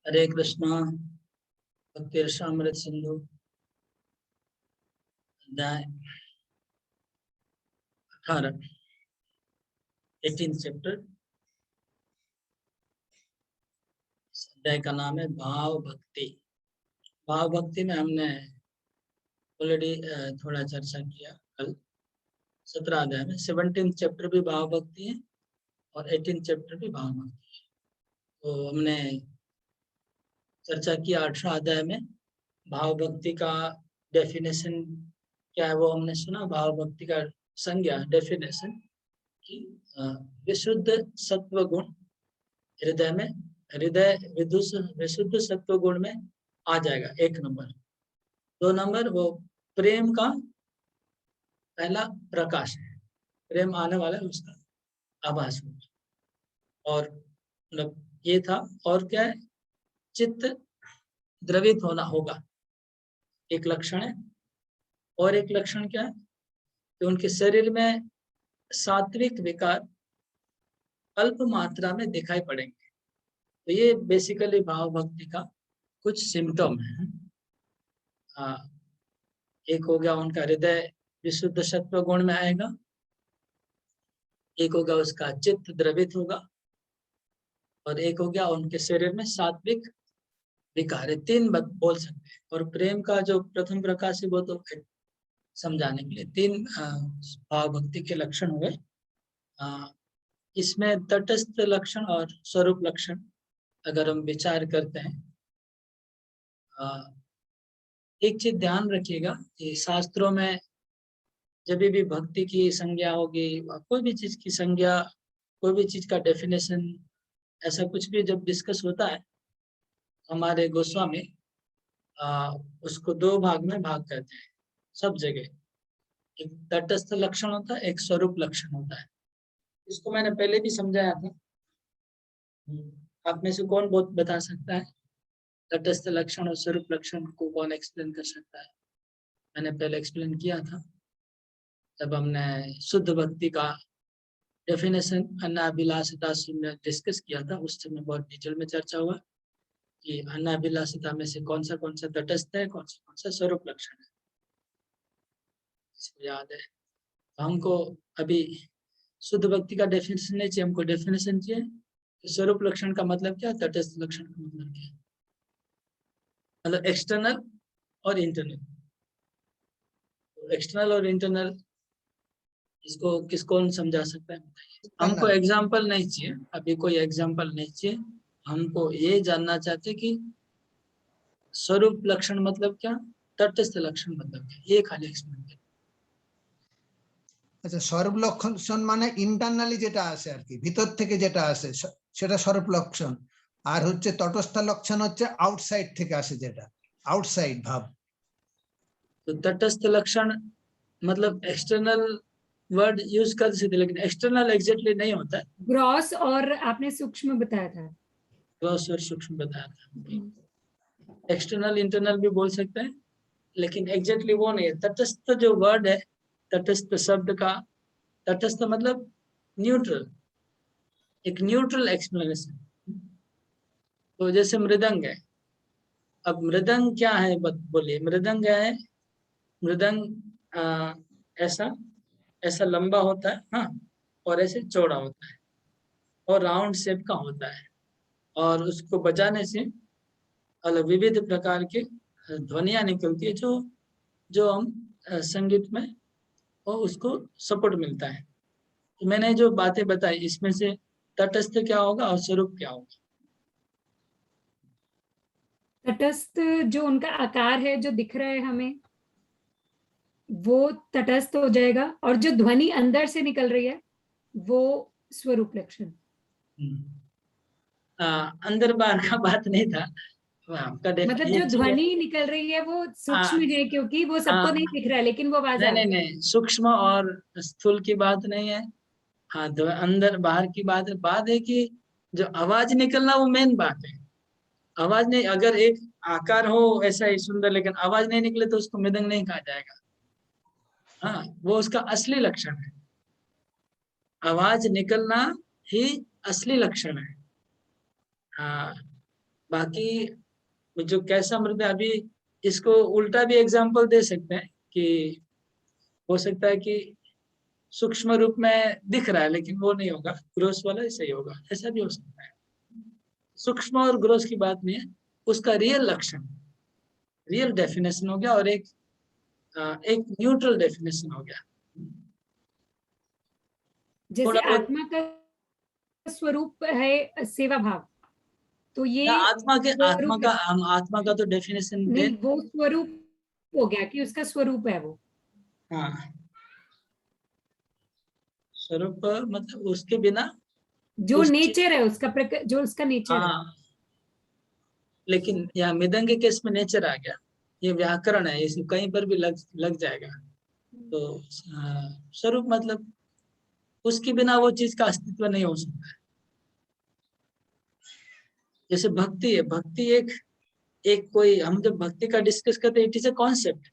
हरे कृष्णा भक्ति रसामृत सिंधु अध्याय 18 18 चैप्टर। अध्याय का नाम है भाव भक्ति। भाव भक्ति में हमने ऑलरेडी थोड़ा चर्चा किया कल 17 अध्याय में। 17 चैप्टर भी भाव भक्ति है और 18 चैप्टर भी भाव भक्ति है। तो हमने चर्चा किया 18 अध्याय में भाव भक्ति का डेफिनेशन क्या है वो हमने सुना। भाव भक्ति का संज्ञा डेफिनेशन कि विशुद्ध सत्व गुण हृदय में, हृदय विशुद्ध सत्व गुण में आ जाएगा। 1 नंबर। 2 नंबर वो प्रेम का पहला प्रकाश है, प्रेम आने वाला है उसका आभास होगा। और मतलब ये था। और क्या है, चित्त द्रवित होना होगा, एक लक्षण है। और एक लक्षण क्या है कि उनके शरीर में सात्विक विकार अल्प मात्रा में दिखाई पड़ेंगे। तो ये बेसिकली भाव भक्ति का कुछ सिम्टम है। एक हो गया उनका हृदय विशुद्ध सत्व गुण में आएगा, एक हो गया उसका चित्त द्रवित होगा, और एक हो गया उनके शरीर में सात्विक विकार। 3 बोल सकते हैं। और प्रेम का जो प्रथम प्रकाश है वो तो समझाने के लिए 3 भाव भक्ति के लक्षण हुए। इसमें तटस्थ लक्षण और स्वरूप लक्षण अगर हम विचार करते हैं, एक चीज ध्यान रखिएगा कि शास्त्रों में जब भी भक्ति की संज्ञा होगी, कोई भी चीज की संज्ञा, कोई भी चीज का डेफिनेशन, ऐसा कुछ भी जब डिस्कस होता है, हमारे गोस्वामी उसको 2 भाग में भाग करते हैं सब जगह। एक तटस्थ लक्षण होता है, एक स्वरूप लक्षण होता है। इसको मैंने पहले भी समझाया था। आप में से कौन बहुत बता सकता है तटस्थ लक्षण और स्वरूप लक्षण को कौन एक्सप्लेन कर सकता है? मैंने पहले एक्सप्लेन किया था जब हमने शुद्ध भक्ति का डेफिनेशन अनाभिलाषिता में डिस्कस किया था। उस समय बहुत डिटेल में चर्चा हुआ कि अनाभिलाषिता में से कौन सा तटस्थ है, कौन सा स्वरूप लक्षण है। इसको याद है। हमको अभी शुद्ध भक्ति का डेफिनेशन नहीं चाहिए, हमको डेफिनेशन चाहिए कि स्वरूप लक्षण का मतलब क्या, तटस्थ लक्षण का मतलब क्या। मतलब एक्सटर्नल और इंटरनल। एक्सटर्नल और इंटरनल इसको कौन समझा सकता है? हमको एग्जाम्पल नहीं चाहिए, अभी कोई एग्जाम्पल नहीं चाहिए। हमको ये जानना चाहते कि स्वरूप लक्षण मतलब क्या, तटस्थ लक्षण मतलब क्या, ये खाली एक्सप्लेन करें। আচ্ছা, স্বরূপ লক্ষণ মানে ইন্টারনালি যেটা আসে আর কি, ভিতর থেকে যেটা আসে সেটা স্বরূপ লক্ষণ। আর হচ্ছে তটস্থ লক্ষণ হচ্ছে আউটসাইড থেকে আসে, যেটা আউটসাইড ভাব। तो तटस्थ लक्षण मतलब एक्सटर्नल वर्ड यूज कर सकते, लेकिन एक्सटर्नल एग्जैक्टली नहीं होता है। ग्रॉस और आपने सूक्ष्म बताया था, ग्रॉस और सूक्ष्म बताया था। एक्सटर्नल इंटरनल भी बोल सकते हैं, लेकिन एग्जैक्टली वो नहीं है। तटस्थ जो वर्ड है, तटस्थ शब्द का तटस्थ मतलब न्यूट्रल, एक न्यूट्रल एक्सप्लेनेशन। तो जैसे मृदंग है, अब मृदंग क्या है बोलिए। मृदंग है, मृदंग ऐसा लंबा होता है, हाँ, और ऐसे चौड़ा होता है और राउंड शेप का होता है, और उसको बजाने से अलग विविध प्रकार के ध्वनियां निकलती है जो हम संगीत में और उसको सपोर्ट मिलता है। तो मैंने जो बातें बताई इसमें से तटस्थ क्या होगा और स्वरूप क्या होगा? तटस्थ जो उनका आकार है जो दिख रहा है हमें, वो तटस्थ हो जाएगा, और जो ध्वनि अंदर से निकल रही है वो स्वरूप लक्षण। अंदर बाहर का बात नहीं था, मतलब जो ध्वनि निकल रही है वो सूक्ष्म है, क्योंकि वो सबको नहीं दिख रहा है, लेकिन वो आवाज नहीं, सूक्ष्म और स्थूल की बात नहीं है। हाँ, तो अंदर बाहर की बात है कि जो आवाज निकलना वो मेन बात है। आवाज नहीं, अगर एक आकार हो ऐसा ही सुंदर, लेकिन आवाज नहीं निकले तो उसको मृदंग नहीं कहा जाएगा। हाँ, वो उसका असली लक्षण है। आवाज निकलना ही असली लक्षण है। हाँ, बाकी जो कैसा मृत है, अभी इसको उल्टा भी एग्जाम्पल दे सकते हैं कि हो सकता है कि सूक्ष्म रूप में दिख रहा है लेकिन वो नहीं होगा, ग्रोस वाला ही सही होगा, ऐसा भी हो सकता है। सूक्ष्म और ग्रोस की बात नहीं है, उसका रियल लक्षण, रियल डेफिनेशन हो गया, और एक न्यूट्रल डेफिनेशन हो गया। जैसे थोड़ा बहुत आत्मा का स्वरूप है सेवा भाव, तो ये आत्मा स्वरूप का हम आत्मा का तो डेफिनेशन दे, नहीं, वो स्वरूप हो गया कि उसका स्वरूप है वो। हाँ स्वरूप मतलब उसके बिना जो उस चीज, नेचर है उसका, जो उसका नेचर है। हाँ लेकिन यहाँ मृदंग के केस में नेचर आ गया, ये व्याकरण है, इसे कहीं पर भी लग जाएगा। तो स्वरूप मतलब उसके बिना वो चीज का अस्तित्व नहीं हो सकता है। जैसे भक्ति है, भक्ति एक एक कोई, हम जब भक्ति का डिस्कस करते हैं, इट इज ए कॉन्सेप्ट,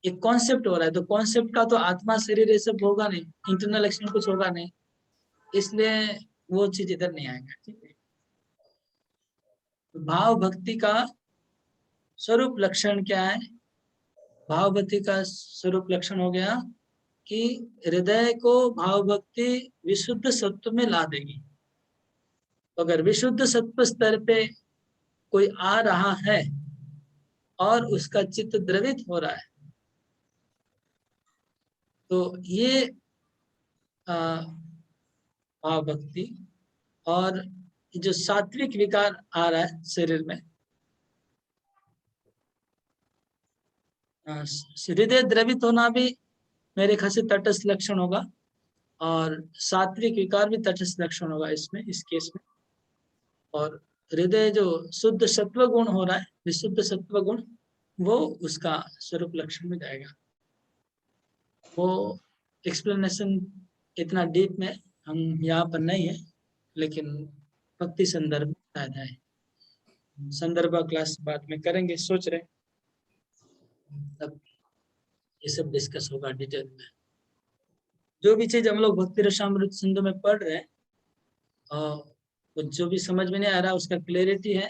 एक कॉन्सेप्ट हो रहा है, तो कॉन्सेप्ट का तो आत्मा शरीर ये सब होगा नहीं, इंटरनल एक्सटर्नल कुछ होगा नहीं, इसलिए वो चीज इधर नहीं आएगा। ठीक है, तो भाव भक्ति का स्वरूप लक्षण क्या है? भाव भक्ति का स्वरूप लक्षण हो गया कि हृदय को भाव भक्ति विशुद्ध सत्व में ला देगी। अगर विशुद्ध सत्व स्तर पे कोई आ रहा है और उसका चित्त द्रवित हो रहा है, तो ये भाव भक्ति, और जो सात्विक विकार आ रहा है शरीर में, हृदय द्रवित होना भी मेरे ख्याल से तटस्थ लक्षण होगा, और सात्विक विकार भी तटस्थ लक्षण होगा इसमें, इस केस में। और हृदय जो शुद्ध सत्व गुण हो रहा है, विशुद्ध सत्व गुण, वो उसका स्वरूप लक्षण में जाएगा। वो एक्सप्लेनेशन इतना डीप में हम यहाँ पर नहीं है, लेकिन भक्ति संदर्भ ज्यादा है। संदर्भ क्लास बाद में करेंगे, सोच रहे तब ये सब डिस्कस होगा डिटेल में। जो भी चीज हम लोग भक्ति रसामृत सिंधु में पढ़ रहे हैं, जो भी समझ में नहीं आ रहा उसका क्लैरिटी है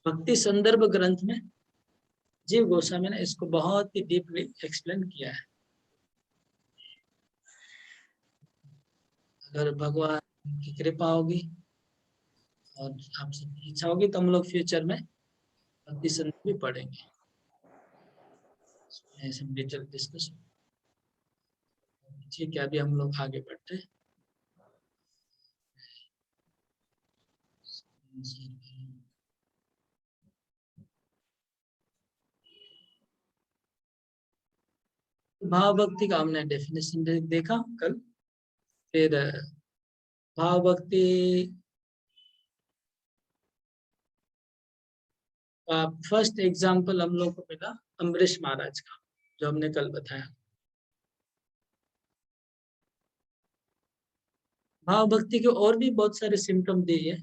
भक्ति संदर्भ ग्रंथ में जीव गोस्वामी ने इसको बहुत ही डीपली एक्सप्लेन किया है। अगर भगवान की कृपा होगी और आप सबकी इच्छा होगी तो हम लोग फ्यूचर में भक्ति संदर्भ भी पढ़ेंगे, सब डिटेल डिस्कस। ठीक है, अभी हम लोग आगे बढ़ते हैं। भाव भक्ति का हमने डेफिनेशन देखा कल। फिर भाव भक्ति का फर्स्ट एग्जाम्पल हम लोग को मिला अम्बरीश महाराज का, जो हमने कल बताया। भाव भक्ति के और भी बहुत सारे सिम्टम दिए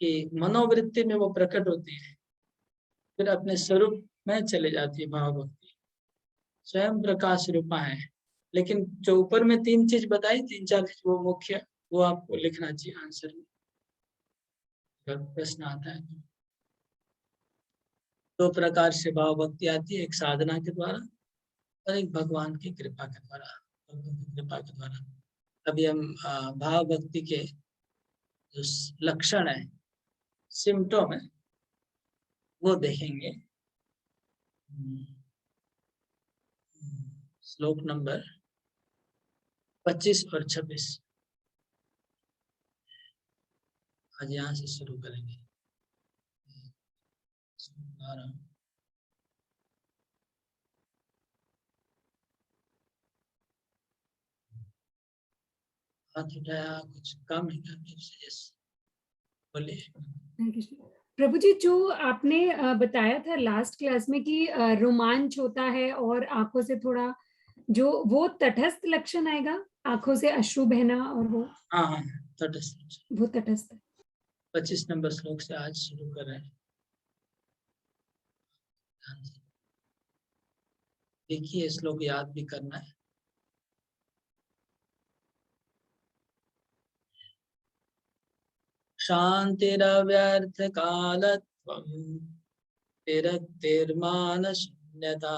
कि मनोवृत्ति में वो प्रकट होती है, फिर अपने स्वरूप में चले जाती है। भाव भक्ति स्वयं प्रकाश रूपा है, लेकिन जो ऊपर में तीन चीज बताई, तीन चार चीज, वो मुख्य, वो आपको लिखना चाहिए आंसर में अगर प्रश्न आता है। दो प्रकार से भाव भक्ति आती है, एक साधना के द्वारा और एक भगवान की कृपा के द्वारा, भगवान की कृपा के द्वारा। अभी हम भाव भक्ति के जो लक्षण है, सिम्टम है, वो देखेंगे। श्लोक नंबर 25 और 26 आज यहाँ से शुरू करेंगे। हाथ उठाया, कुछ काम है क्या? बोलिए। प्रभु जी, जो आपने बताया था लास्ट क्लास में कि रोमांच होता है और आंखों से थोड़ा, जो वो तटस्थ लक्षण आएगा, आंखों से अश्रु बहना, और वो हाँ तटस्थ, वो तटस्थ है। 25 नंबर श्लोक से आज शुरू कर रहे हैं। देखिए, श्लोक याद भी करना है। क्षान्तिरव्यर्थ कालत्वं विरक्तिर्मानशून्यता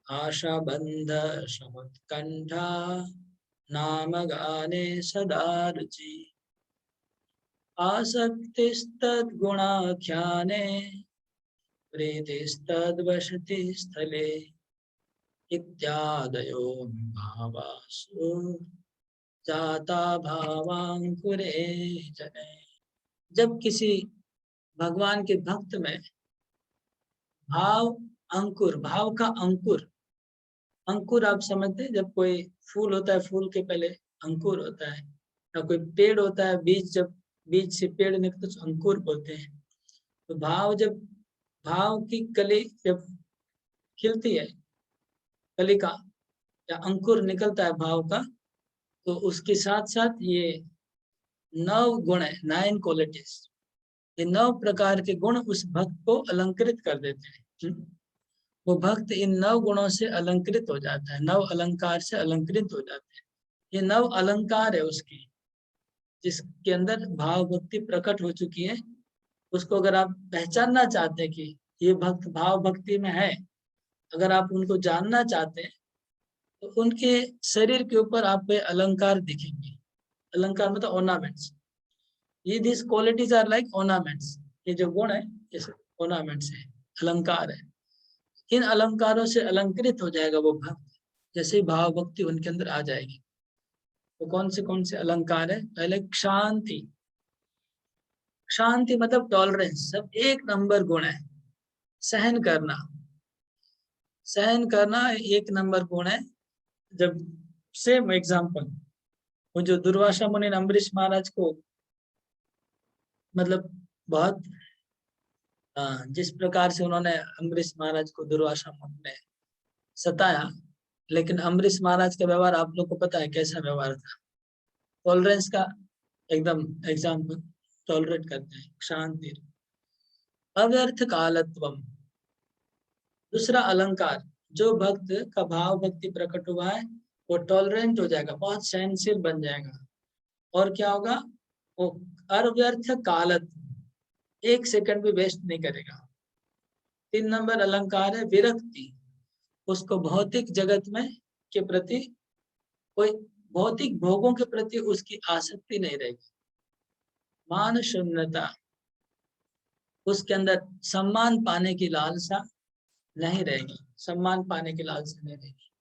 आशाबन्ध समुत्कण्ठा नाम गाने सदा रुचि आसक्तिस्तद्गुणाख्याने प्रीतिस्तद्वसति स्थले इत्यादयो भावासु जाता भावांकुरे जने। जब किसी भगवान के भक्त में भाव अंकुर, भाव का अंकुर, अंकुर आप समझते हैं, जब कोई फूल होता है, फूल के पहले अंकुर होता है, या कोई पेड़ होता है, बीज, जब बीज से पेड़ निकलते तो अंकुर बोलते हैं। तो भाव, जब भाव की कली जब खिलती है, कली का या अंकुर निकलता है भाव का, तो उसके साथ साथ ये 9 गुण है, 9 क्वालिटीज, ये 9 प्रकार के गुण उस भक्त को अलंकृत कर देते हैं। वो भक्त इन 9 गुणों से अलंकृत हो जाता है, 9 अलंकार से अलंकृत हो जाते हैं। ये 9 अलंकार है उसकी, जिसके अंदर भाव भक्ति प्रकट हो चुकी है। उसको अगर आप पहचानना चाहते हैं कि ये भक्त भाव भक्ति में है, अगर आप उनको जानना चाहते हैं, तो उनके शरीर के ऊपर आप अलंकार दिखेंगे। अलंकार मतलब ऑर्नामेंट्स। ये this qualities are like ornaments. ये जो गुण है, ये ऑर्नामेंट्स है, अलंकार है। इन अलंकारों से अलंकृत हो जाएगा वो भक्त, जैसे ही भाव भक्ति उनके अंदर आ जाएगी। तो कौन से अलंकार है? पहले शांति। शांति मतलब टॉलरेंस, सब 1 नंबर गुण है। सहन करना, सहन करना 1 नंबर गुण है। जब सेम एग्जाम्पल, वो जो दुर्वासा मुनि ने अम्बरीश महाराज को, मतलब बहुत जिस प्रकार से उन्होंने अम्बरीश महाराज को दुर्वासा मुनि ने सताया, लेकिन अम्बरीश महाराज का व्यवहार आप लोग को पता है कैसा व्यवहार था। टॉलरेंस का एकदम एग्जाम्पल, टॉलरेट करते हैं। शांति, अव्यर्थ कालत्वम, दूसरा अलंकार, जो भक्त का भाव भक्ति प्रकट हुआ है वो टॉलरेंट हो जाएगा, बहुत सहनशील बन जाएगा। और क्या होगा? वो अव्यर्थ कालत्व, 1 सेकंड भी वेस्ट नहीं करेगा। 3 नंबर अलंकार है विरक्ति। उसको भौतिक जगत में के प्रति, कोई भौतिक भोगों के प्रति उसकी आसक्ति नहीं रहेगी। मान शून्यता, उसके अंदर सम्मान पाने की लालसा नहीं रहेगी, सम्मान पाने की लालसा नहीं रहेगी।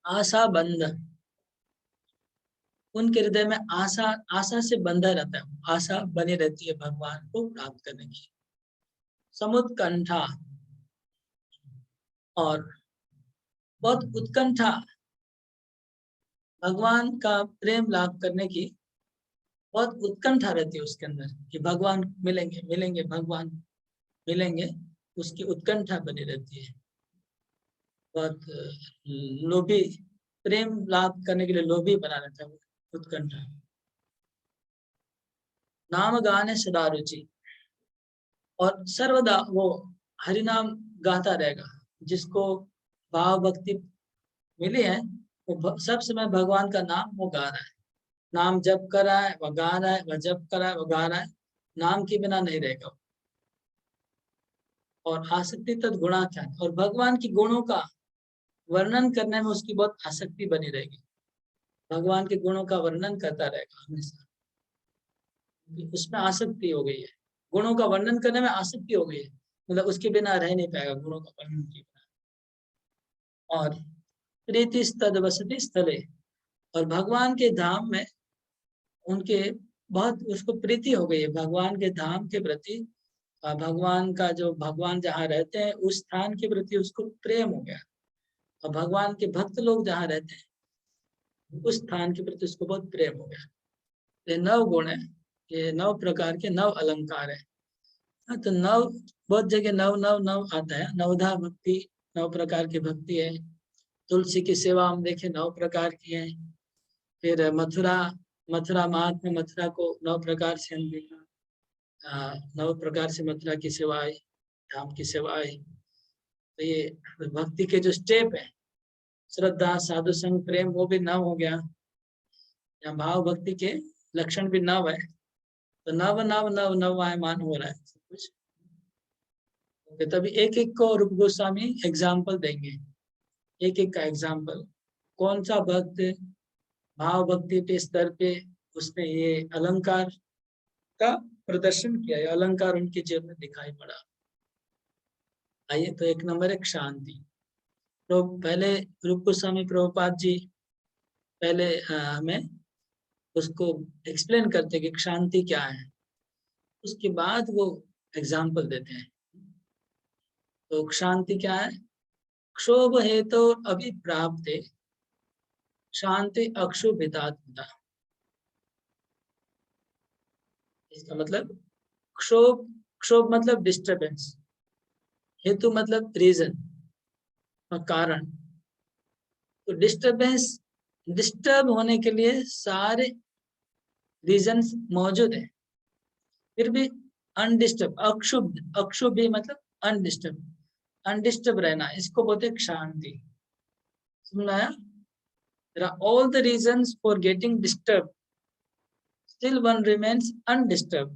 आशा बंध, उनके हृदय में आशा से बंधा रहता है, आशा बनी रहती है भगवान को प्राप्त करने की। समुत्कंठा, और बहुत उत्कंठा, भगवान का प्रेम लाभ करने की बहुत उत्कंठा रहती है उसके अंदर, कि भगवान मिलेंगे मिलेंगे, भगवान मिलेंगे, उसकी उत्कंठा बनी रहती है। बहुत लोभी, प्रेम लाभ करने के लिए लोभी बना रहता है उत्कंठा। नाम गाने सदा रुचि, और सर्वदा वो हरिनाम गाता रहेगा। जिसको भाव भक्ति मिली है वो सब समय भगवान का नाम वो गा रहा है, नाम जप कर रहा है, वह गा रहा है, वह जप कर रहा है, वह गा रहा है, नाम के बिना नहीं रहेगा। और आसक्ति तद्गुणाख्यान, और भगवान की गुणों का वर्णन करने में उसकी बहुत आसक्ति बनी रहेगी। भगवान के गुणों का वर्णन करता रहेगा हमेशा, उसमें आसक्ति हो गई है, गुणों का वर्णन करने में आसक्ति हो गई है, मतलब उसके बिना रह नहीं पाएगा गुणों का वर्णन के बिना। और प्रीति तद्वसति स्थले, और भगवान के धाम में उनके बहुत उसको प्रीति हो गई है, भगवान के धाम के प्रति, भगवान का जो भगवान जहाँ रहते हैं उस स्थान के प्रति उसको प्रेम हो गया। और भगवान के भक्त लोग जहाँ रहते हैं उस स्थान के प्रति उसको बहुत प्रेम हो गया। ये 9 गुण है, ये 9 प्रकार के 9 अलंकार है। तो 9 बहुत जगह 9 आता है। नवधा भक्ति, 9 प्रकार की भक्ति है। तुलसी की सेवा हम देखें 9 प्रकार की है। फिर मथुरा महात्म्य, मथुरा को 9 प्रकार से हम देखा, 9 प्रकार से मथुरा की सेवा आई, धाम की सेवा आई। तो ये भक्ति के जो स्टेप है, श्रद्धा, साधु संग, प्रेम, वो भी 9 हो गया। यहाँ भाव भक्ति के लक्षण भी नव है, तो नव नव नव नवायमान हो रहा है सब कुछ। तभी एक एक को रूप गोस्वामी एग्जाम्पल देंगे, एक एक का एग्जाम्पल। कौन सा भक्त भाव भक्ति के स्तर पे उसने ये अलंकार का प्रदर्शन किया, ये अलंकार उनके जीवन में दिखाई पड़ा। आइए, तो एक नंबर है शांति। तो पहले रूप गोस्वामी प्रभुपाद जी पहले हमें उसको एक्सप्लेन करते कि शांति क्या है, उसके बाद वो एग्जाम्पल देते हैं। तो शांति क्या है? क्षोभ हेतु तो अभिप्राप्त शांति अक्षोभितात्मता। इसका मतलब क्षोभ, क्षोभ मतलब डिस्टरबेंस, हेतु मतलब रीजन और कारण। तो डिस्टरबेंस, डिस्टर्ब होने के लिए सारे रीजंस मौजूद है, फिर भी अनडिस्टर्ब, अक्षुब्ध, अक्षुभी मतलब अनडिस्टर्ब, अनडिस्टर्ब रहना, इसको बोलते शांति। सुनाया? There are all the reasons for getting disturbed, still one remains undisturbed,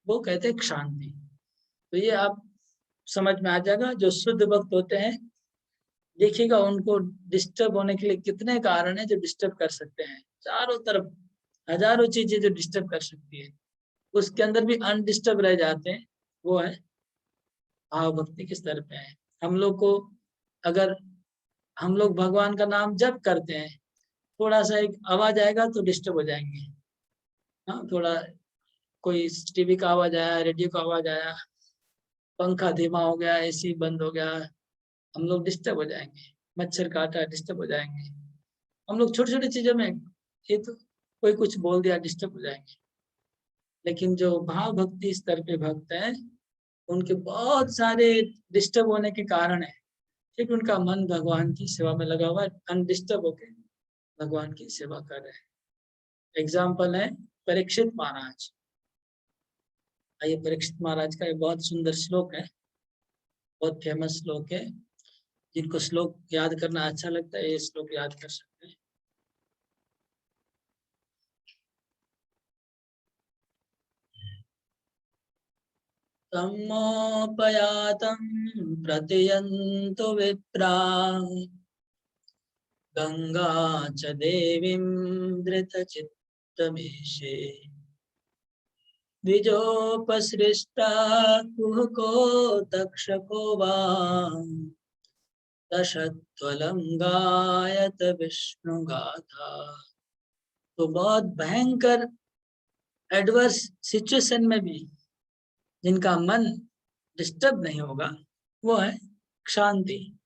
वो कहते हैं शांति। तो ये आप समझ में आ जाएगा। जो शुद्ध भक्त होते हैं, देखिएगा उनको डिस्टर्ब होने के लिए कितने कारण है जो डिस्टर्ब कर सकते हैं। चारों तरफ हजारों चीजें जो डिस्टर्ब कर सकती है, उसके अंदर भी अनडिस्टर्ब रह जाते हैं, वो है भाव भक्ति के स्तर पे है। हम लोग को, अगर हम लोग भगवान का नाम जप करते हैं, थोड़ा सा एक आवाज आएगा तो डिस्टर्ब हो जाएंगे। हाँ, थोड़ा कोई टीवी का आवाज आया, रेडियो का आवाज आया, पंखा धीमा हो गया, एसी बंद हो गया, हम लोग डिस्टर्ब हो जाएंगे। मच्छर काटा, डिस्टर्ब हो जाएंगे। हम लोग छोटी छोटी चीजों में, ये तो कोई कुछ बोल दिया, डिस्टर्ब हो जाएंगे। लेकिन जो भाव भक्ति स्तर पे भक्त है, उनके बहुत सारे डिस्टर्ब होने के कारण है, फिर उनका मन भगवान की सेवा में लगा हुआ है, अनडिस्टर्ब होके भगवान की सेवा कर रहे हैं। एग्जाम्पल है परीक्षित महाराज। आइए, परीक्षित महाराज का एक बहुत सुंदर श्लोक है, बहुत फेमस श्लोक है। जिनको श्लोक याद करना अच्छा लगता है, ये श्लोक याद कर सकते हैं। तमोपयातं प्रतियन्तु विप्रा गंगा च देवीं धृतचित्तमीशे द्विजोपसृष्टा कुहको तक्षको वा दशत्वलंगायत विष्णु गाथा। तो बहुत भयंकर एडवर्स सिचुएशन में भी जिनका मन डिस्टर्ब नहीं होगा, वो है शांति।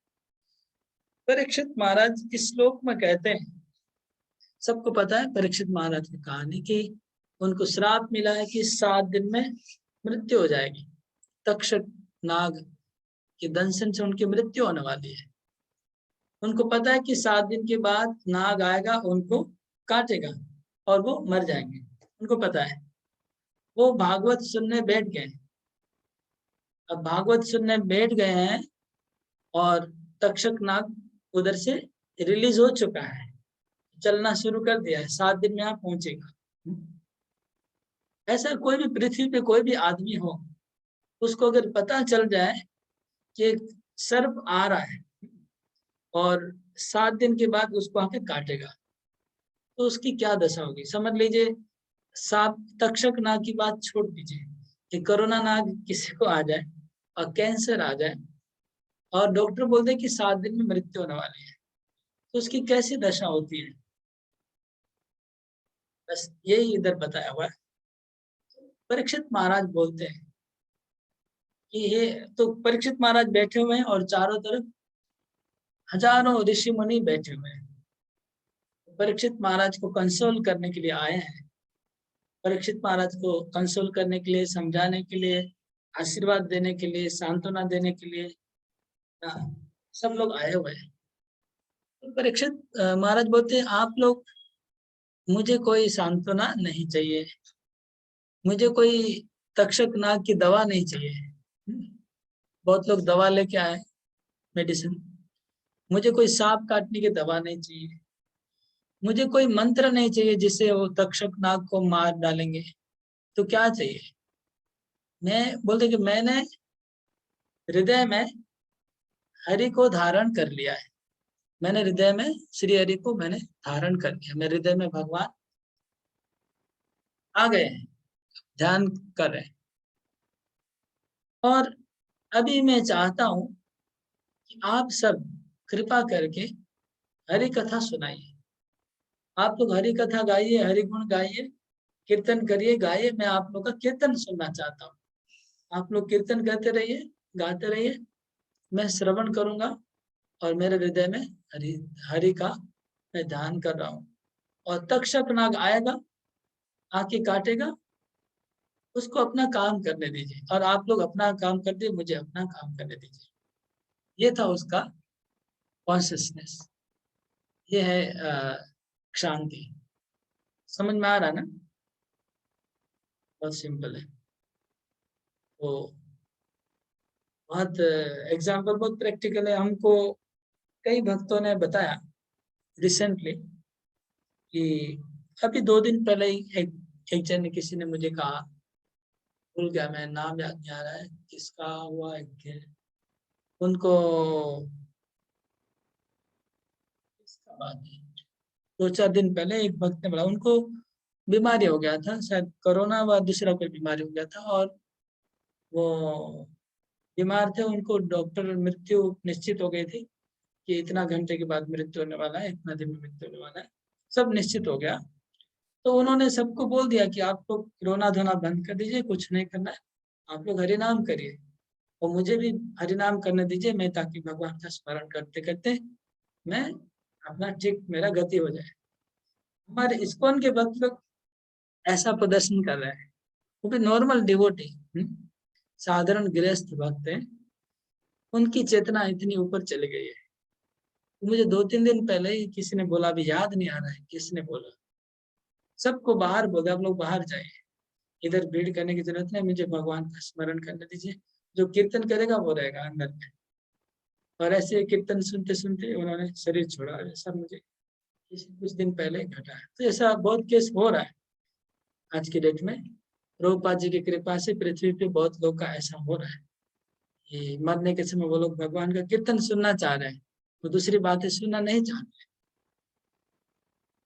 परीक्षित महाराज इस श्लोक में कहते हैं, सबको पता है परीक्षित महाराज की कहानी, कि उनको श्राप मिला है कि 7 दिन में मृत्यु हो जाएगी। तक्षक नाग के दंशन से उनकी मृत्यु होने वाली है। उनको पता है कि 7 दिन के बाद नाग आएगा, उनको काटेगा और वो मर जाएंगे, उनको पता है। वो भागवत सुनने बैठ गए। अब भागवत सुनने बैठ गए हैं और तक्षक नाग उधर से रिलीज हो चुका है, चलना शुरू कर दिया है, 7 दिन में यहाँ पहुंचेगा। ऐसा कोई भी पृथ्वी पे कोई भी आदमी हो, उसको अगर पता चल जाए कि एक सर्प आ रहा है और 7 दिन के बाद उसको आके काटेगा, तो उसकी क्या दशा होगी समझ लीजिए। सांप, तक्षक नाग की बात छोड़ दीजिए, कि कोरोना नाग किसी को आ जाए और कैंसर आ जाए और डॉक्टर बोलते हैं कि 7 दिन में मृत्यु होने वाली है, तो उसकी कैसी दशा होती है। बस यही इधर बताया हुआ है। परीक्षित महाराज बोलते हैं कि ये तो परीक्षित महाराज बैठे हुए हैं और चारों तरफ हजारों ऋषि मुनि बैठे हुए हैं। परीक्षित महाराज को कंसोल करने के लिए आए हैं। परीक्षित महाराज को कंसोल करने के लिए, समझाने के लिए, आशीर्वाद देने के लिए, सांत्वना देने के लिए सब लोग आए हुए हैं। तो परीक्षित महाराज बोलते हैं, आप लोग, मुझे कोई सांत्वना नहीं चाहिए, मुझे कोई तक्षक नाग की दवा नहीं चाहिए। बहुत लोग दवा लेके आए, मेडिसिन, मुझे कोई सांप काटने की दवा नहीं चाहिए, मुझे कोई मंत्र नहीं चाहिए जिससे वो तक्षक नाग को मार डालेंगे। तो क्या चाहिए? मैं बोलते कि मैंने हृदय में हरि को धारण कर लिया है। मैंने हृदय में श्री हरि को मैंने धारण कर लिया। मेरे हृदय में भगवान आ गए हैं, ध्यान कर रहे हैं। और अभी मैं चाहता हूं कि आप सब कृपा करके हरि कथा सुनाइए। आप लोग हरि कथा गाइए, हरि गुण गाइए, कीर्तन करिए, गाइए। मैं आप लोग का कीर्तन सुनना चाहता हूँ। आप लोग कीर्तन करते रहिए, गाते रहिए, मैं श्रवण करूंगा और मेरे हृदय में हरि हरि का मैं ध्यान कर रहा हूँ। और तक्षक नाग आएगा, आके काटेगा, उसको अपना काम करने दीजिए और आप लोग अपना काम कर दीजिए, मुझे अपना काम करने दीजिए। ये था उसका कॉन्शियसनेस। ये है शांति। समझ में आ रहा ना? बहुत सिंपल है। तो बहुत एग्जाम्पल बहुत प्रैक्टिकल है। हमको कई भक्तों ने बताया रिसेंटली कि अभी 2 दिन पहले ही एक जन ने, किसी ने मुझे कहा, भूल गया मैं, नाम याद नहीं आ रहा है किसका हुआ, उनको किसका बात है, 2-4 दिन पहले एक भक्त ने बोला उनको बीमारी हो गया था, शायद कोरोना व दूसरा कोई बीमारी हो गया था, और वो बीमार थे। उनको डॉक्टर मृत्यु निश्चित हो गई थी कि इतना घंटे के बाद मृत्यु होने वाला है, इतना दिन में मृत्यु होने वाला है, सब निश्चित हो गया। तो उन्होंने सबको बोल दिया कि आप लोग रोना धोना बंद कर दीजिए, कुछ नहीं करना है, आप लोग हरि नाम करिए और मुझे भी हरि नाम करने दीजिए, मैं ताकि भगवान का स्मरण करते करते मैं अपना ठीक मेरा गति हो जाए। हमारे इस्कॉन के भक्त लोग ऐसा प्रदर्शन कर रहे हैं, वो भी नॉर्मल डिवोटी, साधारण गृहस्थ भक्त हैं, उनकी चेतना इतनी ऊपर चली गई है। तो मुझे 2-3 दिन पहले ही किसी ने बोला, अभी याद नहीं आ रहा है किसने बोला, सबको बाहर बोला, आप लोग बाहर जाइए, इधर भीड़ करने की जरूरत नहीं, मुझे भगवान का स्मरण करने दीजिए, जो कीर्तन करेगा वो रहेगा अंदर में। और ऐसे कीर्तन सुनते सुनते उन्होंने शरीर छोड़ा। ऐसा मुझे कुछ दिन पहले घटा है। तो ऐसा बहुत केस हो रहा है आज की डेट में। प्रभुपाद जी की कृपा से पृथ्वी पे बहुत लोग का ऐसा हो रहा है कि मरने के समय वो लोग भगवान का कीर्तन सुनना चाह रहे हैं, तो दूसरी बातें सुनना नहीं चाहते।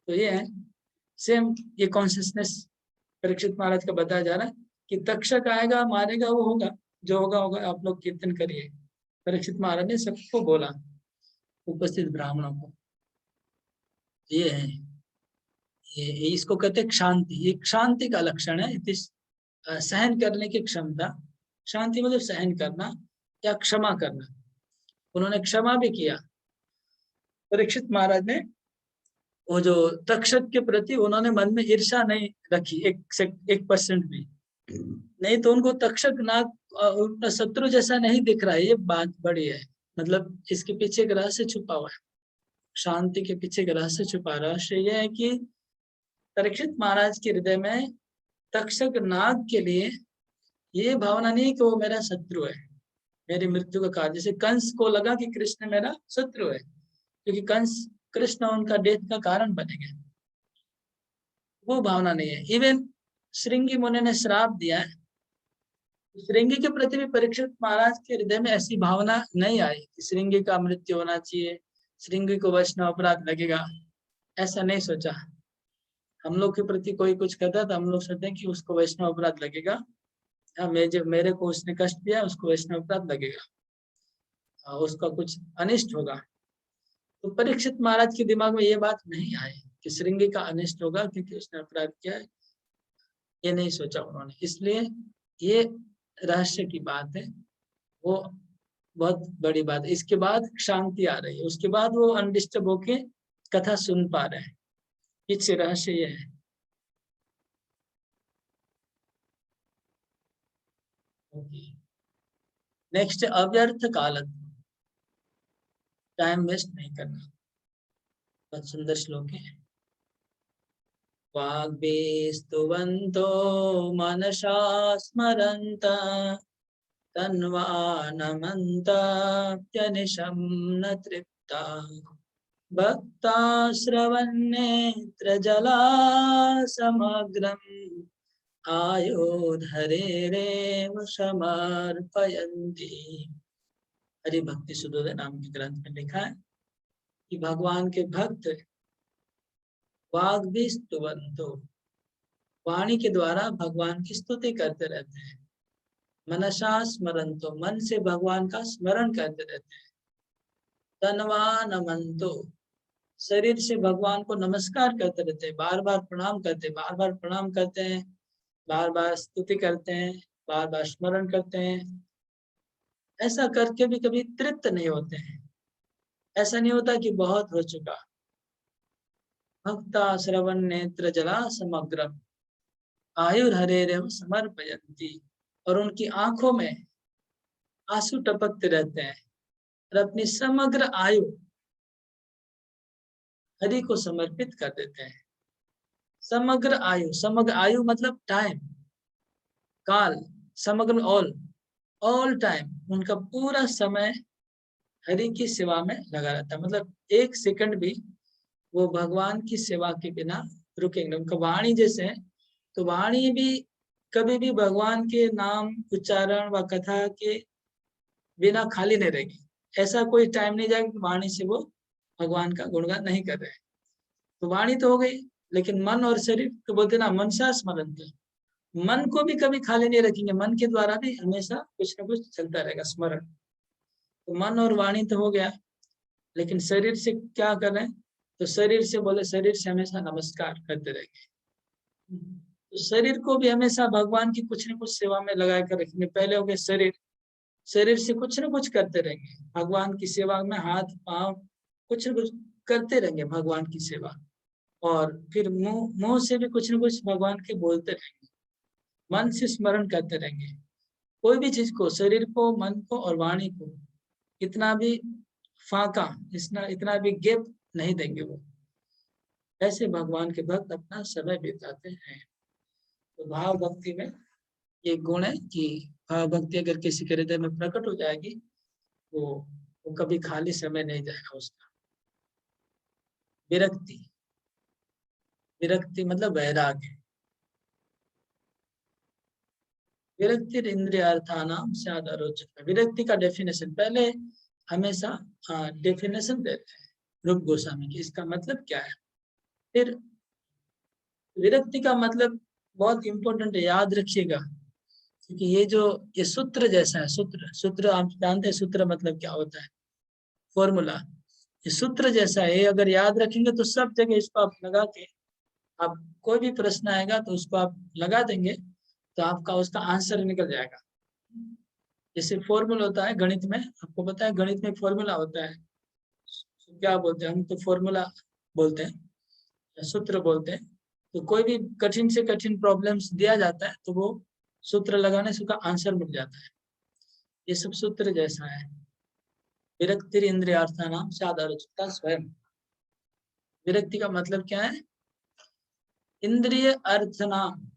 तो ये है सेम, ये कॉन्शियसनेस परीक्षित महाराज का बताया जा रहा है कि तक्षक आएगा, मारेगा, वो होगा, जो होगा होगा, आप लोग कीर्तन करिए। परीक्षित महाराज ने सबको बोला, उपस्थित ब्राह्मणों को। ये है, ये इसको कहते हैं शांति। ये शांति का लक्षण है। सहन करने की क्षमता। शांति मतलब सहन करना या क्षमा करना। उन्होंने क्षमा भी किया। परीक्षित महाराज ने वो जो तक्षक के प्रति उन्होंने मन में ईर्ष्या नहीं रखी, 1% भी नहीं। तो उनको तक्षक नाग उनका शत्रु जैसा नहीं दिख रहा है। ये बात बड़ी है, मतलब इसके पीछे एक रहस्य छुपा हुआ है। शांति के पीछे एक रहस्य छुपा। रहस्य ये है कि परीक्षित महाराज के हृदय में तक्षक नाग के लिए ये भावना नहीं कि वो मेरा शत्रु है, मेरी मृत्यु का कारण। जैसे कंस को लगा कि कृष्ण मेरा शत्रु है, क्योंकि कंस कृष्ण उनका डेथ का कारण बनेंगे। वो भावना नहीं है। इवन श्रृंगी मुनि ने श्राप दिया है, श्रृंगी के प्रति भी परीक्षित महाराज के हृदय में ऐसी भावना नहीं आई कि श्रृंगी का मृत्यु होना चाहिए, श्रृंगी को वैष्णव अपराध लगेगा, ऐसा नहीं सोचा। हम लोग के प्रति कोई कुछ कहता तो हम लोग सोचते हैं कि उसको वैष्णव अपराध लगेगा, मेरे को उसने कष्ट दिया, उसको वैष्णव अपराध लगेगा, उसका कुछ अनिष्ट होगा। तो परीक्षित महाराज के दिमाग में ये बात नहीं आई कि श्रृंगी का अनिष्ट होगा क्योंकि उसने अपराध किया है, ये नहीं सोचा उन्होंने। इसलिए ये रहस्य की बात है, वो बहुत बड़ी बात है। इसके बाद शांति आ रही है, उसके बाद वो अनडिस्टर्ब होके कथा सुन पा रहे हैं। पीछे रहस्य ये है। नेक्स्ट, अव्यर्थ कालत्व, टाइम वेस्ट नहीं करना। बहुत सुंदर श्लोक है। वाग्भिस्तुवन्तो मनसा स्मरन्ता तन्वानमन्ताप्यनिशं न तृप्ता भक्ता श्रवन्नेत्र जला समग्रम आयोधरेरेव समर्पयन्ति। हरि भक्ति सुधोदय नाम के ग्रंथ में लिखा है कि भगवान के भक्त वाग भी स्तुवंतो, वाणी के द्वारा भगवान की स्तुति करते रहते हैं। मनसा स्मरंतो, मन से भगवान का स्मरण करते रहते हैं। तन्वा नमंतो, शरीर से भगवान को नमस्कार करते रहते हैं, बार बार प्रणाम करते हैं, बार बार प्रणाम करते हैं, बार बार स्तुति करते हैं, बार बार स्मरण करते हैं। ऐसा करके भी कभी तृप्त नहीं होते हैं। ऐसा नहीं होता कि बहुत हो चुका। भक्ता श्रवण नेत्र जला समग्रम आयुर्हरेरेव समर्पयन्ति, और उनकी आंखों में आंसू टपकते रहते हैं और अपनी समग्र आयु हरि को समर्पित कर देते हैं। समग्र आयु मतलब टाइम, काल, समग्र ऑल टाइम, उनका पूरा समय हरि की सेवा में लगा रहता है। मतलब एक सेकंड भी वो भगवान की सेवा के बिना रुकेंगे। उनका वाणी जैसे है, तो वाणी भी कभी भी भगवान के नाम उच्चारण व कथा के बिना खाली नहीं रहेगी। ऐसा कोई टाइम नहीं जाएगा कि वाणी से वो भगवान का गुणगान नहीं कर रहे हैं। तो वाणी तो हो गई, लेकिन मन और शरीर तो बोलते ना मनसा स्मरण, मन को भी कभी खाली नहीं रखेंगे। मन के द्वारा भी हमेशा कुछ ना कुछ चलता रहेगा, स्मरण। तो मन और वाणी तो हो गया, लेकिन शरीर से क्या कर रहे हैं? तो शरीर से बोले, शरीर से हमेशा नमस्कार करते रहेंगे। तो शरीर को भी हमेशा भगवान की कुछ न कुछ सेवा में लगा कर रखेंगे। पहले हो गए शरीर, शरीर से कुछ न कुछ करते रहेंगे भगवान की सेवा में, हाथ पांव कुछ न कुछ करते रहेंगे भगवान की सेवा। और फिर मुंह से भी कुछ न कुछ भगवान के बोलते रहेंगे, मन से स्मरण करते रहेंगे। कोई भी चीज को, शरीर को, मन को और वाणी को इतना भी फाका, इतना भी गैप नहीं देंगे वो। ऐसे भगवान के भक्त अपना समय बिताते हैं। तो भाव भक्ति में ये गुण है कि भाव भक्ति अगर किसी के हृदय में प्रकट हो जाएगी, वो कभी खाली समय नहीं जाएगा उसका। विरक्ति, विरक्ति मतलब वैराग्य। विरक्ति इंद्रियार्थानाम स्याद् अरोचक। विरक्ति का डेफिनेशन पहले हमेशा डेफिनेशन देते हैं रूप गोस्वामी की, इसका मतलब क्या है। फिर विरक्ति का मतलब बहुत इंपॉर्टेंट है, याद रखिएगा, क्योंकि ये सूत्र जैसा है। सूत्र आप जानते हैं, सूत्र मतलब क्या होता है, फॉर्मूला। ये सूत्र जैसा है, अगर याद रखेंगे तो सब जगह इसको आप लगा के, आप कोई भी प्रश्न आएगा तो उसको आप लगा देंगे तो आपका उसका आंसर निकल जाएगा। जैसे फॉर्मूला होता है गणित में, आपको पता है गणित में फॉर्मूला होता है, क्या बोलते हैं हम तो, फॉर्मूला बोलते हैं, सूत्र बोलते हैं। तो कोई भी कठिन से कठिन प्रॉब्लम्स दिया जाता है तो वो सूत्र लगाने से उसका आंसर मिल जाता है। ये सब सूत्र जैसा है। विरक्ति इंद्रियार्थानाम स्याद् अरोचकता स्वयं। विरक्ति का मतलब क्या है? इंद्रिय अर्थनाम,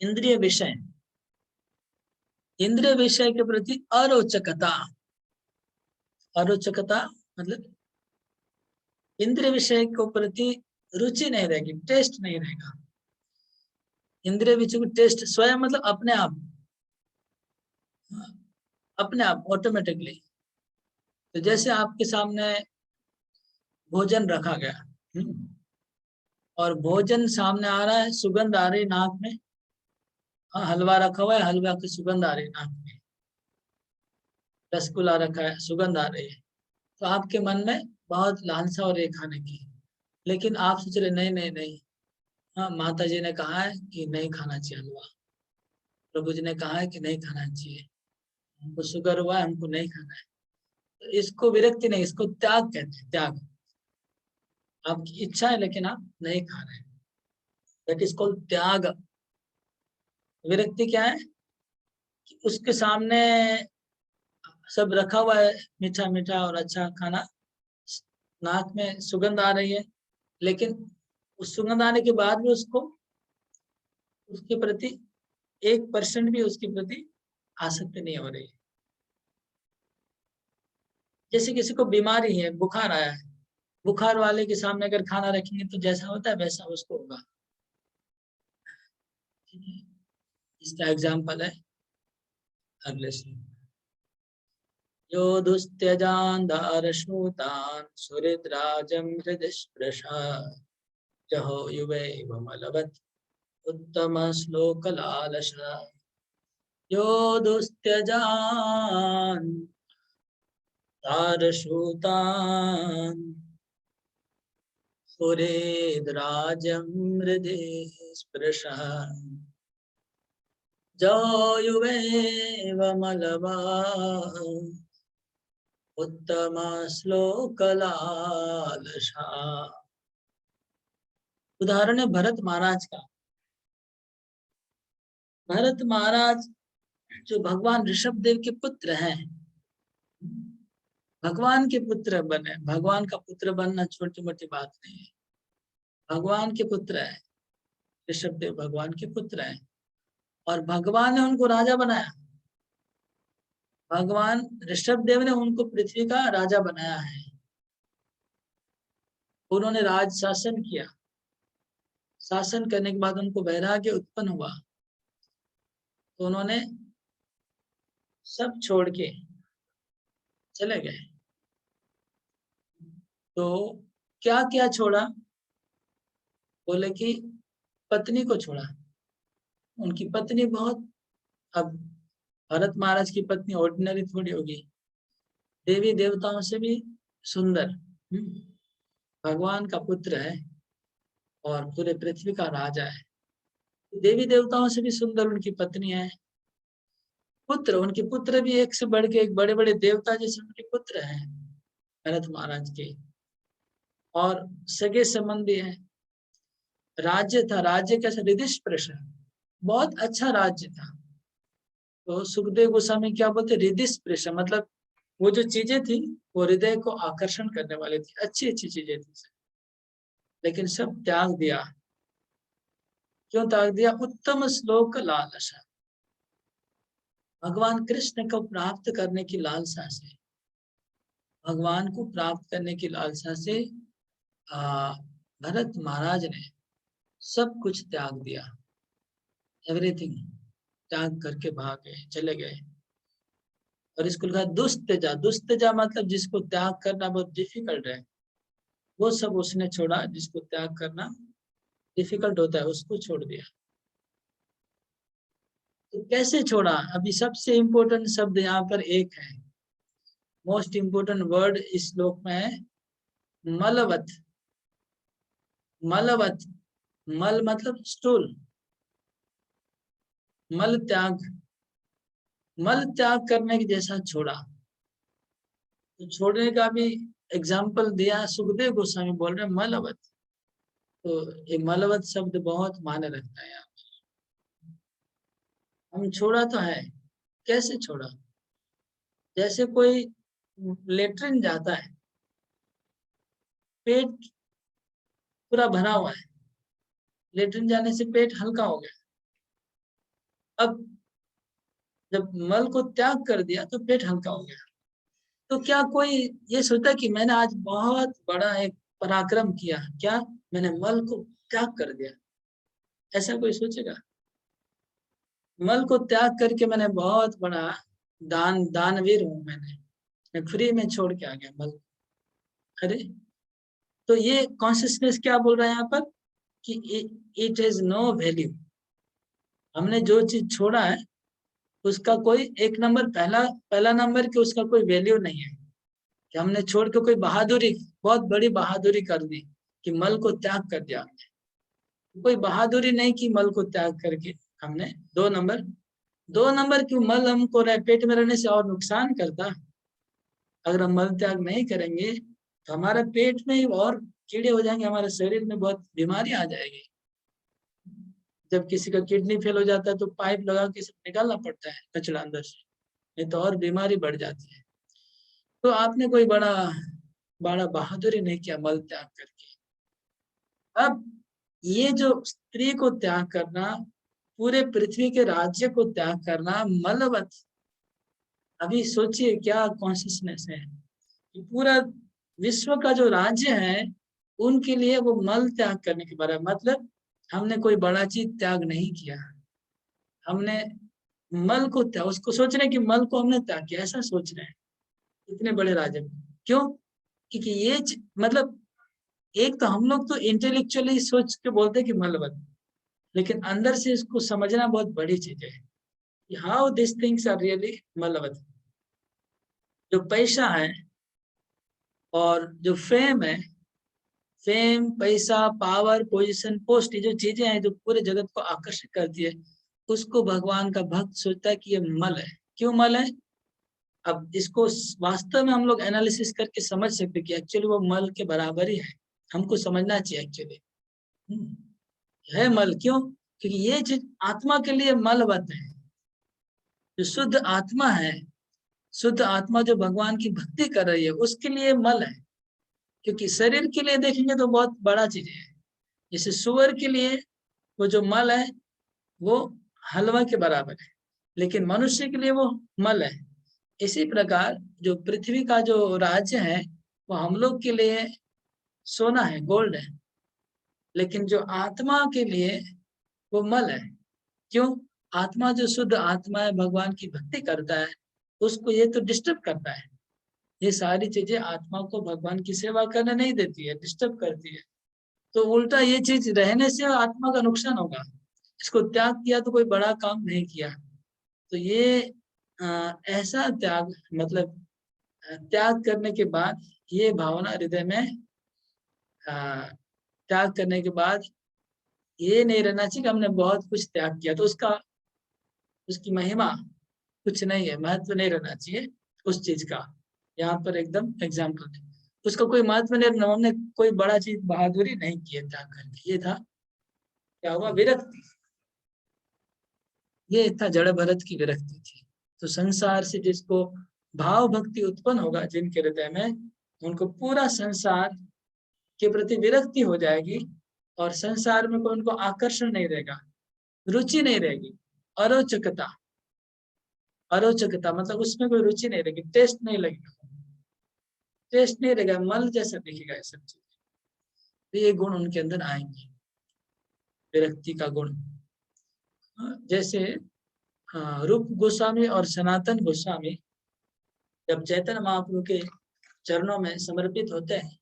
इंद्रिय विषय, इंद्रिय विषय के प्रति अरोचकता। अरोचकता मतलब इंद्रिय विषय के प्रति रुचि नहीं रहेगी, टेस्ट नहीं रहेगा। इंद्रिय विषय को टेस्ट, स्वयं मतलब अपने आप ऑटोमेटिकली। तो जैसे आपके सामने भोजन रखा गया, और भोजन सामने आ रहा है, सुगंध आ रही नाक में, हलवा रखा हुआ है, हलवा की सुगंध आ रही नाक में, रसगुल्ला रखा है, सुगंध आ रही है, तो आपके मन में बहुत लालसा हो रही है खाने की। लेकिन आप सोच रहे नहीं नहीं नहीं, हाँ माता जी ने कहा है कि नहीं खाना चाहिए हलवा, प्रभु जी ने कहा है कि नहीं खाना चाहिए, हमको शुगर हुआ है, हमको नहीं खाना है। तो इसको विरक्ति नहीं, इसको त्याग कहते हैं। त्याग, आपकी इच्छा है लेकिन आप नहीं खा रहे, दैट इज कॉल्ड त्याग। विरक्ति क्या है कि उसके सामने सब रखा हुआ है, मीठा मीठा और अच्छा खाना, नाक में सुगंध आ रही है, लेकिन उस सुगंध आने के बाद भी उसको, उसके प्रति 1% भी उसके प्रति आसक्ति नहीं हो रही है। जैसे किसी को बीमारी है, बुखार आया है, बुखार वाले के सामने अगर खाना रखेंगे तो जैसा होता है वैसा उसको होगा। ठीक है? इसका एग्जाम्पल है अगले श्लोक। यो दुस्त्यजान दारशूतान सुहृद्राजं हृदिस्पृशा जहो युवैवमलवत् उत्तम श्लोक लालसा। यो दुस्त्यजान दारशूतान सुहृद्राजं हृदि स्पृशः जो युवैवमलवा उत्तम श्लोक लालसा। उदाहरण है भरत महाराज का। भरत महाराज जो भगवान ऋषभ देव के पुत्र हैं, भगवान के पुत्र बने। भगवान का पुत्र बनना छोटी मोटी बात नहीं है। भगवान के पुत्र है ऋषभ देव, भगवान के पुत्र हैं और भगवान ने उनको राजा बनाया। भगवान ऋषभ देव ने उनको पृथ्वी का राजा बनाया है। उन्होंने राज शासन किया। शासन करने के बाद उनको वैराग्य उत्पन्न हुआ तो उन्होंने सब छोड़ के चले गए। तो क्या क्या छोड़ा? बोले कि पत्नी को छोड़ा। उनकी पत्नी बहुत, अब भरत महाराज की पत्नी ऑर्डिनरी थोड़ी होगी, देवी देवताओं से भी सुंदर, भगवान का पुत्र है और पूरे पृथ्वी का राजा है। देवी देवताओं से भी सुंदर उनकी पत्नी है। पुत्र, उनके पुत्र भी एक से बढ़ के एक, बड़े बड़े देवता जैसे उनके पुत्र हैं भरत महाराज के, और सगे संबंधी है। राज्य था, राज्य कैसा? हृदिस्पृश, बहुत अच्छा राज्य था। तो सुखदेव गोस्वामी क्या बोलते? हृदिस्पृश, मतलब वो जो चीजें थी वो हृदय को आकर्षण करने वाली थी, अच्छी अच्छी चीजें थी, लेकिन सब त्याग दिया। क्यों त्याग दिया? उत्तम श्लोक लालसा, भगवान कृष्ण को प्राप्त करने की लालसा से, भगवान को प्राप्त करने की लालसा से भरत महाराज ने सब कुछ त्याग दिया। एवरीथिंग त्याग करके भाग गए, चले गए। और इसको लिखा दुस्तेजा। दुस्तेजा मतलब जिसको त्याग करना बहुत डिफिकल्ट है, वो सब उसने छोड़ा। जिसको त्याग करना डिफिकल्ट होता है उसको छोड़ दिया। तो कैसे छोड़ा? अभी सबसे इंपॉर्टेंट शब्द यहाँ पर एक है, मोस्ट इंपॉर्टेंट वर्ड इस श्लोक में है मलवत। मलवत, मल मतलब स्टूल, मल त्याग, मल त्याग करने के जैसा छोड़ा। तो छोड़ने का भी एग्जाम्पल दिया सुखदेव गोस्वामी, बोल रहे मलवत। तो ये मलवत शब्द बहुत मायने रखता है यहाँ पर। हम छोड़ा तो है, कैसे छोड़ा? जैसे कोई लेटरिन जाता है, पेट पूरा भरा हुआ है, लेटरिन जाने से पेट हल्का हो गया। अब जब मल को त्याग कर दिया तो पेट हल्का हो गया। तो क्या कोई ये सोचता कि मैंने आज बहुत बड़ा एक पराक्रम किया? क्या मैंने मल को त्याग कर दिया? ऐसा कोई सोचेगा? मल को त्याग करके मैंने बहुत बड़ा दानवीर हूं, मैं फ्री में छोड़ के आ गया मल। अरे, तो ये कॉन्शियसनेस क्या बोल रहा है यहाँ पर कि इट हैज नो वैल्यू। हमने जो चीज छोड़ा है उसका कोई एक नंबर, पहला नंबर कि उसका कोई वैल्यू नहीं है। कि हमने छोड़ के कोई बहादुरी, बहुत बड़ी बहादुरी कर दी कि मल को त्याग कर दिया हमने। कोई बहादुरी नहीं कि मल को त्याग करके हमने दो नंबर क्यों? मल हमको पेट में रहने से और नुकसान करता। अगर हम मल त्याग नहीं करेंगे तो हमारे पेट में ही और कीड़े हो जाएंगे, हमारे शरीर में बहुत बीमारी आ जाएगी। जब किसी का किडनी फेल हो जाता है तो पाइप लगा के निकालना पड़ता है कचरा अंदर से, नहीं तो और बीमारी बढ़ जाती है। तो आपने कोई बड़ा बहादुरी नहीं किया मल त्याग करके। अब ये जो स्त्री को त्याग करना, पूरे पृथ्वी के राज्य को त्याग करना, मलवत, अभी सोचिए क्या कॉन्शियसनेस है कि पूरा विश्व का जो राज्य है उनके लिए वो मल त्याग करने के बारे में, मतलब हमने कोई बड़ा चीज त्याग नहीं किया, हमने मल को त्याग, उसको सोच रहे हैं कि मल को हमने त्याग किया, ऐसा सोच रहे हैं इतने बड़े राज्य में। क्यों? क्योंकि ये मतलब एक तो हम लोग तो इंटेलेक्चुअली सोच के बोलते हैं कि मलवत, लेकिन अंदर से इसको समझना बहुत बड़ी चीज है, how this things are really मलवत। जो पैसा है और जो फेम है, फेम, पैसा, पावर, पोजीशन, पोस्ट, ये जो चीजें हैं जो पूरे जगत को आकर्षित करती है, उसको भगवान का भक्त सोचता है कि ये मल है। क्यों मल है? अब इसको वास्तव में हम लोग एनालिसिस करके समझ सकते कि एक्चुअली वो मल के बराबर ही है, हमको समझना चाहिए एक्चुअली है मल। क्यों? क्योंकि ये चीज आत्मा के लिए मलवत है। जो शुद्ध आत्मा है, शुद्ध आत्मा जो भगवान की भक्ति कर रही है, उसके लिए मल है। क्योंकि शरीर के लिए देखेंगे तो बहुत बड़ा चीज है, जैसे सुअर के लिए वो जो मल है वो हलवा के बराबर है, लेकिन मनुष्य के लिए वो मल है। इसी प्रकार जो पृथ्वी का जो राज्य है वो हम लोग के लिए सोना है, गोल्ड है, लेकिन जो आत्मा के लिए वो मल है। क्यों? आत्मा जो शुद्ध आत्मा है, भगवान की भक्ति करता है, उसको ये तो डिस्टर्ब करता है। ये सारी चीजें आत्मा को भगवान की सेवा करने नहीं देती है, डिस्टर्ब करती है। तो उल्टा ये चीज रहने से आत्मा का नुकसान होगा। इसको त्याग किया तो कोई बड़ा काम नहीं किया। तो ये ऐसा त्याग, मतलब त्याग करने के बाद ये भावना हृदय में, त्याग करने के बाद ये नहीं रहना चाहिए कि हमने बहुत कुछ त्याग किया तो उसकी महिमा कुछ नहीं है, महत्व नहीं रहना चाहिए उस चीज का। यहाँ पर एकदम एग्जाम्पल है, उसका कोई महत्व नहीं रहना। हमने कोई बड़ा चीज बहादुरी नहीं की है त्याग करके, ये था क्या हुआ, विरक्ति। ये था जड़ भरत की विरक्ति थी। तो संसार से जिसको भाव भक्ति उत्पन्न होगा जिनके हृदय में, उनको पूरा संसार के प्रति विरक्ति हो जाएगी और संसार में कोई उनको आकर्षण नहीं रहेगा, रुचि नहीं रहेगी। अरोचकता, अरोचकता मतलब उसमें कोई रुचि नहीं रहेगी, टेस्ट नहीं लगेगा, टेस्ट नहीं रहेगा, मल जैसा दिखेगा ये सब चीज। तो ये गुण उनके अंदर आएंगे, विरक्ति का गुण। जैसे रूप गोस्वामी और सनातन गोस्वामी जब चैतन्य महाप्रभु के चरणों में समर्पित होते हैं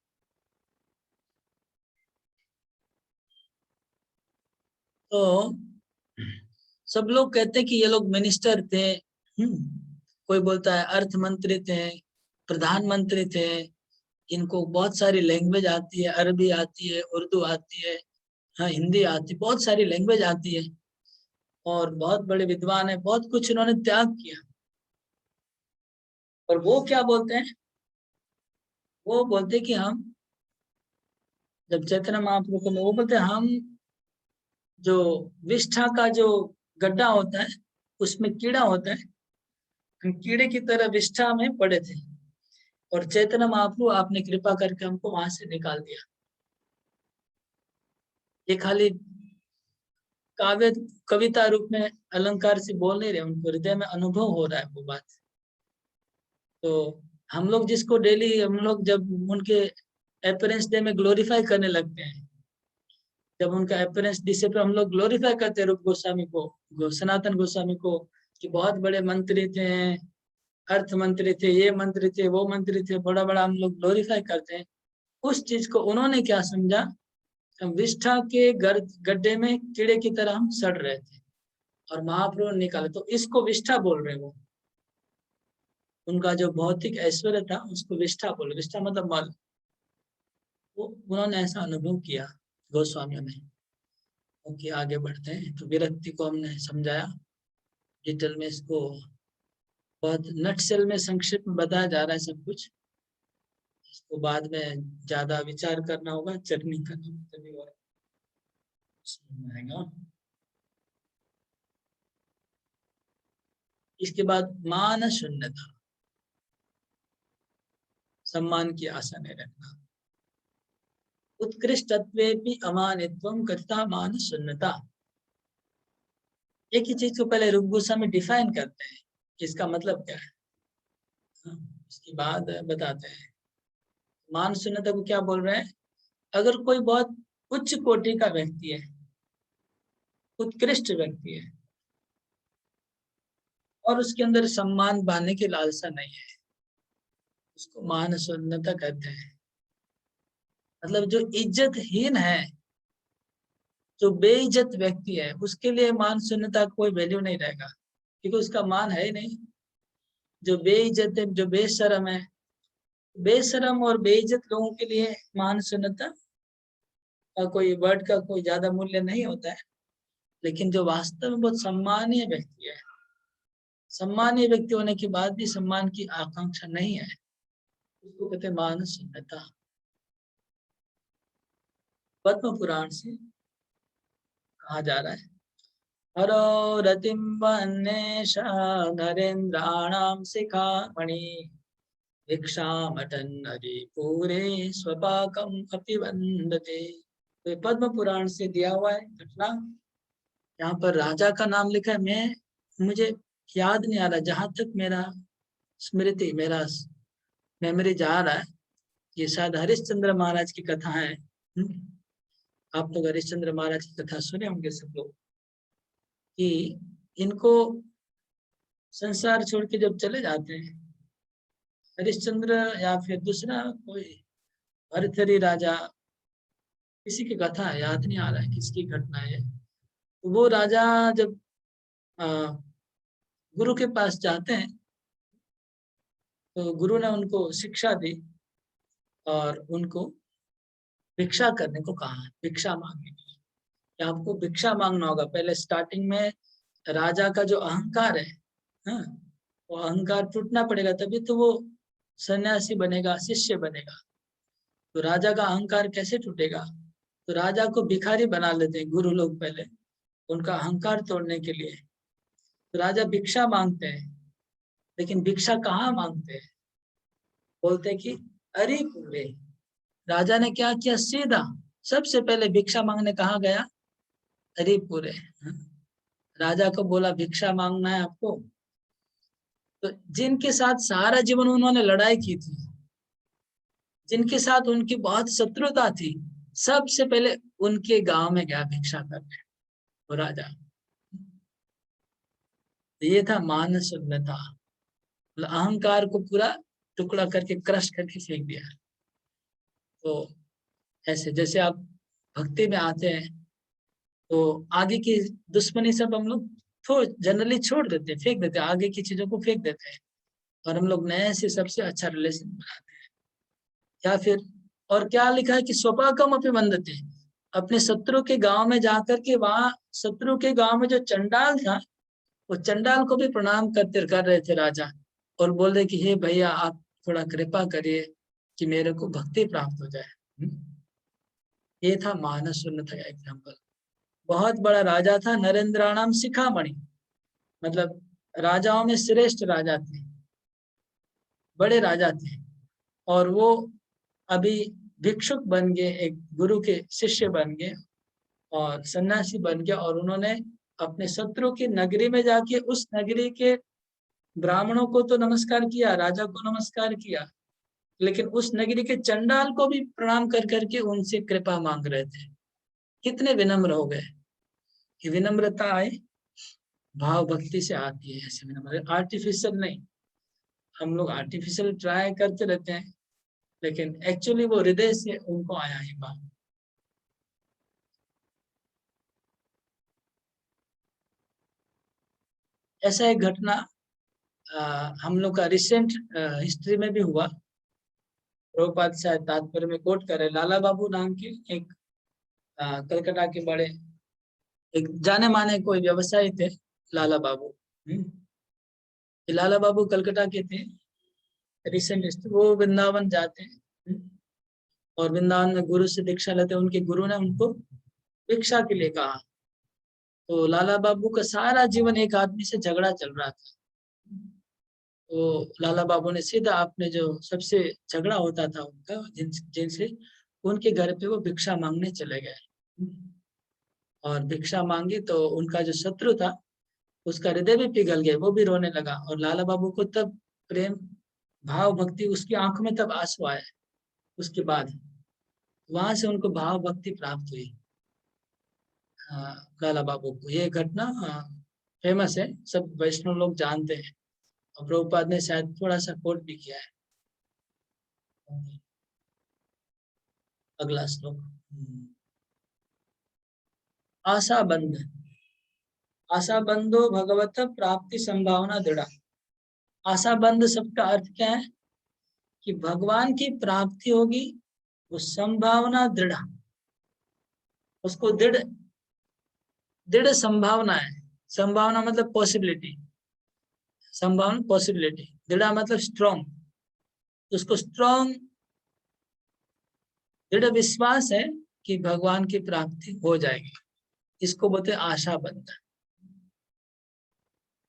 तो सब लोग कहते हैं कि ये लोग मिनिस्टर थे, कोई बोलता है अर्थ मंत्री थे, प्रधानमंत्री थे, इनको बहुत सारी लैंग्वेज आती है, अरबी आती है, उर्दू आती है, हाँ हिंदी आती, बहुत सारी लैंग्वेज आती है और बहुत बड़े विद्वान है, बहुत कुछ इन्होंने त्याग किया। और वो क्या बोलते हैं? वो बोलते हैं कि हम जब चैतन्य महाप्रभु को वो बोलते हैं, हम जो विष्ठा का जो गड्ढा होता है उसमें कीड़ा होता है, हम कीड़े की तरह विष्ठा में पड़े थे और चैतन्य महाप्रभु आपने कृपा करके हमको वहां से निकाल दिया। ये खाली काव्य कविता रूप में अलंकार से बोल नहीं रहे, उनको हृदय में अनुभव हो रहा है वो बात। तो हम लोग जिसको डेली हम लोग जब उनके अपीयरेंस डे में ग्लोरीफाई करने लगते हैं, जब उनका अपीयरेंस डे से हम लोग ग्लोरीफाई करते हैं रूप गोस्वामी को, सनातन गोस्वामी को, कि बहुत बड़े मंत्री थे, अर्थ मंत्री थे, ये मंत्री थे, वो मंत्री थे, बड़ा बड़ा हम लोग ग्लोरीफाई करते हैं। उस चीज को उन्होंने क्या समझा, हम विष्ठा के गड्ढे में कीड़े की तरह हम सड़ रहे थे और महाप्रभु ने निकाले, तो इसको विष्ठा बोल रहे वो। उनका जो भौतिक ऐश्वर्य था उसको विष्ठा बोल, विष्ठा मतलब मल। वो उन्होंने ऐसा अनुभव किया गोस्वामियों ने। ओके, आगे बढ़ते हैं। तो विरक्ति को हमने समझाया डिटेल में, इसको बहुत नटसेल में संक्षिप्त में बताया जा रहा है सब कुछ। इसको बाद में ज्यादा विचार करना होगा, चटनी करना तभी और समझ में आएगा। इसके बाद मान शून्यता, सम्मान की आशा नहीं रखना। उत्कृष्टत्वेपि अमानित्वं कथिता मान शून्यता। एक ही चीज को पहले रूप गोस्वामी डिफाइन करते हैं, इसका मतलब क्या है, उसके बाद बताते हैं। मान शून्यता को क्या बोल रहे हैं? अगर कोई बहुत उच्च कोटि का व्यक्ति है, उत्कृष्ट व्यक्ति है, और उसके अंदर सम्मान पाने की लालसा नहीं है, उसको मान शून्यता कहते हैं। मतलब जो इज्जतहीन है, जो बेइज्जत व्यक्ति है, उसके लिए मान शून्यता कोई वैल्यू नहीं रहेगा, क्योंकि उसका मान है ही नहीं। जो बेइज्जत है, जो बेशरम है, बेशरम और बेइज्जत लोगों के लिए मान शून्यता का कोई वर्ड का कोई ज्यादा मूल्य नहीं होता है। लेकिन जो वास्तव में बहुत सम्मानीय व्यक्ति है, सम्मानीय व्यक्ति होने के बाद भी सम्मान की आकांक्षा नहीं है, उसको कहते हैं मान शून्यता। पद्म पुराण से कहा जा रहा है, हरो रतिम वन्नेशा नरेन्द्राणाम शिखामणि भिक्षामटन पूरे स्वपाकम अपि वंदते। तो पद्म पुराण से दिया हुआ है घटना। यहाँ पर राजा का नाम लिखा है, मुझे याद नहीं आ रहा, जहां तक मेरा स्मृति, मेरा मेमोरी जा रहा है, ये शायद हरिश्चंद्र महाराज की कथा है। आप लोग हरिश्चंद्र महाराज की कथा सुने होंगे सब लोग, कि इनको संसार छोड़ के जब चले जाते हैं हरिश्चंद्र या फिर दूसरा कोई भरथरी राजा, किसी की कथा है, याद नहीं आ रहा है किसकी घटना है। तो वो राजा जब गुरु के पास जाते हैं तो गुरु ने उनको शिक्षा दी और उनको भिक्षा करने को कहा, भिक्षा मांगने के लिए, कि आपको भिक्षा मांगना होगा। पहले स्टार्टिंग में राजा का जो अहंकार है, हाँ, वो अहंकार टूटना पड़ेगा, तभी तो वो सन्यासी बनेगा, शिष्य बनेगा। तो राजा का अहंकार कैसे टूटेगा? तो राजा को भिखारी बना लेते हैं गुरु लोग पहले, उनका अहंकार तोड़ने के लिए। तो राजा भिक्षा मांगते हैं, लेकिन भिक्षा कहाँ मांगते हैं? बोलते हैं कि अरे पूरे। राजा ने क्या किया? सीधा सबसे पहले भिक्षा मांगने कहाँ गया? अरे पूरे। राजा को बोला भिक्षा मांगना है आपको। तो जिनके साथ सारा जीवन उन्होंने लड़ाई की थी, जिनके साथ उनकी बहुत शत्रुता थी, सबसे पहले उनके गांव में गया भिक्षा करने वो राजा। ये था मान शून्यता, अहंकार को पूरा टुकड़ा करके क्रश करके फेंक दिया। तो ऐसे जैसे आप भक्ति में आते हैं तो आगे की दुश्मनी सब हम लोग जनरली छोड़ देते हैं, फेंक देते हैं, आगे की चीजों को फेंक देते हैं, और हम लोग नए से सबसे अच्छा रिलेशन बनाते हैं। या फिर और क्या लिखा है कि स्वपाकम अपि वंदते, अपने शत्रु के गांव में जाकर के वहां शत्रु के गांव में जो चंडाल था, वो चंडाल को भी प्रणाम कर रहे थे राजा, और बोल रहे कि हे भैया आप थोड़ा कृपा करिए कि मेरे को भक्ति प्राप्त हो जाए। ये था मान शून्यता का एग्जाम्पल। बहुत बड़ा राजा था, नरेंद्राणाम शिखामणि, मतलब राजाओं में श्रेष्ठ राजा थे, बड़े राजा थे, और वो अभी भिक्षुक बन गए, एक गुरु के शिष्य बन गए और सन्यासी बन गए, और उन्होंने अपने शत्रु की नगरी में जाके उस नगरी के ब्राह्मणों को तो नमस्कार किया, राजा को नमस्कार किया, लेकिन उस नगरी के चंडाल को भी प्रणाम कर करके उनसे कृपा मांग रहे थे। कितने विनम्र हो गए। कि विनम्रता आए भाव भक्ति से आती है, ऐसे विनम्र, आर्टिफिशियल नहीं। हम लोग आर्टिफिशियल ट्राई करते रहते हैं, लेकिन एक्चुअली वो हृदय से उनको आया ही बात। ऐसा एक घटना हम लोग का रिसेंट हिस्ट्री में भी हुआ। प्रभुपाद शायद तात्पर्य में कोट करे, लाला बाबू नाम के एक कलकत्ता के बड़े एक जाने माने कोई व्यवसायी थे, लाला बाबू। लाला बाबू कलकत्ता के थे। रिसेंट वो वृंदावन जाते हैं और वृंदावन में गुरु से दीक्षा लेते हैं। उनके गुरु ने उनको भिक्षा के लिए कहा। तो लाला बाबू का सारा जीवन एक आदमी से झगड़ा चल रहा था। तो लाला बाबू ने सीधा अपने जो सबसे झगड़ा होता था उनका जिनसे उनके घर पे वो भिक्षा मांगने चले गए और भिक्षा मांगी। तो उनका जो शत्रु था उसका हृदय भी पिघल गया, वो भी रोने लगा। और लाला बाबू को तब प्रेम भाव भक्ति उसकी आंखों में तब आंसू आए। उसके बाद वहां से उनको भाव भक्ति प्राप्त हुई। लाला बाबू को ये घटना फेमस है, सब वैष्णव लोग जानते हैं, और प्रभुपाद ने शायद थोड़ा सा कोट भी किया है। अगला श्लोक, आशा बंध। आशा बंधो भगवत प्राप्ति संभावना दृढ़। आशा बंध शब्द का अर्थ क्या है? कि भगवान की प्राप्ति होगी, वो संभावना दृढ़, उसको दृढ़ दृढ़ संभावना है। संभावना मतलब पॉसिबिलिटी, संभावना पॉसिबिलिटी, दृढ़ मतलब स्ट्रॉन्ग, उसको स्ट्रॉन्ग दृढ़ विश्वास है कि भगवान की प्राप्ति हो जाएगी। इसको बोलते आशा बंध।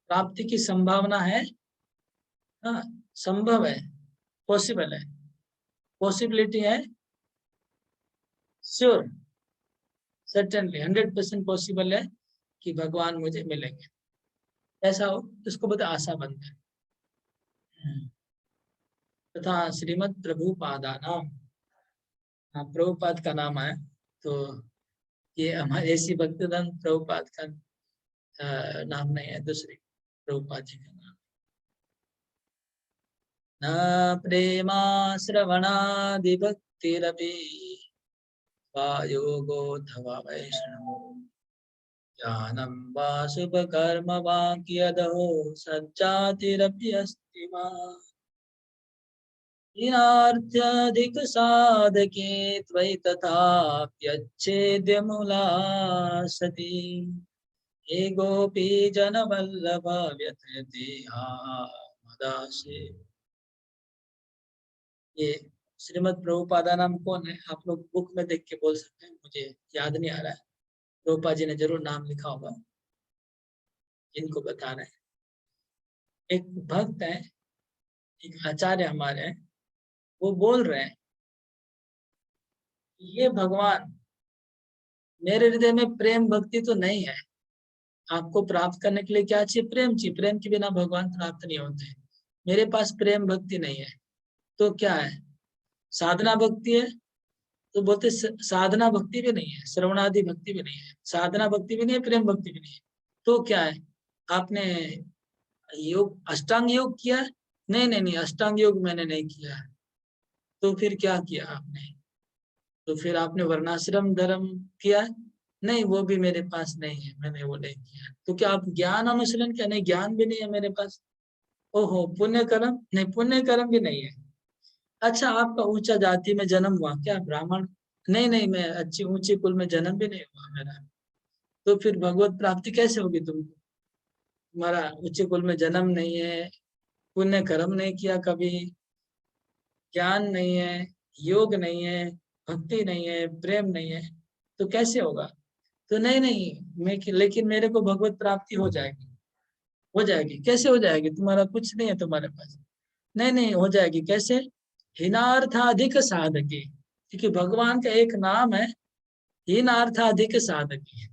प्राप्ति की संभावना है, हाँ, संभव है, पॉसिबल है, पॉसिबिलिटी है, श्योर, सर्टेनली 100% पॉसिबल है कि भगवान मुझे मिलेंगे। ऐसा हो, इसको बोलते आशा बंध है। तथा श्रीमद प्रभुपादा नाम, हाँ, प्रभुपाद का नाम है, तो ये हमारे ऐसी भक्तिदान प्रभुपाद का नाम नहीं है, दूसरे प्रभुपाद जी का नाम। न प्रेमा श्रवणादि भक्तिरपि योगोऽथवा वैष्णवो ज्ञानं वा शुभ कर्म वा कियदहो सज्जातिरपि अस्ति मा। हीनार्थ्यधिक साधके त्वयि तथाप्यच्छेद्यमूला सती। हे गोपी जन वल्लभ व्यथयति मदासे। ये श्रीमद प्रभुपादा नाम कौन है? आप लोग बुक में देख के बोल सकते हैं, मुझे याद नहीं आ रहा है। प्रभुपाद जी ने जरूर नाम लिखा होगा, इनको बता रहे हैं। एक भक्त है, एक आचार्य हमारे हैं, वो बोल रहे हैं, ये भगवान, मेरे हृदय में प्रेम भक्ति तो नहीं है। आपको प्राप्त करने के लिए क्या चाहिए? प्रेम चाहिए। प्रेम के बिना भगवान प्राप्त नहीं होते। मेरे पास प्रेम भक्ति नहीं है, तो क्या है? साधना भक्ति है, तो बोलते साधना भक्ति भी नहीं है, श्रवणादि भक्ति भी नहीं है, साधना भक्ति भी नहीं है, प्रेम भक्ति भी नहीं है, तो क्या है? आपने योग, अष्टांग योग किया? नहीं नहीं नहीं, अष्टांग योग मैंने नहीं किया। तो फिर क्या किया आपने? तो फिर आपने वर्णाश्रम धर्म किया? नहीं, वो भी मेरे पास नहीं है, मैंने वो नहीं किया। तो क्या आप ज्ञान अनुशीलन किया? नहीं, ज्ञान भी नहीं है मेरे पास। ओहो, पुण्य कर्म? नहीं, पुण्य कर्म भी नहीं है। अच्छा, आपका ऊंचा जाति में जन्म हुआ क्या, ब्राह्मण? नहीं नहीं, मैं अच्छी ऊंची कुल में जन्म भी नहीं हुआ मेरा। तो फिर भगवत प्राप्ति कैसे होगी तुमको? तुम्हारा उच्च कुल में जन्म नहीं है, पुण्य कर्म नहीं किया कभी, ज्ञान नहीं है, योग नहीं है, भक्ति नहीं है, प्रेम नहीं है, तो कैसे होगा? तो नहीं नहीं, मैं लेकिन मेरे को भगवत प्राप्ति हो जाएगी। हो जाएगी? कैसे हो जाएगी? तुम्हारा कुछ नहीं है तुम्हारे पास। नहीं नहीं, हो जाएगी। कैसे? हीनार्थाधिक साधकी, क्योंकि भगवान का एक नाम है हीनार्थाधिक साधकी।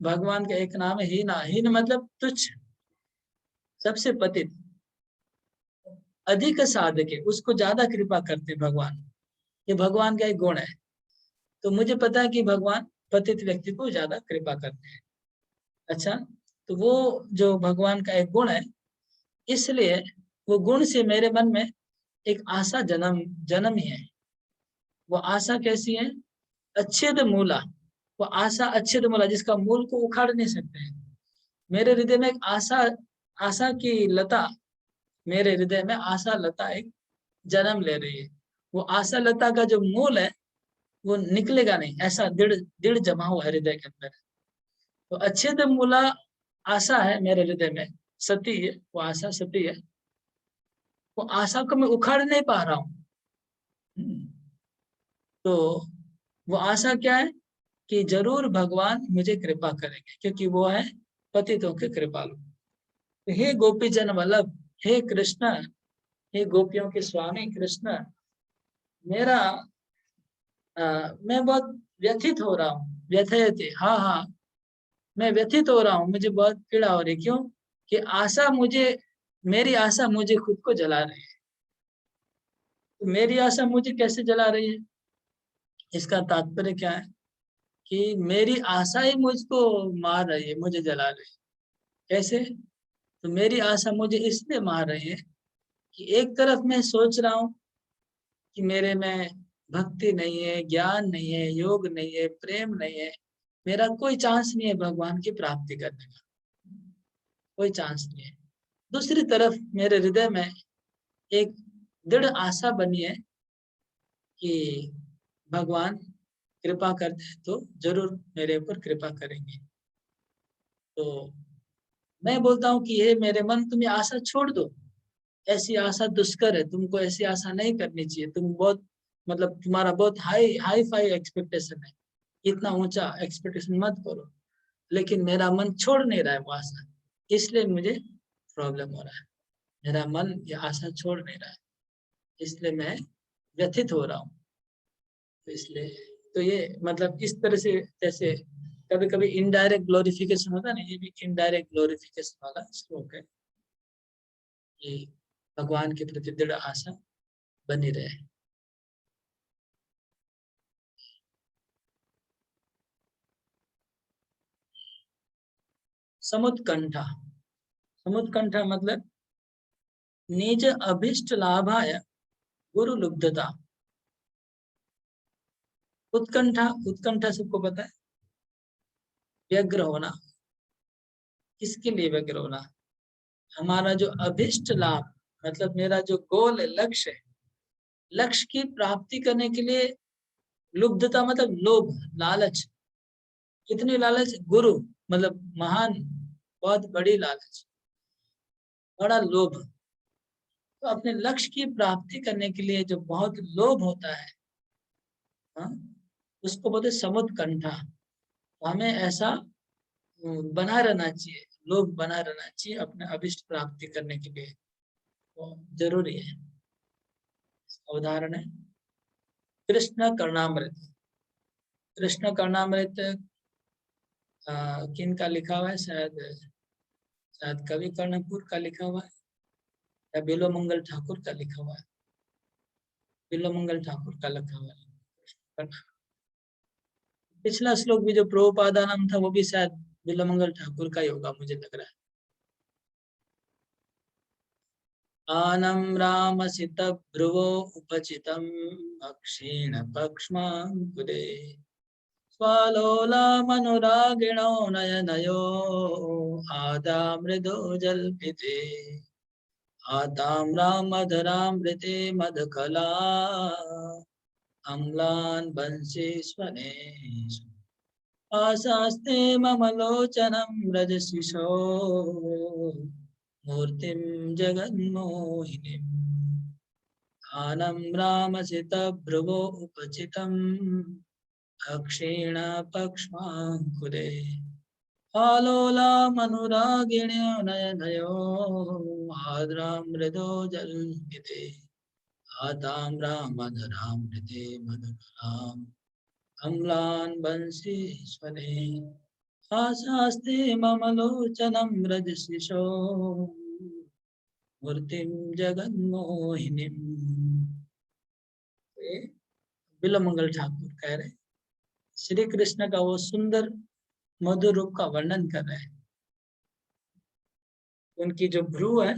भगवान का एक नाम है हीना। हीन मतलब तुच्छ, सबसे पतित। अधिक साधक है, उसको ज्यादा कृपा करते भगवान, ये भगवान का एक गुण है। तो मुझे पता है कि भगवान पतित व्यक्ति को ज्यादा कृपा करते हैं। अच्छा, तो वो जो भगवान का एक गुण है, इसलिए वो गुण से मेरे मन में एक आशा जन्म ही है। वो आशा कैसी है? अच्छेद मूला। वो आशा अच्छेद मूला, जिसका मूल को उखाड़ नहीं सकते हैं। मेरे हृदय में एक आशा की लता, मेरे हृदय में आशा लता एक जन्म ले रही है। वो आशा लता का जो मूल है वो निकलेगा नहीं, ऐसा दृढ़ दृढ़ जमा हुआ है हृदय के अंदर। तो अच्छेद मूला आशा है मेरे हृदय में, सती है वो आशा, सती है। वो आशा को मैं उखाड़ नहीं पा रहा हूँ। तो वो आशा क्या है? कि जरूर भगवान मुझे कृपा करेंगे, क्योंकि वो है पतितों के कृपालु। तो हे गोपी जन वल्लभ, हे कृष्ण, हे गोपियों के स्वामी कृष्ण, मेरा मैं बहुत व्यथित हो रहा हूँ। व्यथयते, हाँ हाँ, मैं व्यथित हो रहा हूँ, मुझे बहुत पीड़ा हो रही। क्यों? कि आशा मुझे, मेरी आशा मुझे खुद को जला रही है। तो मेरी आशा मुझे कैसे जला रही है? इसका तात्पर्य क्या है कि मेरी आशा ही मुझको मार रही है, मुझे जला रही है। कैसे? तो मेरी आशा मुझे इसलिए मार रही है कि एक तरफ मैं सोच रहा हूँ कि मेरे में भक्ति नहीं है, ज्ञान नहीं है, योग नहीं है, प्रेम नहीं है, मेरा कोई चांस नहीं है भगवान की प्राप्ति करने का, कोई चांस नहीं है। दूसरी तरफ मेरे हृदय में एक दृढ़ आशा बनी है कि भगवान कृपा करते हैं तो जरूर मेरे ऊपर कृपा करेंगे। तो मैं बोलता हूँ कि ये मेरे मन, तुम ये आशा छोड़ दो, ऐसी आशा दुष्कर है, तुमको ऐसी आशा नहीं करनी चाहिए। तुम बहुत मतलब तुम्हारा बहुत हाई फाई एक्सपेक्टेशन है, इतना ऊंचा एक्सपेक्टेशन मत करो। लेकिन मेरा मन छोड़ नहीं रहा है वो आशा, इसलिए मुझे प्रॉब्लम हो रहा है। मेरा मन ये आशा छोड़ नहीं रहा है, इसलिए मैं व्यथित हो रहा हूँ। तो इसलिए तो ये मतलब इस तरह से, जैसे कभी कभी इनडायरेक्ट ग्लोरिफिकेशन होता है ना, ये भी इनडायरेक्ट ग्लोरिफिकेशन वाला श्लोक है कि भगवान के प्रति दृढ़ आशा बनी रहे। समुत्कंठा, समुत्कंठा मतलब निज अभिष्ट लाभाय गुरु लुब्धता। उत्कंठा, उत्कंठा सबको पता है, व्यग्र होना। किसके लिए व्यग्र होना? हमारा जो अभिष्ट लाभ, मतलब मेरा जो गोल है, लक्ष्य है, लक्ष्य की प्राप्ति करने के लिए लुब्धता मतलब लोभ, लालच। कितनी लालच? गुरु मतलब महान, बहुत बड़ी लालच, बड़ा लोभ। तो अपने लक्ष्य की प्राप्ति करने के लिए जो बहुत लोभ होता है, हाँ, उसको बोलते समुत्कंठा। तो हमें ऐसा बना रहना चाहिए, लोभ बना रहना चाहिए अपने अभिष्ट प्राप्ति करने के लिए, तो जरूरी है। उदाहरण है कृष्ण कर्णामृत। कृष्ण कर्णामृत किन का लिखा हुआ है? शायद शायद कवि कर्णपुर का लिखा हुआ है या बिल्वमंगल ठाकुर का लिखा हुआ है। बिल्वमंगल ठाकुर का लिखा हुआ है। पिछला श्लोक भी जो प्रभुपादा नाम था वो भी शायद बिल्वमंगल ठाकुर का ही होगा, मुझे लग रहा है। आनम राम सित भ्रुवो उपचितम अक्षीण पक्ष्मांकुरे स्वालोला मनुरागिणो नयनयो आदा मृदो जल्पिते आताम्रामधरामृते मधुकला अम्लान बंसी स्वने आशास्ते मम लोचनं रजसिषो मूर्तिं जगन्मोहिनीम् आनं रामसित भ्रुवो उपचितम् अक्षीण पक्ष्मांकुरे आलोला मनुरागिण्यो नयनयो आद्रां मृदो जल्पिते आताम्रामधरामृते मधुकलाम् अम्लान बंसी स्वने आशास्ते मम लोचनं रजसिषो मूर्तिं जगन्मोहिनीम्। बिल्वमंगल ठाकुर कह रहे श्री कृष्ण का वो सुंदर मधुर रूप का वर्णन कर रहे हैं। उनकी जो भ्रू है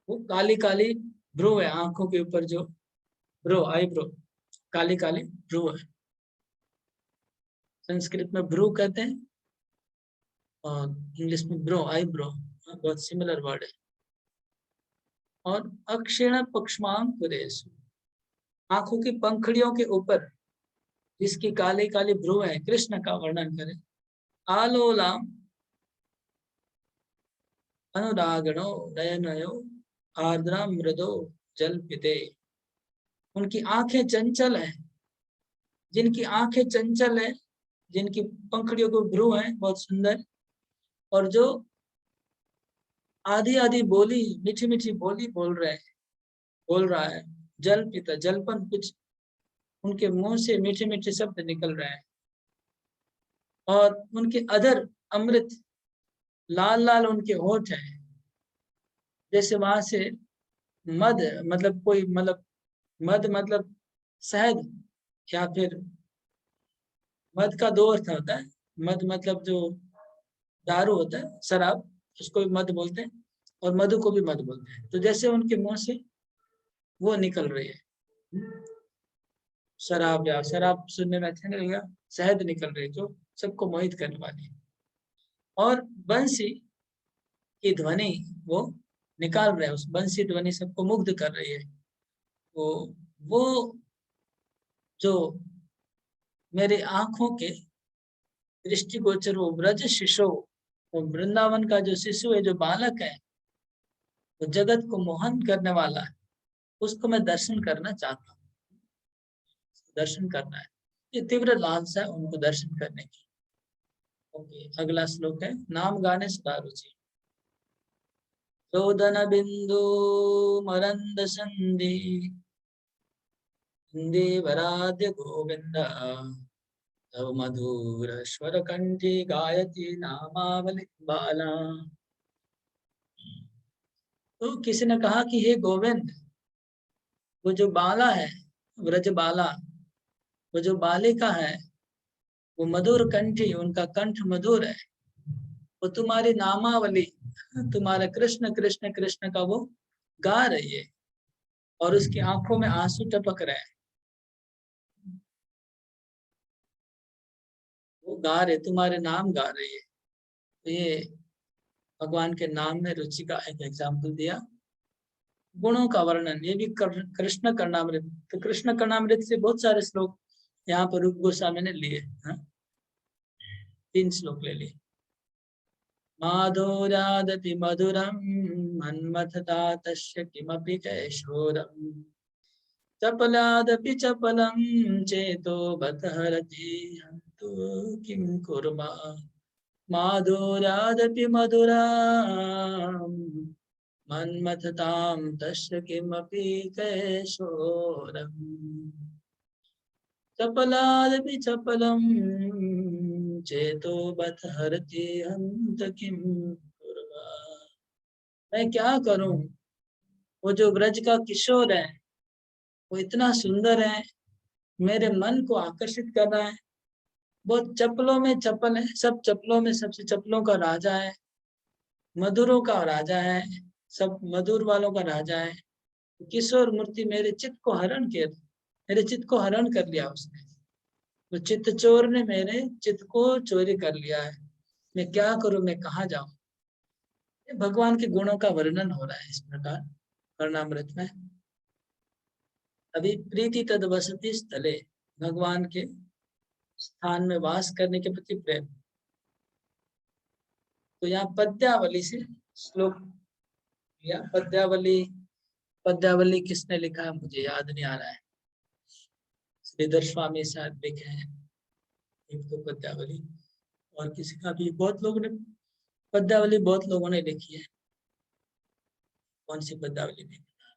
वो काली काली भ्रू है, आंखों के ऊपर जो भ्रू, आईब्रो, काली काली भ्रू है। संस्कृत में भ्रू कहते हैं और इंग्लिश में ब्रो, आईब्रो, बहुत सिमिलर वर्ड है। और अक्षीण पक्ष्मांकुरेषु, आंखों की पंखड़ियों के ऊपर जिसकी काली काली भ्रू है, कृष्ण का वर्णन करें। आलोलाम अनुरागणो नयनयो आर्द्रा मृदो जल्पिते, उनकी आंखें चंचल है, जिनकी आंखें चंचल है, जिनकी पंखड़ियों को भ्रू है बहुत सुंदर, और जो आधी आधी बोली, मीठी मीठी बोली बोल रहा है, जल पिता, जलपन, कुछ उनके मुंह से मीठे मीठे शब्द निकल रहे हैं। और उनके अधर अमृत, लाल लाल उनके होठ है, जैसे वहां से मध, मतलब कोई मतलब मद मतलब शहद, या फिर मद का दो अर्थ होता है। मद मतलब जो दारू होता है, शराब, उसको भी मद बोलते हैं, और मधु को भी मद बोलते हैं। तो जैसे उनके मुंह से वो निकल रही है शराब, या शराब सुनने में अच्छा नहीं लगेगा, शहद निकल रही है जो सबको मोहित करने वाली है। और बंसी की ध्वनि वो निकाल रहे हैं, उस बंसी ध्वनि सबको मुग्ध कर रही है। वो जो मेरे आंखों के दृष्टिगोचर वो ब्रज शिशु, वो वृंदावन का जो शिशु है, जो बालक है, वो जगत को मोहन करने वाला है, उसको मैं दर्शन करना चाहता हूँ। दर्शन करना है, ये तीव्र लालसा है उनको दर्शन करने की। ओके, अगला श्लोक है, नाम गाने सदा रुचि। रोदन बिंदु मरंद संधि वराद्य गोविंद, तव मधुर स्वर कंठी गायती नामावली बाला। तो किसी ने कहा कि हे गोविंद, वो जो बाला है, व्रज बाला, वो जो बालिका है, वो मधुर कंठी, उनका कंठ मधुर है, वो तुम्हारी नामावली, तुम्हारा कृष्ण कृष्ण कृष्ण का वो गा रही है, और उसकी आंखों में आंसू टपक रहे हैं। वो गा रहे, तुम्हारे नाम गा रही है। तो ये भगवान के नाम में रुचि का एक एग्जाम्पल दिया। गुणों का वर्णन, ये भी कृष्ण कर्णामृत। तो कृष्ण कर्णामृत से बहुत सारे श्लोक यहाँ पर रूप गोस्वामी ने लिए। 3 श्लोक ले लिए। माधुरादपि मधुरम मन्मथता तस्य किमपि कैशोरम, चपलादपि चपलं चेतो बत हरति हन्तु किं कुर्मः। माधुरादपि मधुरां मन्मथतां तस्य किमपि कैशोरम्, चपलादपि चपलं चेतो बत हरति हन्त किं कुर्मः। मैं क्या करूं, वो जो ब्रज का किशोर है, वो इतना सुंदर है, मेरे मन को आकर्षित कर रहा है। बहुत चप्पलों में चप्पल है, सब चप्पलों में सबसे चप्पलों का राजा है, मधुरों का राजा है, सब मधुर वालों का राजा है। किशोर मूर्ति मेरे चित्त को हरण किया, मेरे चित्त को हरण कर लिया उसने। तो चित्त चोर ने मेरे चित्त को चोरी कर लिया है। मैं क्या करूं, मैं कहाँ जाऊं। भगवान के गुणों का वर्णन हो रहा है इस प्रकार कर्णामृत में। अभी प्रीति तद वसति स्थले, भगवान के स्थान में वास करने के प्रति प्रेम। तो यहाँ पद्यावली से श्लोक या पद्यावली किसने लिखा है मुझे याद नहीं आ रहा है। श्रीधर स्वामी शायद लिखे हैं एक तो पद्यावली, और किसी का भी, बहुत लोगों ने पद्यावली, बहुत लोगों ने लिखी है। कौन सी पद्यावली नहीं पता।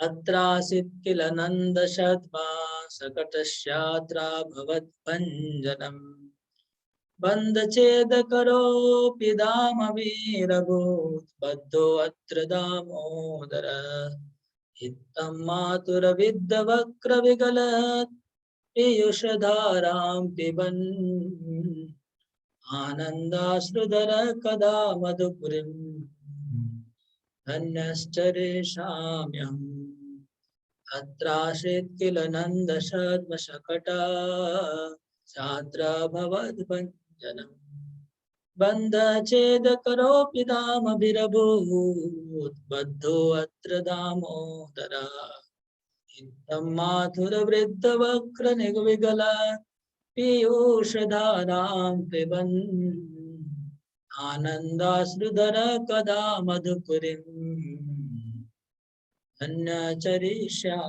अत्रासित किल नंद शतमा सकटस्यात्रा भवत् भंजनम, बंध छेद करोपि दाम वीरभूत बद्धो अत्र दामोदर, हितं मातुर विद्ध वक्र विगलत् पीयूषधारां पिबन्, आनन्दाश्रुधर कदा मधुपुरीं धन्यश्चरेषाम्यहम्। अत्राश्रित किल नंद शतमशकटा छात्र भवद्भञ्जनम्, बन्ध छेद करोपि दामभिरभूत् बद्धो अत्र दामोदर, हितं माथुर वृद्ध वक्र निगविगला पीयूषधारां पिबन्, आनन्दाश्रुधर कदा मधुपुरीं धन्यचरिष्याम्यहम्।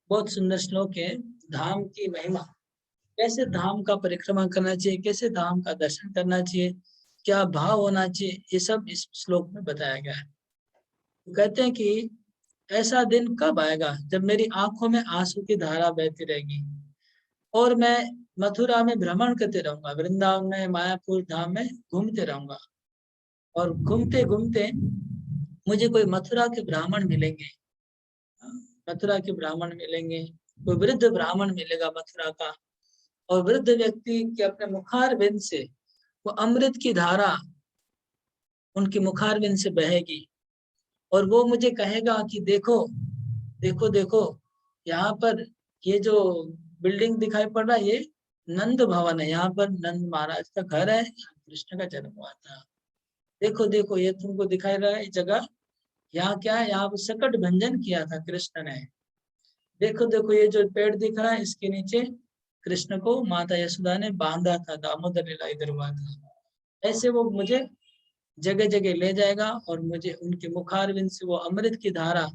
बहुत सुंदर श्लोक है। धाम की महिमा, कैसे धाम का परिक्रमा करना चाहिए, कैसे धाम का दर्शन करना चाहिए, क्या भाव होना चाहिए, ये सब इस श्लोक में बताया गया है। तो कहते हैं कि ऐसा दिन कब आएगा जब मेरी आंखों में आंसू की धारा बहती रहेगी और मैं मथुरा में भ्रमण करते रहूंगा, वृंदावन में, मायापुर धाम में घूमते रहूंगा, और घूमते घूमते मुझे कोई मथुरा के ब्राह्मण मिलेंगे, मथुरा के ब्राह्मण मिलेंगे, कोई वृद्ध ब्राह्मण मिलेगा मथुरा का, और वृद्ध व्यक्ति के अपने मुखारविंद से वो अमृत की धारा उनकी मुखारविंद से बहेगी, और वो मुझे कहेगा कि देखो देखो देखो, यहाँ पर ये जो बिल्डिंग दिखाई पड़ रहा है ये नंद भवन है, यहाँ पर नंद महाराज का घर है, यहाँ कृष्ण का जन्म हुआ था। देखो देखो ये तुमको दिखाई रहा है जगह, यहाँ क्या है, यहाँ पर सकट भंजन किया था कृष्ण ने। देखो देखो ये जो पेड़ दिख रहा है इसके नीचे कृष्ण को माता यशोदा ने बांधा था, दामोदर लीला इधर हुआ था। ऐसे वो मुझे जगह जगह ले जाएगा और मुझे उनके मुखारविंद से वो अमृत की धारा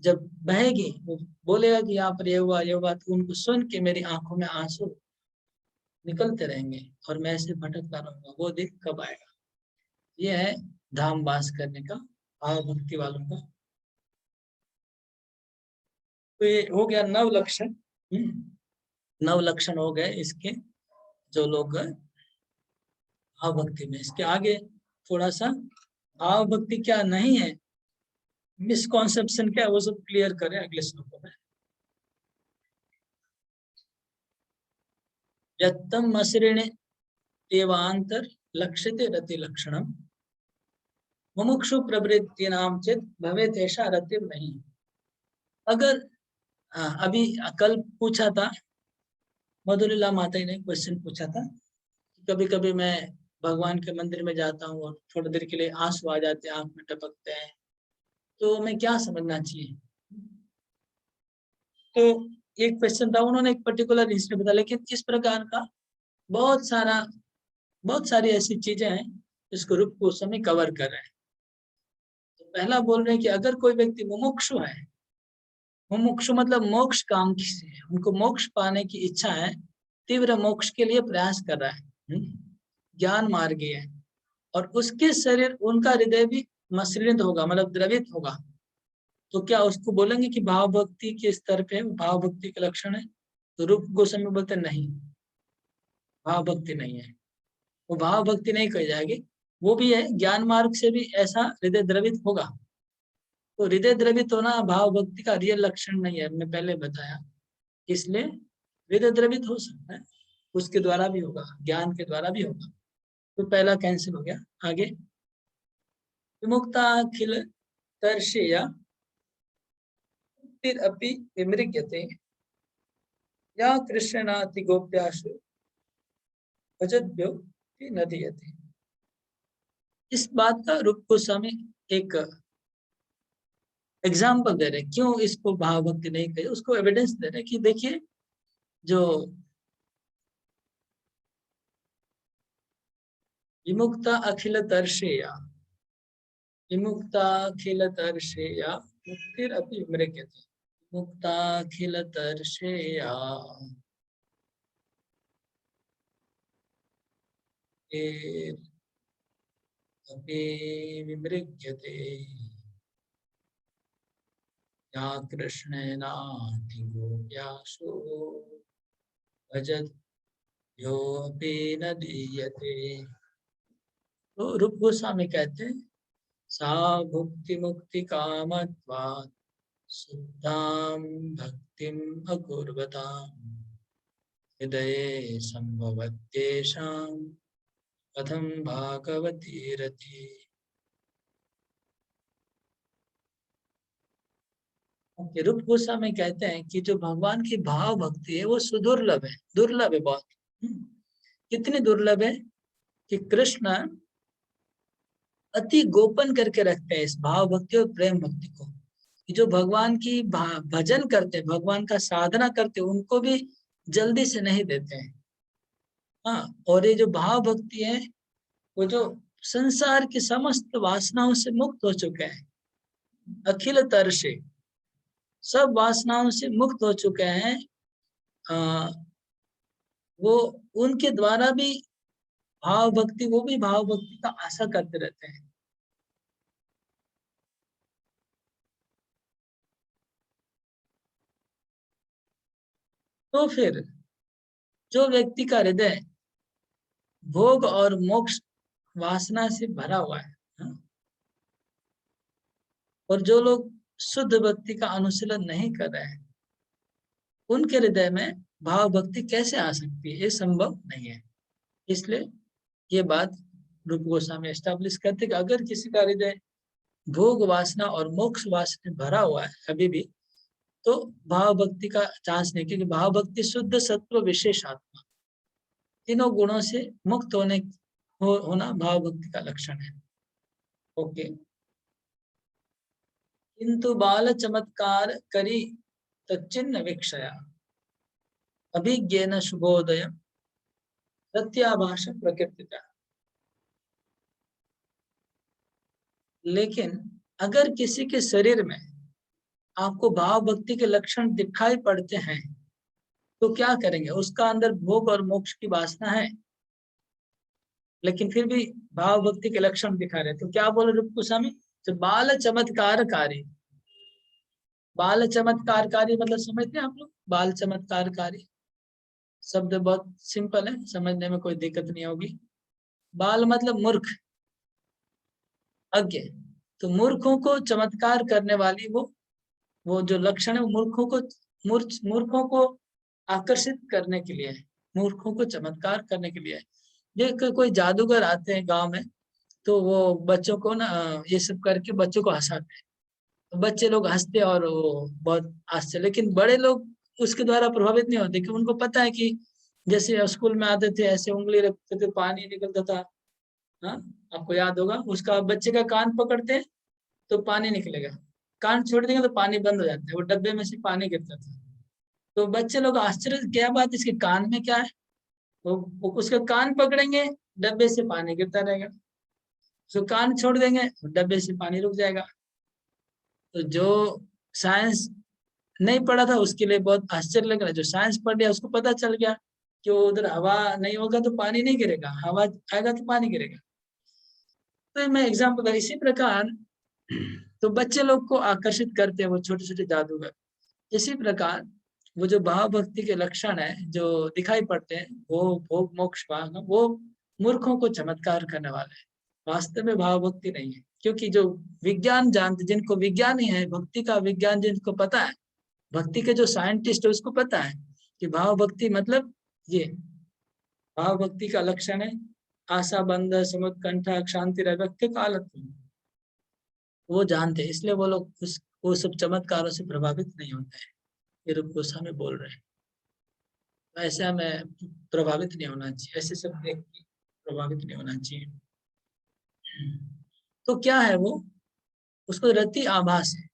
जब बहेगी, वो बोलेगा कि यहाँ पर ये हुआ, तो उनको सुन के मेरी आंखों में आंसू निकलते रहेंगे और मैं ऐसे भटकता रहूंगा। वो दिन कब आएगा? ये है धाम वास करने का भाव भक्ति वालों का। तो ये हो गया 9 लक्षण। 9 लक्षण हो गए इसके, जो लोग भाव भक्ति में। इसके आगे थोड़ा सा भाव भक्ति क्या नहीं है, मिसकॉन्सेप्शन क्या है, वो सब क्लियर करें अगले श्लोकों में। यत्तम मसृणे देवांतर लक्षिते रति लक्षणम मुमुक्षु प्रवृत्ति नाम चित भवेत ऐसा रति नहीं। अगर अभी कल पूछा था मधुलीला माता ने क्वेश्चन पूछा था, कभी कभी मैं भगवान के मंदिर में जाता हूँ और थोड़ी देर के लिए आंसू आ जाते हैं, आंख में टपकते हैं, तो मैं क्या समझना चाहिए? तो एक क्वेश्चन था, उन्होंने एक पर्टिकुलर इंसिडेंट बताया, लेकिन इस प्रकार का बहुत सारी ऐसी चीजें हैं जिसको रूप गोस्वामी कवर कर रहे हैं। तो पहला बोल रहे हैं कि अगर कोई व्यक्ति मुमुक्षु है, मुमुक्षु मतलब मोक्ष कांक्षी है, उनको मोक्ष पाने की इच्छा है, तीव्र मोक्ष के लिए प्रयास कर रहा है, ज्ञान मार्गी है, और उसके शरीर उनका हृदय भी मसृण होगा, मतलब द्रवित होगा, तो क्या उसको बोलेंगे कि भाव भक्ति के स्तर पे भाव भक्ति के लक्षण है? तो रूप गोस्वामी बोलते नहीं, भाव भक्ति नहीं है, वो भाव भक्ति नहीं कही जाएगी। वो भी है, ज्ञान मार्ग से भी ऐसा हृदय द्रवित होगा। तो हृदय द्रवित होना भाव भक्ति का रियल लक्षण नहीं है, मैं पहले बताया, इसलिए हृदय द्रवित हो सकता है, उसके द्वारा भी होगा, ज्ञान के द्वारा भी होगा। तो पहला कैंसिल हो गया। आगे विमुक्ताखिल तर्षेया अपि विमृग्यते या कृष्णाति गोप्यासु भजद्भ्यो न दीयते। इस बात का रूप गोस्वामी एक एग्जाम्पल दे रहे, क्यों इसको भाव भक्ति नहीं कहे, उसको एविडेंस दे रहे कि देखिए जो विमुक्ता अखिल तर्षेया, विमुक्ता अखिल तर्षेया मुक्तिरपि विमृग्यते, मुक्ता अखिल तर्षेया अपि विमृग्यते या कृष्णेनाति गोप्यासु भजद्भ्योऽपि न दीयते। तो रूप गोस्वामी कहते हैं सा भुक्ति मुक्ति कामत्वात् शुद्धां भक्तिम् अकुर्वताम् हृदये संभवत्येषां कथं भागवती रति। रूप गोस्वामी कहते हैं कि जो भगवान की भाव भक्ति है वो सुदुर्लभ है, दुर्लभ है बहुत। कितनी दुर्लभ है कि कृष्ण अति गोपन करके रखते हैं इस भाव भक्ति और प्रेम भक्ति को, कि जो भगवान की भजन करते हैं, भगवान का साधना करते हैं, उनको भी जल्दी से नहीं देते हैं। हाँ, और ये जो भाव भक्ति है वो जो संसार की समस्त वासनाओं से मुक्त हो चुके हैं, अखिल तरसे सब वासनाओं से मुक्त हो चुके हैं, वो उनके द्वारा भी भाव भक्ति, वो भी भाव भक्ति का आशा करते रहते हैं। तो फिर जो व्यक्ति का हृदय भोग और मोक्ष वासना से भरा हुआ है, और जो लोग शुद्ध भक्ति का अनुशीलन नहीं कर रहे हैं, उनके हृदय में भाव भक्ति कैसे आ सकती है? ये संभव नहीं है। इसलिए ये बात रूप गोस्वामी एस्टैब्लिश करते कि अगर किसी का हृदय भोग वासना और मोक्ष वासना भरा हुआ है अभी भी, तो भाव भक्ति का चांस नहीं, क्योंकि भाव भक्ति शुद्ध सत्व विशेष आत्मा, तीनों गुणों से मुक्त होना भाव भक्ति का लक्षण है। ओके। किंतु बाल चमत्कार करी तच्चिन्न वीक्षया अभिज्ञेन शुभोदय प्रत्याभाष प्रकृतिता। लेकिन अगर किसी के शरीर में आपको भाव भक्ति के लक्षण दिखाई पड़ते हैं, तो क्या करेंगे? उसका अंदर भोग और मोक्ष की वासना है, लेकिन फिर भी भाव भक्ति के लक्षण दिखा रहे, तो क्या बोले रूप गोस्वामी? तो बाल चमत्कारकारी। बाल चमत्कारकारी मतलब समझते हैं आप लोग? बाल चमत्कारकारी शब्द बहुत सिंपल है, समझने में कोई दिक्कत नहीं होगी। बाल मतलब मूर्ख, अज्ञ। तो मूर्खों को चमत्कार करने वाली वो जो लक्षण है, मूर्खों को आकर्षित करने के लिए है, मूर्खों को चमत्कार करने के लिए है। ये कोई जादूगर आते हैं गांव में, तो वो बच्चों को ना ये सब करके बच्चों को हंसाते हैं, तो बच्चे लोग हंसते और वो बहुत आश्चर्य। लेकिन बड़े लोग उसके द्वारा प्रभावित नहीं होते, क्योंकि उनको पता है कि जैसे स्कूल में आते थे ऐसे उंगली रखते थे, पानी निकलता था। हाँ, आपको याद होगा। उसका बच्चे का कान पकड़ते हैं तो पानी निकलेगा, कान छोड़ देंगे तो पानी बंद हो जाता है, वो डब्बे में से पानी गिरता था। तो बच्चे लोग आश्चर्य, क्या बात, इसके कान में क्या है? वो उसका कान पकड़ेंगे, डब्बे से पानी गिरता रहेगा। उसको कान छोड़ देंगे, डब्बे से पानी रुक जाएगा। तो जो साइंस नहीं पढ़ा था उसके लिए बहुत आश्चर्य लग रहा है, जो साइंस पढ़ लिया उसको पता चल गया कि उधर हवा नहीं होगा तो पानी नहीं गिरेगा, हवा आएगा तो पानी गिरेगा। तो मैं एग्जाम्पल, इसी प्रकार तो बच्चे लोग को आकर्षित करते हैं वो छोटे छोटे जादूगर। इसी प्रकार वो जो भाव भक्ति के लक्षण है जो दिखाई पड़ते हैं, वो भोग मोक्ष भाग, वो मूर्खों को चमत्कार करने वाले हैं, वास्तव में भाव भक्ति नहीं है। क्योंकि जो विज्ञान जानते, जिनको विज्ञान ही है, भक्ति का विज्ञान जिनको पता है, भक्ति के जो साइंटिस्ट है उसको पता है कि भाव भक्ति मतलब ये भाव भक्ति का लक्षण है आशा बंध समुत्कंठा शांति व्यक्ति कालत्व, वो जानते हैं, इसलिए वो लोग वो सब चमत्कारों से प्रभावित नहीं होते हैं। ये रूप गोस्वामी बोल रहे हैं। तो ऐसे हमें प्रभावित नहीं होना चाहिए, ऐसे सब देख के प्रभावित नहीं होना चाहिए। तो क्या है वो? उसको रति आभास है,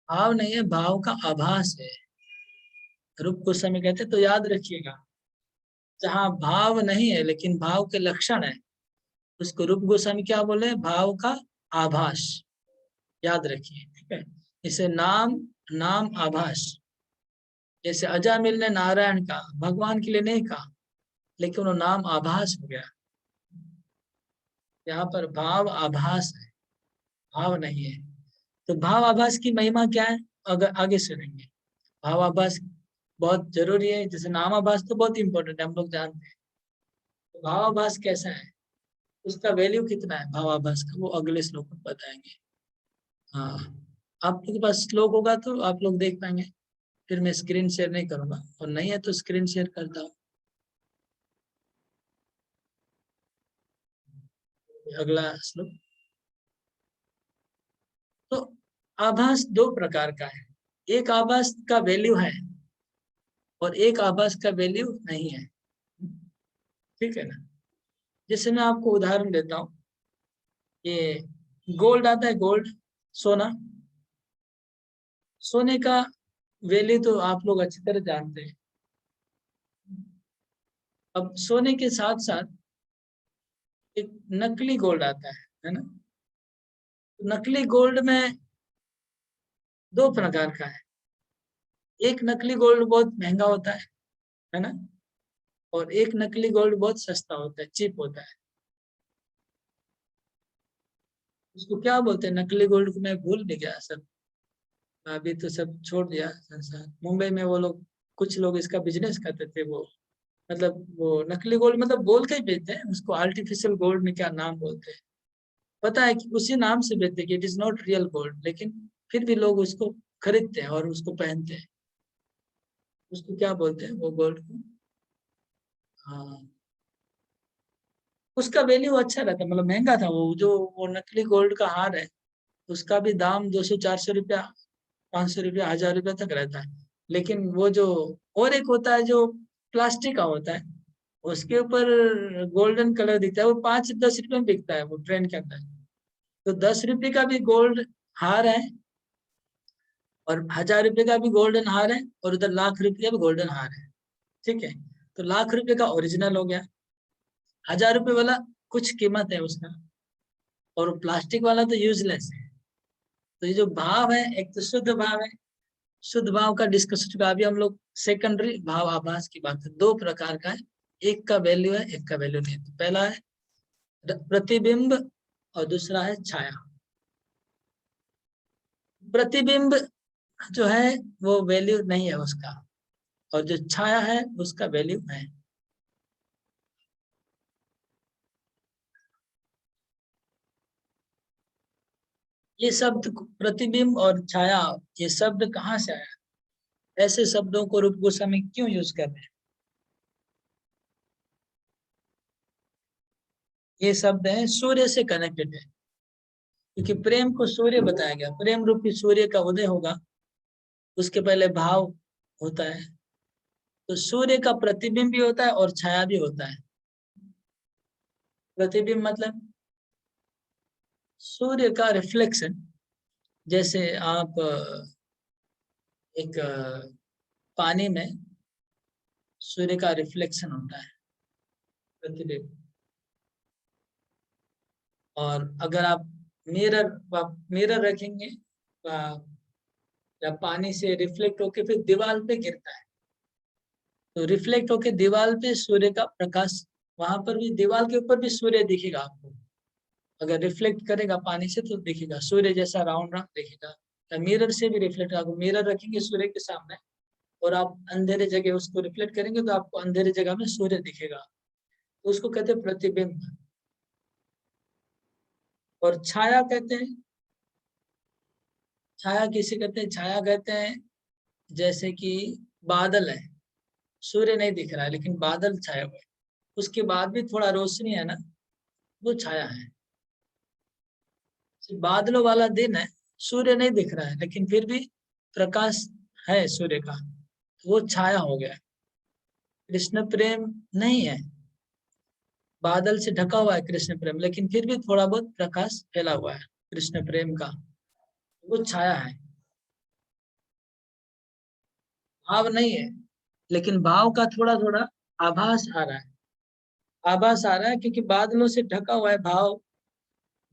भाव नहीं है, भाव का आभास है, रूप गोस्वामी कहते। तो याद रखिएगा, जहाँ भाव नहीं है लेकिन भाव के लक्षण है, उसको रूप गोस्वामी क्या बोले? भाव का आभास। याद रखिए, ठीक है। इसे नाम आभास। जैसे अजामिल ने नारायण का भगवान के लिए नहीं कहा, लेकिन वो नाम आभास हो गया। यहाँ पर भाव आभास है, भाव नहीं है। तो भाव आभास की महिमा क्या है, अगर आगे सुनेंगे। भाव आभास बहुत जरूरी है, जैसे नाम आभास तो बहुत इंपॉर्टेंट है, हम लोग जानते हैं। तो भाव आभास कैसा है, उसका वैल्यू कितना है भाव आभास का, वो अगले श्लोक में बताएंगे। हाँ, आपके पास श्लोक होगा तो आप लोग देख पाएंगे, फिर मैं स्क्रीन शेयर नहीं करूंगा, और नहीं है तो स्क्रीन शेयर करता हूँ। अगला श्लोक। तो आभास दो प्रकार का है, एक आभास का वैल्यू है और एक आभास का वैल्यू नहीं है, ठीक है ना। जैसे मैं आपको उदाहरण देता हूँ, ये गोल्ड आता है, गोल्ड, सोना। सोने का वैल्यू तो आप लोग अच्छी तरह जानते हैं। अब सोने के साथ साथ एक नकली गोल्ड आता है ना। नकली गोल्ड में दो प्रकार का है, एक नकली गोल्ड बहुत महंगा होता है ना, और एक नकली गोल्ड बहुत सस्ता होता है, चीप होता है। उसको क्या बोलते हैं? नकली गोल्ड को मैं भूल नहीं गया सब, अभी तो सब छोड़ दिया संसार। मुंबई में वो लोग, कुछ लोग इसका बिजनेस करते थे, वो मतलब वो नकली गोल्ड मतलब बोल के ही बेचते हैं उसको, आर्टिफिशियल गोल्ड में क्या नाम बोलते हैं। पता है कि उसी नाम से बेचते हैं कि it is not real gold, लेकिन फिर भी लोग उसको खरीदते हैं और उसको पहनते हैं। उसको क्या बोलते हैं वो गोल्ड को? हाँ, उसका वैल्यू अच्छा रहता है, मतलब महंगा था वो, जो वो नकली गोल्ड का हार है उसका भी दाम 200-400 रुपया, 500 रुपया, 1000 रुपया तक रहता है। लेकिन वो जो और एक होता है जो प्लास्टिक का होता है, उसके ऊपर गोल्डन कलर दिखता है, वो 5-10 रुपए में बिकता है वो ट्रेंड के अंदर। तो 10 रुपए का भी गोल्ड हार है और 1000 रुपए का भी गोल्डन हार है और उधर लाख रुपए का भी गोल्डन हार है। ठीक है, तो लाख रुपए का ओरिजिनल हो गया, 1000 रुपए वाला कुछ कीमत है उसका, और प्लास्टिक वाला तो यूजलेस है। तो ये जो भाव है, एक तो शुद्ध भाव है, शुद्ध भाव का डिस्कशन का अभी हम लोग सेकेंडरी भाव आभास की बात है। दो प्रकार का है, एक का वैल्यू है, एक का वैल्यू नहीं है। तो पहला है प्रतिबिंब और दूसरा है छाया। प्रतिबिंब जो है वो वैल्यू नहीं है उसका, और जो छाया है उसका वैल्यू है। ये शब्द प्रतिबिंब और छाया, ये शब्द कहाँ से आया? ऐसे शब्दों को रूप गोस्वामी क्यों यूज कर रहे हैं? ये शब्द है सूर्य से कनेक्टेड है, क्योंकि प्रेम को सूर्य बताया गया। प्रेम रूपी सूर्य का उदय होगा, उसके पहले भाव होता है। तो सूर्य का प्रतिबिंब भी होता है और छाया भी होता है। प्रतिबिंब मतलब सूर्य का रिफ्लेक्शन। जैसे आप एक पानी में सूर्य का रिफ्लेक्शन होता है, प्रतिबिंब। और अगर आप मिरर रखेंगे या पानी से रिफ्लेक्ट होके फिर दीवार पे गिरता है, तो रिफ्लेक्ट होके दीवार पे सूर्य का प्रकाश, वहां पर भी दीवार के ऊपर भी सूर्य दिखेगा आपको। अगर रिफ्लेक्ट करेगा पानी से तो दिखेगा सूर्य जैसा राउंड राउंड दिखेगा। या मिरर से भी रिफ्लेक्ट, आपको मिरर रखेंगे सूर्य के सामने और आप अंधेरे जगह उसको रिफ्लेक्ट करेंगे तो आपको अंधेरे जगह में सूर्य दिखेगा, तो उसको कहते हैं प्रतिबिंब। और छाया कहते हैं, छाया किसे कहते हैं? छाया कहते हैं जैसे कि बादल है, सूर्य नहीं दिख रहा है लेकिन बादल छाया हुआ है, उसके बाद भी थोड़ा रोशनी है ना, वो छाया है। बादलों वाला दिन है, सूर्य नहीं दिख रहा है लेकिन फिर भी प्रकाश है सूर्य का, तो वो छाया हो गया। कृष्ण प्रेम नहीं है, बादल से ढका हुआ है कृष्ण प्रेम, लेकिन फिर भी थोड़ा बहुत प्रकाश फैला हुआ है कृष्ण प्रेम का, वो छाया है। भाव नहीं है, लेकिन भाव का थोड़ा थोड़ा आभास आ रहा है। आभास आ रहा है क्योंकि बादलों से ढका हुआ है भाव,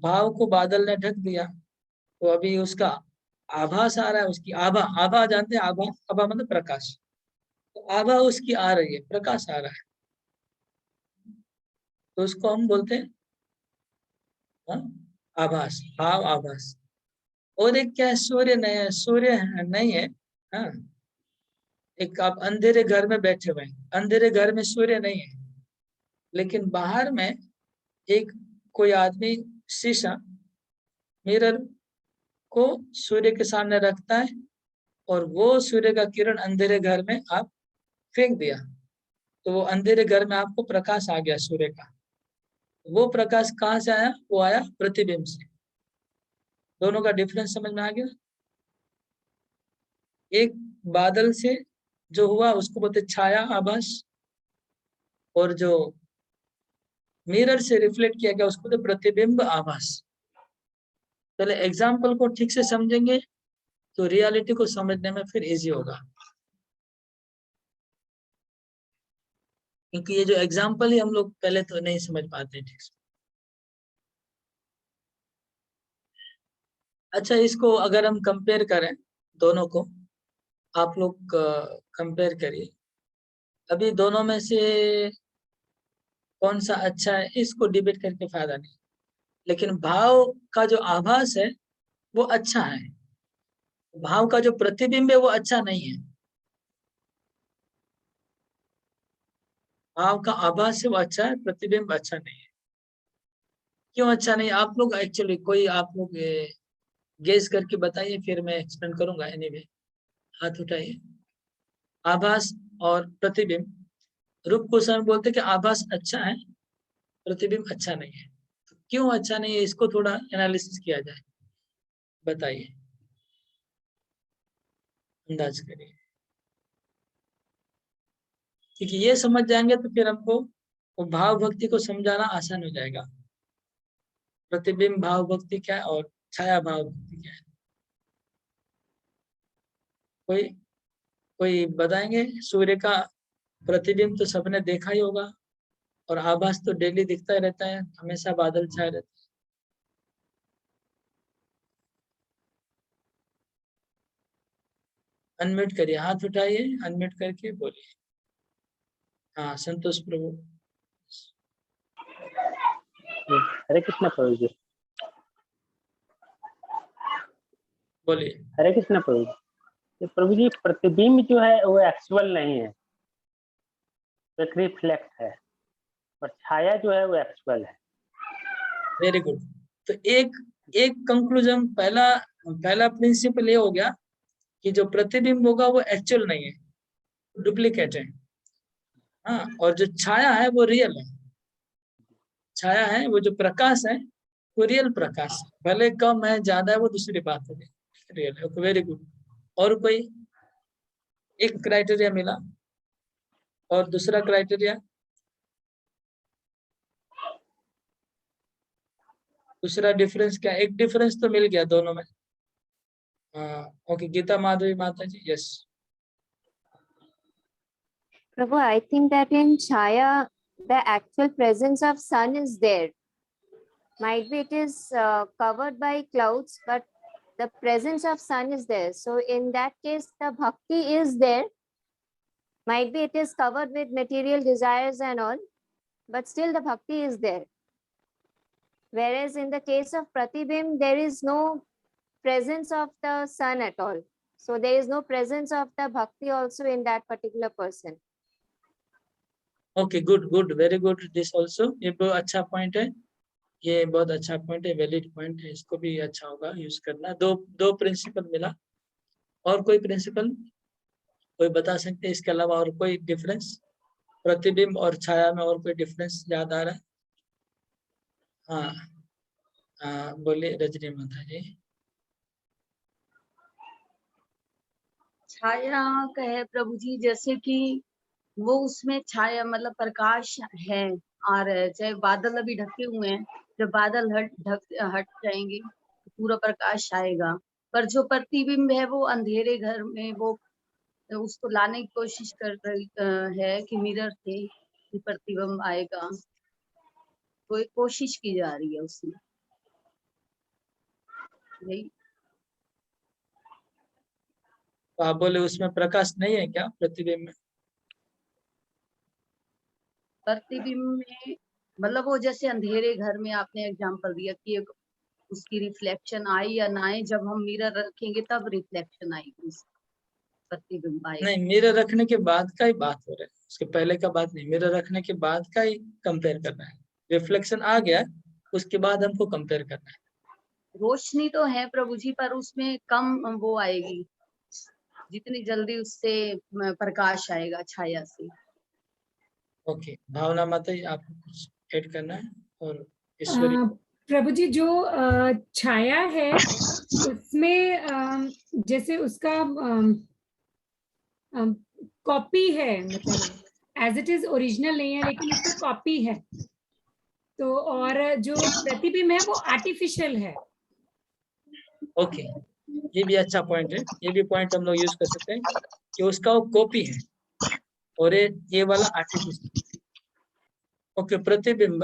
भाव को बादल ने ढक दिया, तो अभी उसका आभास आ रहा है। उसकी आभा, आभा जानते हैं? आभा, आभा मतलब प्रकाश, तो आभा उसकी आ रही है, प्रकाश आ रहा है, तो उसको हम बोलते हैं हाँ, आभास, भाव आभास। और एक क्या है? सूर्य नहीं है, सूर्य नहीं है। हाँ, एक आप अंधेरे घर में बैठे हुए हैं, अंधेरे घर में सूर्य नहीं है, लेकिन बाहर में एक कोई आदमी शीशा, मिरर को सूर्य के सामने रखता है और वो सूर्य का किरण अंधेरे घर में आप फेंक दिया, तो वो अंधेरे घर में आपको प्रकाश आ गया सूर्य का। वो प्रकाश कहाँ से आया? वो आया प्रतिबिंब से। दोनों का डिफरेंस समझ में आ गया? एक बादल से जो हुआ उसको बोलते छाया आभास, और जो मिरर से रिफ्लेक्ट किया गया उसको बोलते प्रतिबिंब आभास। पहले एग्जाम्पल को ठीक से समझेंगे तो रियलिटी को समझने में फिर इजी होगा, क्योंकि ये जो एग्जाम्पल ही हम लोग पहले तो नहीं समझ पाते ठीक से। अच्छा, इसको अगर हम कंपेयर करें दोनों को, आप लोग कंपेयर करिए, अभी दोनों में से कौन सा अच्छा है इसको डिबेट करके फायदा नहीं, लेकिन भाव का जो आभास है वो अच्छा है, भाव का जो प्रतिबिंब है वो अच्छा नहीं है। भाव का आभास है वो अच्छा है, प्रतिबिंब अच्छा नहीं है। क्यों अच्छा नहीं? आप लोग एक्चुअली कोई आप लोग गेस करके बताइए, फिर मैं एक्सप्लेन करूंगा। एनीवे, हाथ उठाइए। आभास और प्रतिबिंब। रूप गोस्वामी बोलते कि आभास अच्छा है, प्रतिबिंब अच्छा नहीं है। तो क्यों अच्छा नहीं है, इसको थोड़ा एनालिसिस किया जाए, बताइए, अंदाज करिए। क्योंकि ये समझ जाएंगे तो फिर हमको वो भाव भक्ति को समझाना आसान हो जाएगा। प्रतिबिंब भाव भक्ति क्या है और छाया भाव भक्ति क्या है? कोई कोई बताएंगे? सूर्य का प्रतिबिंब तो सबने देखा ही होगा, और आभास तो डेली दिखता ही रहता है, हमेशा बादल छाए रहते हैं। अनम्यूट करिए, हाथ उठाइए, अनम्यूट करके बोलिए। हाँ, संतोष प्रभु। हरे कृष्ण प्रभु जी। बोलिए। हरे कृष्ण प्रभु जी। तो प्रभु जी, प्रतिबिंब जो है वो एक्चुअल नहीं है, एक रिफ्लेक्ट है, और छाया जो है वो एक्चुअल है। Very good. तो एक एक कंक्लूजन, पहला प्रिंसिपल ये हो गया कि जो प्रतिबिंब होगा वो एक्चुअल नहीं है, डुप्लीकेट है। हाँ, और जो छाया है वो रियल है। छाया है वो, जो प्रकाश है वो रियल प्रकाश है, भले कम है ज्यादा है वो दूसरी बात है, रियल है। Very good. और कोई एक क्राइटेरिया मिला, और दूसरा क्राइटेरिया, दूसरा डिफरेंस क्या? एक डिफरेंस तो मिल गया दोनों में। ओके, गीता माधवी माता जी, yes. Prabhu, I think that in Chaya, the actual presence of sun is there. Might be it is covered by clouds, but the presence of sun is there. So in that case, the bhakti is there. Might be it is covered with material desires and all, but still the bhakti is there. Whereas in the case of Pratibim, there is no presence of the sun at all. So there is no presence of the bhakti also in that particular person. Okay, good good, very good. This also, ये बहुत अच्छा point है, ये बहुत अच्छा point है, valid point है, इसको भी अच्छा होगा यूज करना। दो प्रिंसिपल मिला। और कोई प्रिंसिपल कोई बता सकते हैं इसके अलावा? और कोई डिफरेंस प्रतिबिंब और छाया में, और कोई डिफरेंस याद आ रहा है? हाँ, बोलिए रजनी माता जी। छाया कहे प्रभु जी, जैसे कि वो उसमें छाया मतलब प्रकाश है, और चाहे बादल अभी ढके हुए हैं, जब बादल हट जाएंगे तो पूरा प्रकाश आएगा। पर जो प्रतिबिंब है वो अंधेरे घर में वो उसको लाने की कोशिश कर रही है कि मिरर से कि प्रतिबिंब आएगा, तो एक कोशिश की जा रही है उसमें। यही तो आप बोले उसमें प्रकाश नहीं है क्या, प्रतिबिंब में? प्रतिबिंब में मतलब वो जैसे अंधेरे घर में आपने एग्जांपल दिया कि उसकी रिफ्लेक्शन आई या ना आए, जब हम मिरर रखेंगे तब रिफ्लेक्शन आएगी, प्रतिबिंब आएगा। नहीं, मिरर रखने के बाद का ही बात हो रहा है, उसके पहले का बात नहीं। मिरर रखने के बाद का ही कंपेयर करना है। रिफ्लेक्शन आ गया, उसके बाद हमको कंपेयर करना है। रोशनी तो है प्रभु जी, पर उसमें कम वो आएगी, जितनी जल्दी उससे प्रकाश आएगा छाया से। ओके, भावना माता जी, आपको कुछ ऐड करना है? और ईश्वरी प्रभु जी, जो छाया है उसमें जैसे उसका कॉपी है, मतलब एज इट इज ओरिजिनल नहीं है, लेकिन उसका कॉपी है। तो और जो प्रतिबिंब है वो आर्टिफिशियल है। ओके, ये भी अच्छा पॉइंट है, ये भी पॉइंट हम लोग यूज कर सकते हैं कि उसका वो कॉपी है, और ये वाला आर्टिफिशियल। ओके, प्रतिबिंब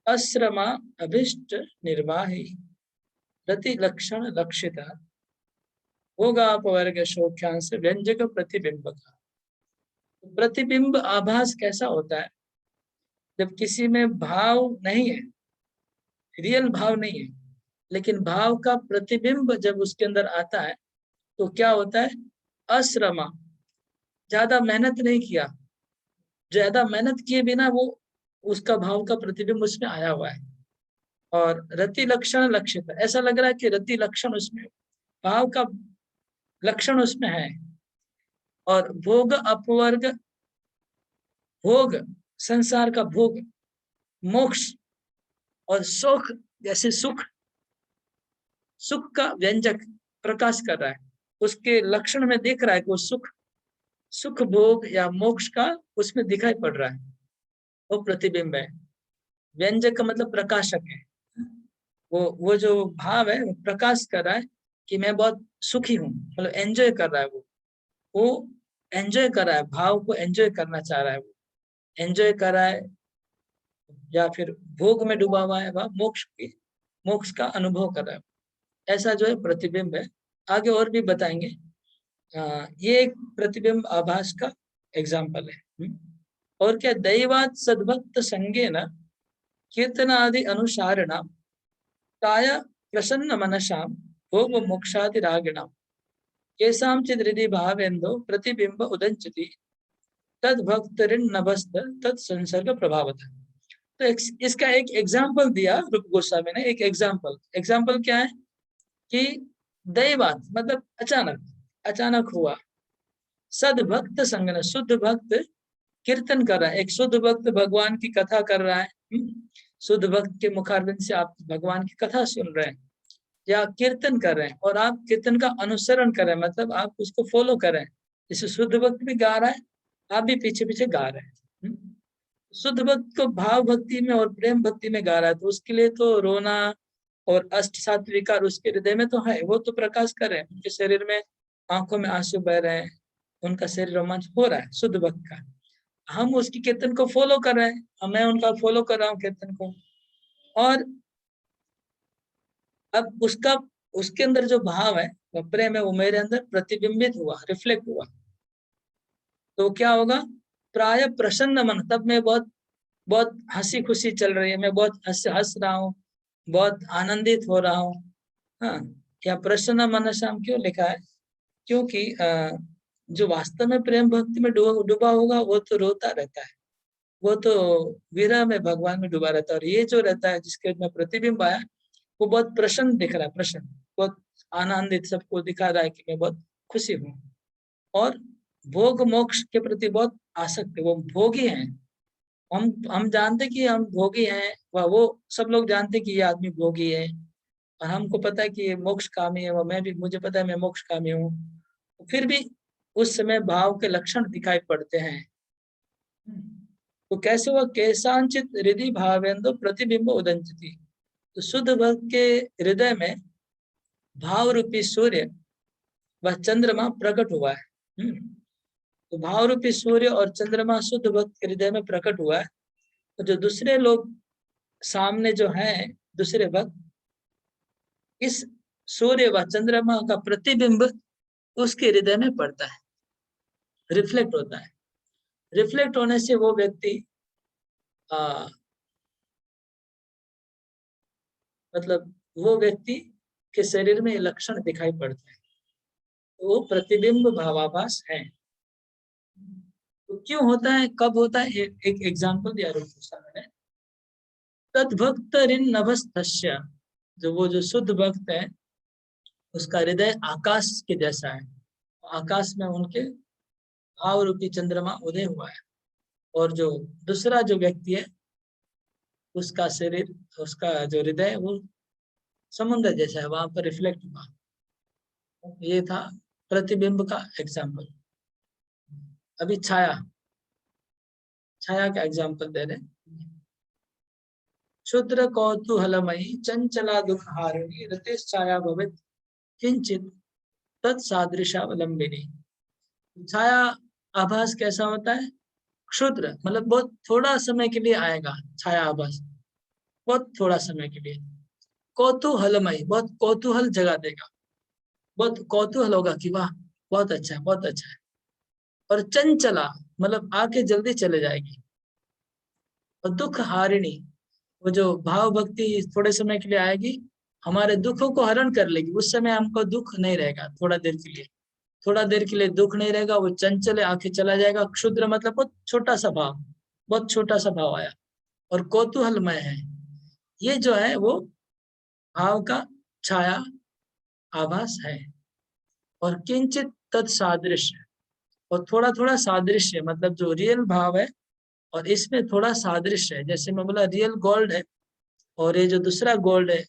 अश्रमा अभिष्ट निर्वाही प्रति लक्षण लक्षिता भोगापवर्ग शोख्यांश व्यंजक प्रतिबिंब का। प्रतिबिंब आभास कैसा होता है? जब किसी में भाव नहीं है, रियल भाव नहीं है, लेकिन भाव का प्रतिबिंब जब उसके अंदर आता है तो क्या होता है? अश्रमा, ज्यादा मेहनत नहीं किया, ज्यादा मेहनत किए बिना वो उसका भाव का प्रतिबिंब उसमें आया हुआ है। और रति लक्षण लक्षित, ऐसा लग रहा है कि रति लक्षण उसमें, भाव का लक्षण उसमें है। और भोग अपवर्ग, भोग संसार का भोग, मोक्ष और सुख, जैसे सुख, सुख का व्यंजक प्रकाश कर रहा है, उसके लक्षण में देख रहा है कि वो सुख, सुख भोग या मोक्ष का उसमें दिखाई पड़ रहा है, वो प्रतिबिंब है। व्यंजक का मतलब प्रकाशक है, वो जो भाव है वो प्रकाश कर रहा है कि मैं बहुत सुखी हूँ, मतलब एंजॉय कर रहा है, वो एंजॉय कर रहा है, भाव को एंजॉय करना चाह रहा है, वो एंजॉय कर रहा है, या फिर भोग में डूबा हुआ है, वह मोक्ष का अनुभव कर रहा है। ऐसा जो है प्रतिबिंब है। आगे और भी बताएंगे। ये एक प्रतिबिंब आभास का एग्जाम्पल है। और क्या, दैवात सद्भक्त संगे न कीर्तनादि अनुसारिणाम ताया प्रसन्न मनसाम भोग मोक्षादि रागिणाम केषांचित् हृदि भावेन्दो प्रतिबिंब उदंचति तद भक्तरिन्नभस्त तद संसर्ग प्रभावतः। तो इसका एक एग्जाम्पल दिया रूप गोस्वामी ने। एक एग्जाम्पल क्या है कि दैवात मतलब अचानक हुआ, सद्भक्त संगन, शुद्ध भक्त कीर्तन कर रहा है, एक शुद्ध भक्त भगवान की कथा कर रहा है, शुद्ध भक्त के मुखारविंद से आप भगवान की कथा सुन रहे हैं या कीर्तन कर रहे हैं, और आप कीर्तन का अनुसरण कर रहे हैं, मतलब आप उसको फॉलो कर रहे हैं। जैसे शुद्ध भक्त भी गा रहा है, आप भी पीछे पीछे गा रहे हैं। शुद्ध भक्त को भाव भक्ति में और प्रेम भक्ति में गा रहा है, तो उसके लिए तो रोना और अष्ट सात विकार उसके हृदय में तो है, वो तो प्रकाश कर रहे हैं, उनके शरीर में आंखों में आंसू बह रहे हैं, उनका शरीर रोमांच हो रहा है शुद्ध भक्त का। हम उसकी कीर्तन को फॉलो कर रहे हैं, मैं उनका फॉलो कर रहा हूँ कीर्तन को, और अब उसके अंदर जो भाव है वह प्रेम है, वो मेरे अंदर प्रतिबिंबित हुआ, रिफ्लेक्ट हुआ, तो क्या होगा, प्राय प्रसन्न मन, तब मैं बहुत हंसी खुशी चल रही है, मैं बहुत हंस रहा हूँ, बहुत आनंदित हो रहा हूँ। हाँ, क्या प्रसन्न मनसाम क्यों लिखा है, क्योंकि जो वास्तव में प्रेम भक्ति में डूबा होगा वो तो रोता रहता है, वो तो विरह में भगवान में डूबा रहता है, और ये जो रहता है जिसके में प्रतिबिंब आया वो बहुत प्रसन्न दिख रहा है, प्रसन्न, बहुत आनंदित, सबको दिखा रहा है कि मैं बहुत खुशी हूँ। और भोग मोक्ष के प्रति बहुत आसक्त है, वो भोगी हैं। हम जानते कि हम भोगी हैं, वो सब लोग जानते कि ये आदमी भोगी है, और हमको पता है कि ये मोक्ष कामी है, मुझे पता है मैं मोक्ष कामी हूँ, फिर भी उस समय भाव के लक्षण दिखाई पड़ते हैं। तो कैसे हुआ, केशांचित हृदय भावेन्दो प्रतिबिंब उदंचति, तो शुद्ध भक्त के हृदय में भाव रूपी सूर्य व चंद्रमा प्रकट हुआ है। तो भाव रूपी सूर्य और चंद्रमा शुद्ध भक्त के हृदय में प्रकट हुआ है, तो जो दूसरे लोग सामने जो है, दूसरे भक्त, इस सूर्य व चंद्रमा का प्रतिबिंब उसके हृदय में पड़ता है, रिफ्लेक्ट होता है। रिफ्लेक्ट होने से वो व्यक्ति मतलब वो व्यक्ति के शरीर में लक्षण दिखाई पड़ते हैं, तो वो प्रतिबिंब भावाभास है। तो क्यों होता है, कब होता है, एक एग्जाम्पल दिया मैंने। तद्भक्त नभस्तस्य, वो जो शुद्ध भक्त है उसका हृदय आकाश के जैसा है, आकाश में उनके भाव रूपी चंद्रमा उदय हुआ है, और जो दूसरा जो व्यक्ति है उसका शरीर, उसका जो हृदय वो समुद्र जैसा है, वहां पर रिफ्लेक्ट हुआ। ये था प्रतिबिंब का एग्जाम्पल। अभी छाया का एग्जाम्पल दे रहे। क्षुद्र कौतूहलमयी चंचला दुख हारिणी रतिश छाया भवित किंचित तत्सादृशावलंबिनी। छाया आभास कैसा होता है, क्षुद्र मतलब बहुत थोड़ा समय के लिए आएगा छाया आभास, बहुत थोड़ा समय के लिए। कौतूहलमयी, बहुत कौतूहल जगा देगा, बहुत कौतूहल होगा कि वाह बहुत अच्छा है, बहुत अच्छा है। और चंचला मतलब आके जल्दी चले जाएगी। और दुख हारिणी, वो जो भाव भक्ति थोड़े समय के लिए आएगी, हमारे दुखों को हरण कर लेगी, उस समय हमको दुख नहीं रहेगा, थोड़ा देर के लिए दुख नहीं रहेगा, वो चंचल आके चला जाएगा। क्षुद्र मतलब बहुत छोटा सा भाव आया। और कौतूहलमय है, ये जो है वो भाव का छाया आभास है। और किंचित तत्सादृश्य, और थोड़ा थोड़ा सादृश्य, मतलब जो रियल भाव है और इसमें थोड़ा सादृश्य है। जैसे मैं बोला रियल गोल्ड है और ये जो दूसरा गोल्ड है,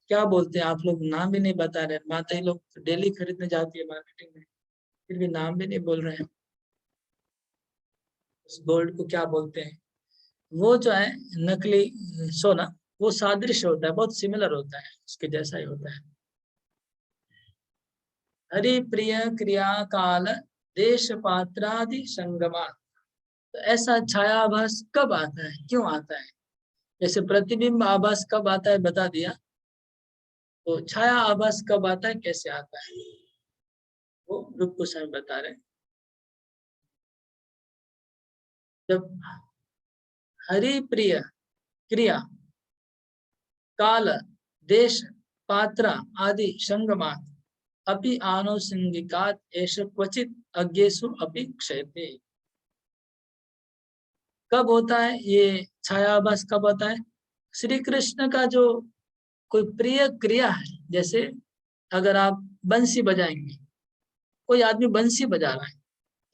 क्या बोलते हैं आप लोग, नाम भी नहीं बता रहे। माता ही लोग डेली खरीदने जाती है मार्केटिंग में, फिर भी नाम भी नहीं बोल रहे हैं। उस गोल्ड को क्या बोलते हैं? वो जो है नकली सोना, वो सादृश्य होता है, बहुत सिमिलर होता है, उसके जैसा ही होता है। हरि प्रिय क्रिया काल देश पात्रादि संगमा। तो ऐसा छाया आभास कब आता है, क्यों आता है? जैसे प्रतिबिंब आभास कब आता है बता दिया, तो छाया आभास कब आता है, कैसे आता है, वो रूप गोस्वामी बता रहे हैं। जब हरि प्रिय क्रिया काल देश पात्र आदि संगमात अपि आनुषंगिकात एष क्वचित अज्ञेषु अपि क्षयते। कब होता है ये छाया आभास, कब होता है? श्री कृष्ण का जो कोई प्रिय क्रिया है, जैसे अगर आप बंसी बजाएंगे, कोई आदमी बंसी बजा रहा है,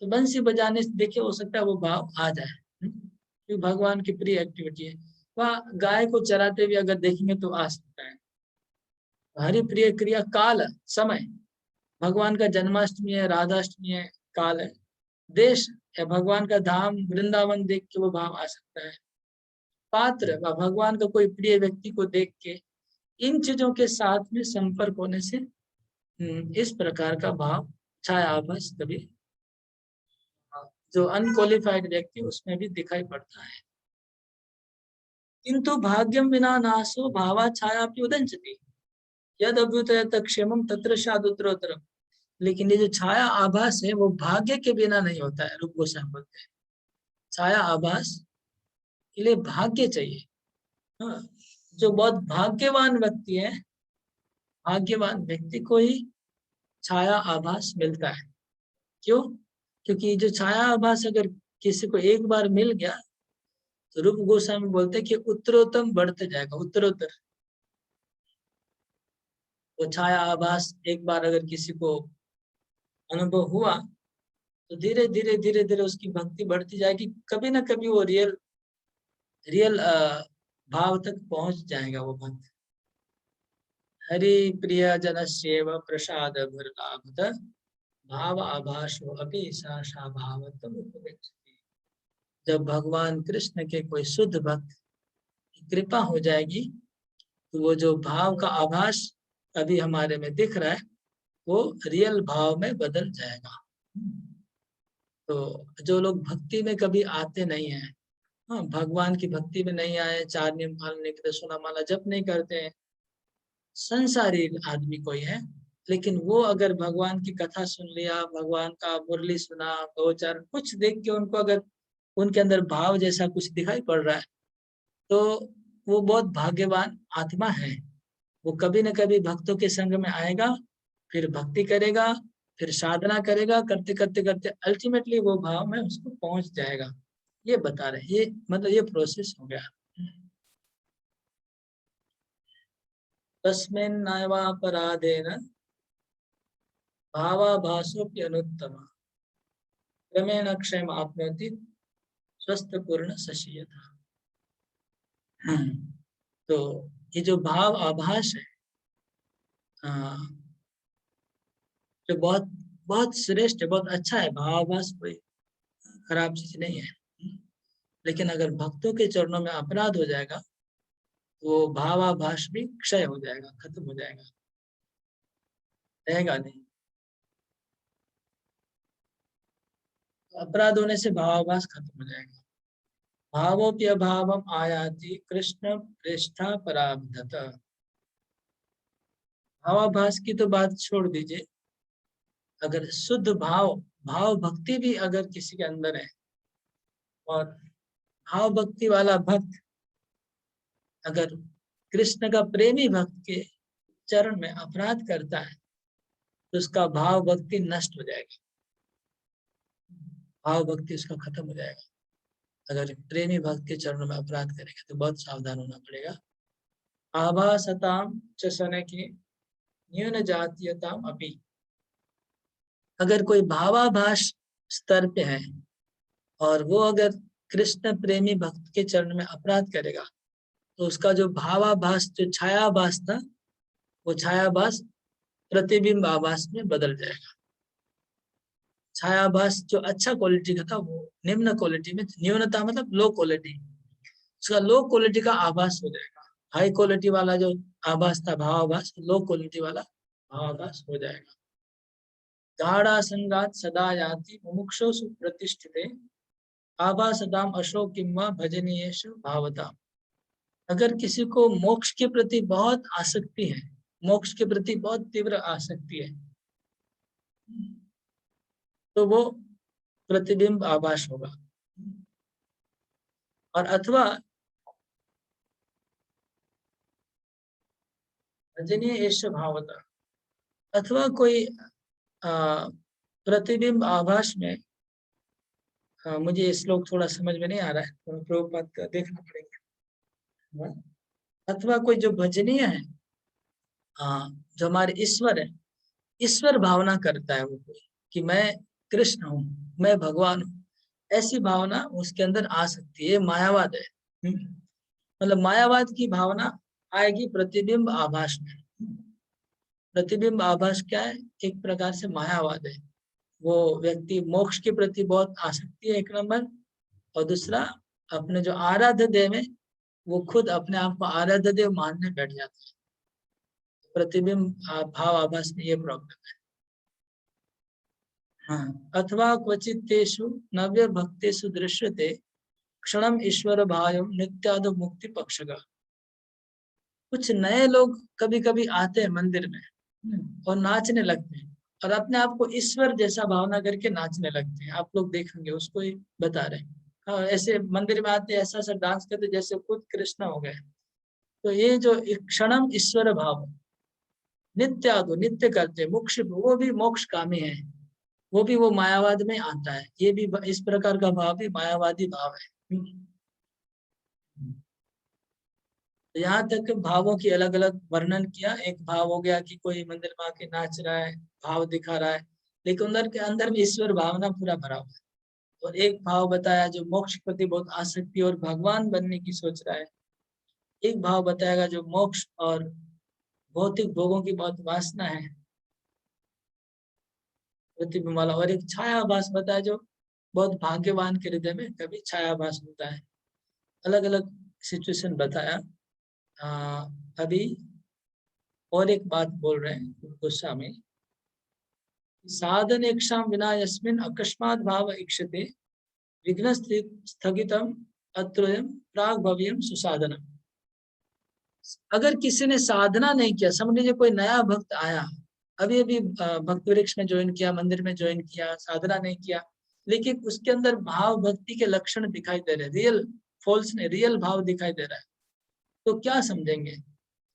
तो बंसी बजाने से देखिए हो सकता है वो भाव आ जाए, क्योंकि भगवान की प्रिय एक्टिविटी है। वह गाय को चराते हुए अगर देखेंगे तो आ सकता है। हरि प्रिय क्रिया काल समय, भगवान का जन्माष्टमी है, राधाष्टमी है, काल है। देश या भगवान का धाम वृंदावन देख के वो भाव आ सकता है। पात्र व भगवान का कोई प्रिय व्यक्ति को देख के, इन चीजों के साथ में संपर्क होने से इस प्रकार का भाव छाया आभास कभी जो अनक्वालिफाइड व्यक्ति उसमें भी दिखाई पड़ता है। किंतु भाग्यम विना नासो भावा छाया उदंचति यद अभ्युदयत क्षेमम तत्र शादुत्तरोत्तरम। लेकिन ये जो छाया आभास है वो भाग्य के बिना नहीं होता है। रूप गोस्वामी बोलते हैं छाया आभास के लिए भाग्य चाहिए। हाँ, जो बहुत भाग्यवान व्यक्ति है, भाग्यवान व्यक्ति को ही छाया आभास मिलता है। क्यों? क्योंकि जो छाया आभास अगर किसी को एक बार मिल गया तो रूप गोस्वामी बोलते हैं कि उत्तरोत्तम बढ़ते जाएगा, उत्तरोत्तर। वो छाया आभास एक बार अगर किसी को अनुभव हुआ तो धीरे धीरे धीरे धीरे उसकी भक्ति बढ़ती जाएगी। कभी ना कभी वो रियल भाव तक पहुंच जाएगा वो भक्त। हरि प्रिय जनस्येव प्रसाद भरलाभत भाव आभासो अभी साशा भावत्म उपगच्छति। जब भगवान कृष्ण के कोई शुद्ध भक्त की कृपा हो जाएगी तो वो जो भाव का आभास अभी हमारे में दिख रहा है वो रियल भाव में बदल जाएगा। तो जो लोग भक्ति में कभी आते नहीं हैं, हाँ, भगवान की भक्ति में नहीं आए, चार नियम पालने के लिए सोना माला जप नहीं करते हैं, संसारी आदमी कोई है, लेकिन वो अगर भगवान की कथा सुन लिया, भगवान का मुरली सुना, दो चार कुछ देख के उनको अगर उनके अंदर भाव जैसा कुछ दिखाई पड़ रहा है तो वो बहुत भाग्यवान आत्मा है। वो कभी न कभी भक्तों के संग में आएगा, फिर भक्ति करेगा, फिर साधना करेगा, करते करते करते अल्टीमेटली वो भाव में उसको पहुंच जाएगा। ये बता रहे, ये मतलब ये प्रोसेस हो गया। तस्मिन् नैवापराधेन भावाभासोऽपि अनुत्तम क्रमेण क्षयम् आप्नोति स्वस्थ पूर्ण शशीयता। तो ये जो भाव आभास है, जो बहुत बहुत श्रेष्ठ है, बहुत अच्छा है। भाव आभास कोई खराब चीज नहीं है, लेकिन अगर भक्तों के चरणों में अपराध हो जाएगा तो भावाभास भी क्षय हो जाएगा, खत्म हो जाएगा, रहेगा नहीं। अपराध होने से भावाभास खत्म हो जाएगा। भावोपि अभावम आयाति कृष्ण प्रेष्ठा पराबद्धत। भावाभास की तो बात छोड़ दीजिए, अगर शुद्ध भाव भक्ति भी अगर किसी के अंदर है और भाव भक्ति वाला भक्त अगर कृष्ण का प्रेमी भक्त के चरण में अपराध करता है तो उसका भाव भक्ति नष्ट हो जाएगा, भाव भक्ति उसका खत्म हो जाएगा। अगर प्रेमी भक्त के चरणों में अपराध करेगा तो बहुत सावधान होना पड़ेगा। आभासताम च शनके न्यून जातीयताम अपि। अगर कोई भावाभास स्तर पे है और वो अगर कृष्ण प्रेमी भक्त के चरण में अपराध करेगा तो उसका जो भावाभास, जो छायाभास था, वो छायाभास प्रतिबिंब आभास में बदल जाएगा। छायाभास जो अच्छा क्वालिटी का था वो निम्न क्वालिटी में, न्यूनता मतलब लो क्वालिटी, उसका लो क्वालिटी का आभास हो जाएगा। हाई क्वालिटी वाला जो आभास था भावाभास, लो क्वालिटी वाला भावाभास हो जाएगा। गाढ़ा संगात सदा याति मुमुक्षुषु प्रतिष्ठिते आभासदाम अशोकिम वा भजनीयेषु भावता। अगर किसी को मोक्ष के प्रति बहुत आसक्ति है, मोक्ष के प्रति बहुत तीव्र आसक्ति है, तो वो प्रतिबिंब आभास होगा। और अथवा भजनीयेषु भावता, अथवा कोई प्रतिबिंब आभास में, मुझे ये श्लोक थोड़ा समझ में नहीं आ रहा है, तो प्रभुपाद का देखना पड़ेगा। अथवा कोई जो भजनीय है, जो हमारे ईश्वर है, ईश्वर भावना करता है वो कोई कि मैं कृष्ण हूँ, मैं भगवान हूँ, ऐसी भावना उसके अंदर आ सकती है। मायावाद है, मतलब मायावाद की भावना आएगी प्रतिबिंब आभास में। प्रतिबिंब आभास क्या है? एक प्रकार से मायावाद है। वो व्यक्ति मोक्ष के प्रति बहुत आसक्ति है एक नंबर, और दूसरा अपने जो आराध्य देव है वो खुद अपने आप को आराध्य देव मानने बैठ जाता है। प्रतिबिंब भाव आभास में ये प्रॉब्लम है। हाँ, अथवा क्वचित तेषु नव्य भक्तेषु दृश्यते क्षणम ईश्वर भाव नित्यादो मुक्ति पक्ष का। कुछ नए लोग कभी कभी आते हैं मंदिर में और नाचने लगते हैं और अपने आप को ईश्वर जैसा भावना करके नाचने लगते हैं। आप लोग देखेंगे, उसको ही बता रहे हैं। हाँ, ऐसे मंदिर में आते ऐसा ऐसा डांस करते जैसे खुद कृष्ण हो गए। तो ये जो क्षणम ईश्वर भाव, नित्यादो, नित्य करते, मोक्ष, वो भी मोक्ष कामी है, वो भी वो मायावाद में आता है। ये भी इस प्रकार का भाव भी मायावादी भाव है। तो यहाँ तक भावों की अलग अलग वर्णन किया। एक भाव हो गया कि कोई मंदिर में आके नाच रहा है, भाव दिखा रहा है, लेकिन अंदर के अंदर में ईश्वर भावना पूरा भरा हुआ है। और एक भाव बताया जो मोक्ष के प्रति बहुत आसक्ति और भगवान बनने की सोच रहा है। एक भाव बताएगा जो मोक्ष और भौतिक भोगों की बहुत वासना है, प्रतिबिंब वाला। और एक छायाभास बताया जो बहुत भाग्यवान के हृदय में कभी छायाभास होता है। अलग अलग सिचुएशन बताया। अभी और एक बात बोल रहे हैं गोस्वामी, साधन इक्षाम विना यस्मिन अकस्मात भाव इक्षते विघ्न स्थगितम अत्रयम प्राग भव्यम सुसाधनम। अगर किसी ने साधना नहीं किया, समझ लीजिए कोई नया भक्त आया, अभी अभी भक्त वृक्ष में ज्वाइन किया, मंदिर में ज्वाइन किया, साधना नहीं किया, लेकिन उसके अंदर भाव भक्ति के लक्षण दिखाई दे रहे, रियल फॉल्स नहीं, रियल भाव दिखाई दे रहा है, तो क्या समझेंगे?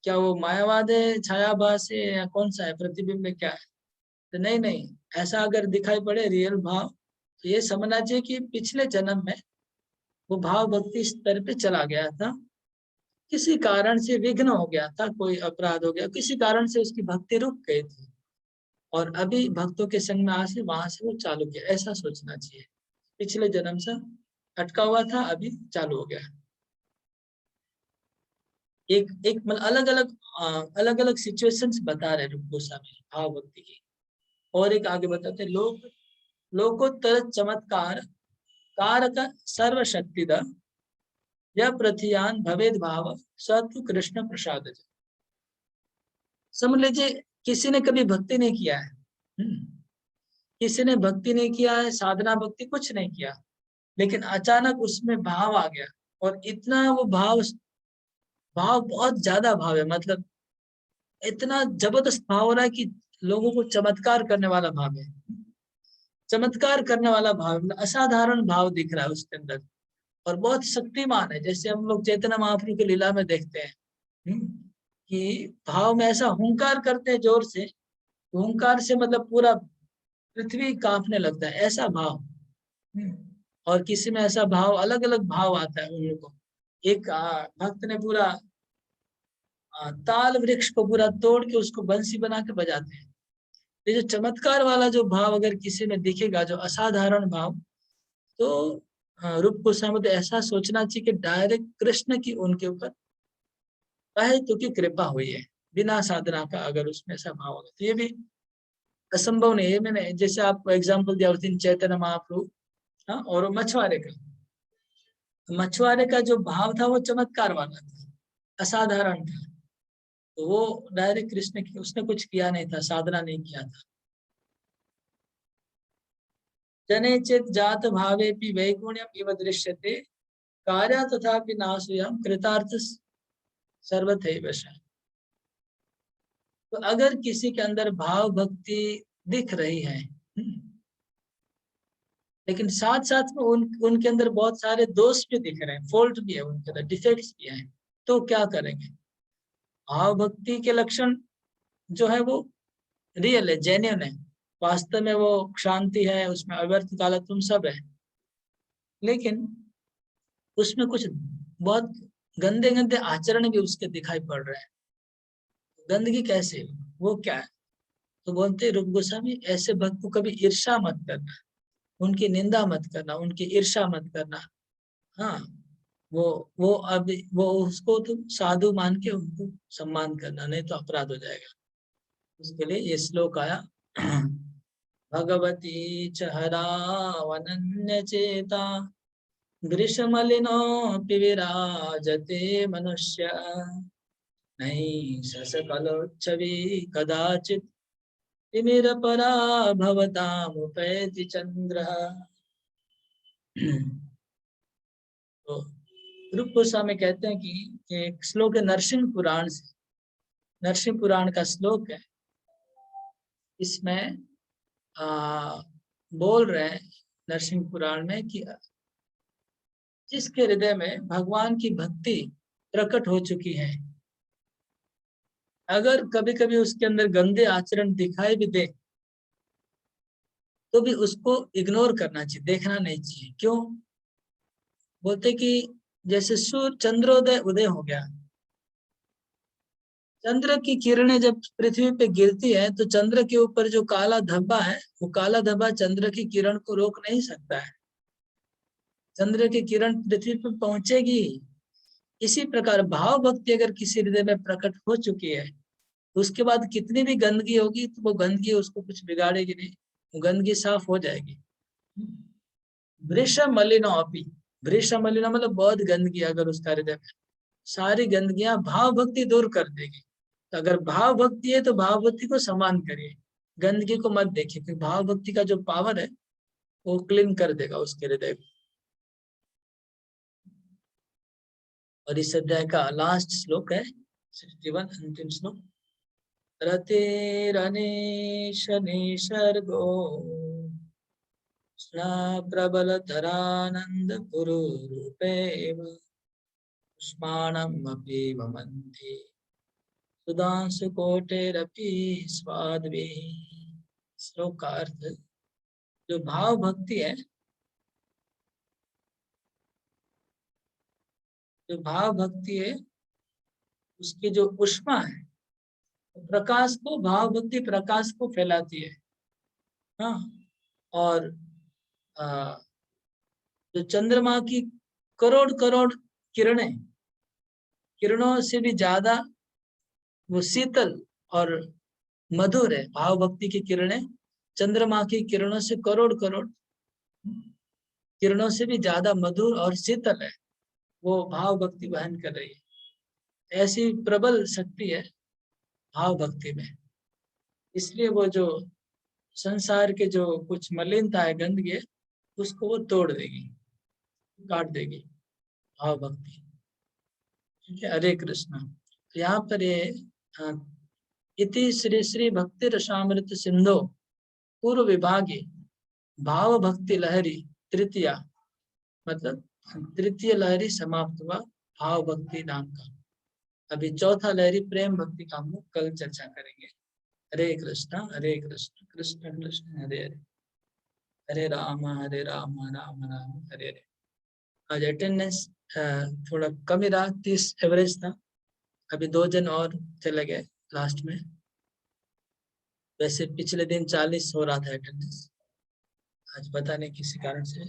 क्या वो मायावाद है, छायाभास है, या कौन सा है, प्रतिबिंब में क्या है? तो नहीं नहीं, ऐसा अगर दिखाई पड़े रियल भाव, तो ये समझना चाहिए कि पिछले जन्म में वो भाव भक्ति स्तर पे चला गया था, किसी कारण से विघ्न हो गया था, कोई अपराध हो गया, किसी कारण से उसकी भक्ति रुक गई थी, और अभी भक्तों के संग में से वहां से वो चालू किया। ऐसा सोचना चाहिए, पिछले जन्म से अटका हुआ था, अभी चालू हो गया। एक एक मतलब अलग अलग सिचुएशंस बता रहे रूप गोस्वामी भाव भक्ति की। और एक आगे बताते लोकोत्तर चमत्कार कारक सर्वशक्तिद यह प्रतियान भवेद भाव सत्व कृष्ण प्रसाद। समझ लीजिए किसी ने कभी भक्ति नहीं किया है, किसी ने भक्ति नहीं किया है, साधना भक्ति कुछ नहीं किया, लेकिन अचानक उसमें भाव आ गया, और इतना वो भाव बहुत ज्यादा भाव है, मतलब इतना जबरदस्त भाव हो रहा है कि लोगों को चमत्कार करने वाला भाव है, चमत्कार करने वाला भाव, मतलब असाधारण भाव दिख रहा है उसके अंदर, और बहुत शक्तिमान है। जैसे हम लोग चैतन्य महाप्रभु की लीला में देखते हैं कि भाव में ऐसा हुंकार करते हैं जोर से, हुंकार से मतलब पूरा पृथ्वी कांपने लगता है, ऐसा भाव। और किसी में ऐसा भाव, अलग अलग भाव आता है उन लोगों को। एक भक्त ने पूरा ताल वृक्ष को पूरा तोड़ के उसको बंसी बना के बजाते हैं। ये जो चमत्कार वाला जो भाव अगर किसी में दिखेगा, जो असाधारण भाव, तो रूप गोस्वामी तो ऐसा सोचना चाहिए कि डायरेक्ट कृष्ण की उनके ऊपर तो की कृपा हुई है, बिना साधना का अगर उसमें ऐसा भाव होगा तो ये भी असंभव नहीं है। मैंने जैसे आपको एग्जाम्पल दिया उस दिन चैतन्य महाप्रभु, हाँ, और मछुआरे का जो भाव था वो चमत्कार वाला था, असाधारण था। तो वो डायरेक्ट कृष्ण की, उसने कुछ किया नहीं था, साधना नहीं किया था। जने चेत जात भावे पि वैगुण्यम इव दृश्यते कार्य तथापि नासुयम कृतार्थ सर्वथैव स। तो अगर किसी के अंदर भाव भक्ति दिख रही है, लेकिन साथ साथ में उनके अंदर बहुत सारे दोष भी दिख रहे हैं, फॉल्ट भी है उनके अंदर, डिफेक्ट्स भी हैं, तो क्या करेंगे? भाव भक्ति के लक्षण जो है वो रियल है, जेन्युइन है, वास्तव में वो शांति है, उसमें अव्यर्थ कालत्व सब है, लेकिन उसमें कुछ बहुत गंदे गंदे आचरण भी उसके दिखाई पड़ रहे हैं। गंदगी कैसे, वो क्या है? तो बोलते रूप गोस्वामी, ऐसे भक्त को कभी ईर्षा मत करना, उनकी निंदा मत करना, उनकी ईर्षा मत करना। हाँ, वो अब वो उसको तो साधु मान के उनको सम्मान करना, नहीं तो अपराध हो जाएगा। उसके लिए ये श्लोक आया, भगवती च हरावनन्य चेता ग्रीष्मलिनोऽपि विराजते मनुष्य नहीं ससकलोच्छवि कदाचित् तिमिरपरा भवतामुपैति चन्द्रः। तो रूप गोस्वामी कहते हैं कि एक श्लोक है नरसिंह पुराण से, नरसिंह पुराण का श्लोक है। इसमें बोल रहे हैं नरसिंह पुराण में कि जिसके हृदय में भगवान की भक्ति प्रकट हो चुकी है, अगर कभी कभी उसके अंदर गंदे आचरण दिखाई भी दे तो भी उसको इग्नोर करना चाहिए, देखना नहीं चाहिए। क्यों? बोलते कि जैसे सूर्य चंद्रोदय उदय हो गया, चंद्र की किरणें जब पृथ्वी पे गिरती है तो चंद्र के ऊपर जो काला धब्बा है, वो काला धब्बा चंद्र की किरण को रोक नहीं सकता है, चंद्र की किरण पृथ्वी पे पहुंचेगी। इसी प्रकार भाव भक्ति अगर किसी हृदय में प्रकट हो चुकी है, उसके बाद कितनी भी गंदगी होगी तो वो गंदगी उसको कुछ बिगाड़ेगी नहीं, वो गंदगी साफ हो जाएगी। वृष मलिनो अपी, वृष मलिनो मतलब बहुत गंदगी अगर उसका हृदय में, सारी गंदगियां भाव भक्ति दूर कर देगी। तो अगर भाव भक्ति है तो भाव भक्ति को सम्मान करिए, गंदगी को मत देखिए, क्योंकि भाव भक्ति का जो पावर है वो क्लीन कर देगा उसके हृदय को। और इस अध्याय का लास्ट श्लोक है 61, अंतिम श्लोक। रतिरनीश निसर्गो प्रबलतरानंद पुरुरूपेव पुष्पाणमपि वमन्ति सुधांशु कोटेरपि स्वाद्भिः। श्लोक का अर्थ, जो भाव भक्ति है, जो भाव भक्ति है उसकी जो उष्मा है, प्रकाश को, भाव भक्ति प्रकाश को फैलाती है। हाँ, और जो चंद्रमा की करोड़ करोड़ किरणों से भी ज्यादा वो शीतल और मधुर है। भाव भक्ति की किरणें चंद्रमा की किरणों से करोड़ करोड़ किरणों से भी ज्यादा मधुर और शीतल है, वो भाव भक्ति वहन कर रही है। ऐसी प्रबल शक्ति है भाव भक्ति में, इसलिए वो जो संसार के जो कुछ मलिनता है, गंदगी है, उसको वो तोड़ देगी, काट देगी भाव भक्ति। ठीक है, हरे कृष्णा। तो यहाँ पर ये इति श्री श्री भक्ति रसामृत सिंधु पूर्व विभागे भाव भक्ति लहरी तृतीया, मतलब तृतीय लहरी समाप्त हुआ भाव भक्ति नाम का। अभी चौथा लहरी प्रेम भक्ति का हम कल चर्चा करेंगे। हरे कृष्णा कृष्ण कृष्ण हरे हरे, हरे राम राम राम हरे हरे। आज अटेंडेंस थोड़ा कम ही रहा, 30 एवरेज था। अभी 2 जन और चले गए लास्ट में। वैसे पिछले दिन 40 हो रहा था अटेंडेंस, आज पता नहीं किसी कारण से।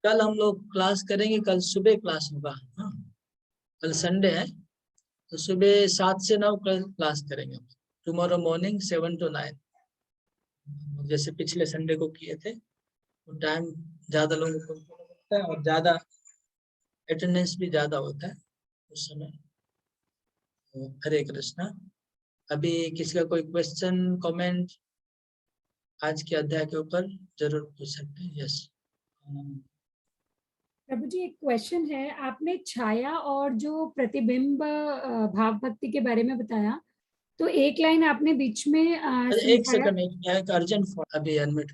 कल हम लोग क्लास करेंगे, कल सुबह क्लास होगा। हाँ, कल संडे है तो सुबह 7 से 9 क्लास करेंगे। टुमारो मॉर्निंग 7 to 9, जैसे पिछले संडे को किए थे। तो टाइम ज्यादा लोगों को लगता है और ज्यादा अटेंडेंस भी ज्यादा होता है उस समय। तो हरे कृष्णा। अभी किसी का कोई क्वेश्चन कमेंट आज के अध्याय के ऊपर जरूर पूछ सकते हैं। यस प्रभु जी, एक क्वेश्चन है। आपने छाया और जो प्रतिबिंब भाव भक्ति के बारे में बताया, तो एक लाइन आपने बीच में एक समझाया। सेकंड, एक अर्जेंट फोन, अभी अनम्यूट,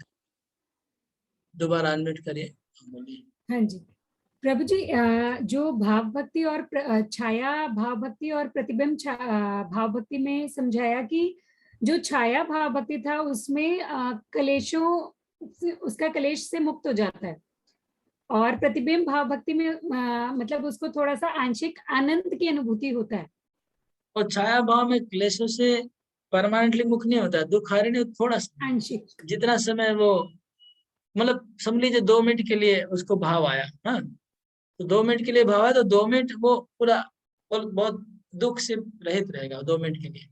दोबारा अनम्यूट करिए, बोलिए। हाँ जी प्रभु जी, जो भाव भक्ति और छाया भाव भक्ति और प्रतिबिंब भाव भक्ति में समझाया कि जो छाया भाव भक्ति था उसमें उसका कलेश से मुक्त हो जाता है, और प्रतिबिंब भाव भक्ति में मतलब उसको थोड़ा सा आंशिक आनंद की अनुभूति होता है। और छाया भाव में क्लेशों से परमानेंटली मुक्त नहीं होता है, दुख हारे थोड़ा सा, आंशिक। जितना समय वो मतलब समझ लीजिए 2 मिनट के लिए उसको भाव आया। हाँ, तो 2 मिनट के लिए भाव आया तो 2 मिनट वो पूरा बहुत दुख से रहित रहेगा 2 मिनट के लिए।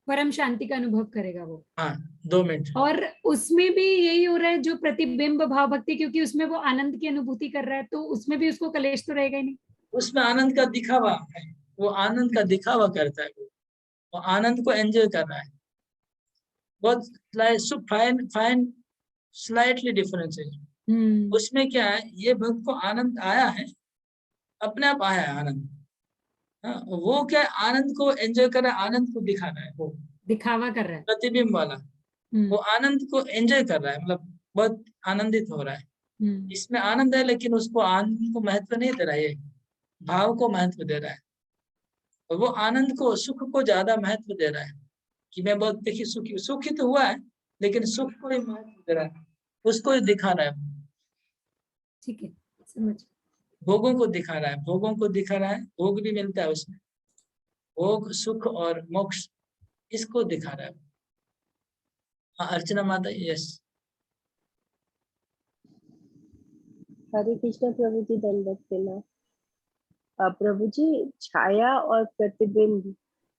परम शांति का अनुभव करेगा वो। हाँ, 2 मिनट। और उसमें भी यही हो रहा है जो प्रतिबिंब भाव भक्ति, क्योंकि उसमें वो आनंद की अनुभूति कर रहा है, तो उसमें भी उसको कलेश तो रहेगा ही नहीं। उसमें आनंद का दिखावा है, वो आनंद का दिखावा करता है, वो आनंद को एंजॉय कर रहा है। बहुत फाइन फाइन स्लाइटली डिफरेंस है। उसमें क्या है, ये भक्त को आनंद आया है, अपने आप आया है आनंद। हाँ, वो क्या आनंद को एंजॉय कर रहा है, आनंद को दिखा रहा है, वो दिखावा कर रहा है। प्रतिबिंब वाला वो आनंद को एंजॉय कर रहा है, मतलब बहुत आनंदित हो रहा है। इसमें आनंद है लेकिन उसको आनंद को महत्व नहीं दे रहा है, भाव को महत्व दे रहा है। और वो आनंद को, सुख को ज्यादा महत्व दे रहा है कि मैं बहुत देखिए सुखी तो हुआ है, लेकिन सुख को ही महत्व दे रहा है, उसको ही दिखा रहा है। ठीक है, समझ। भोगों को दिखा रहा है, भोगों को दिखा रहा है, भोग भी मिलता है उसमें, भोग सुख और मोक्ष, इसको दिखा रहा है। हाँ, अर्चना माता। यस हरे कृष्ण प्रभु जी, दंडवत प्रणाम। प्रभु जी, छाया और प्रतिबिंब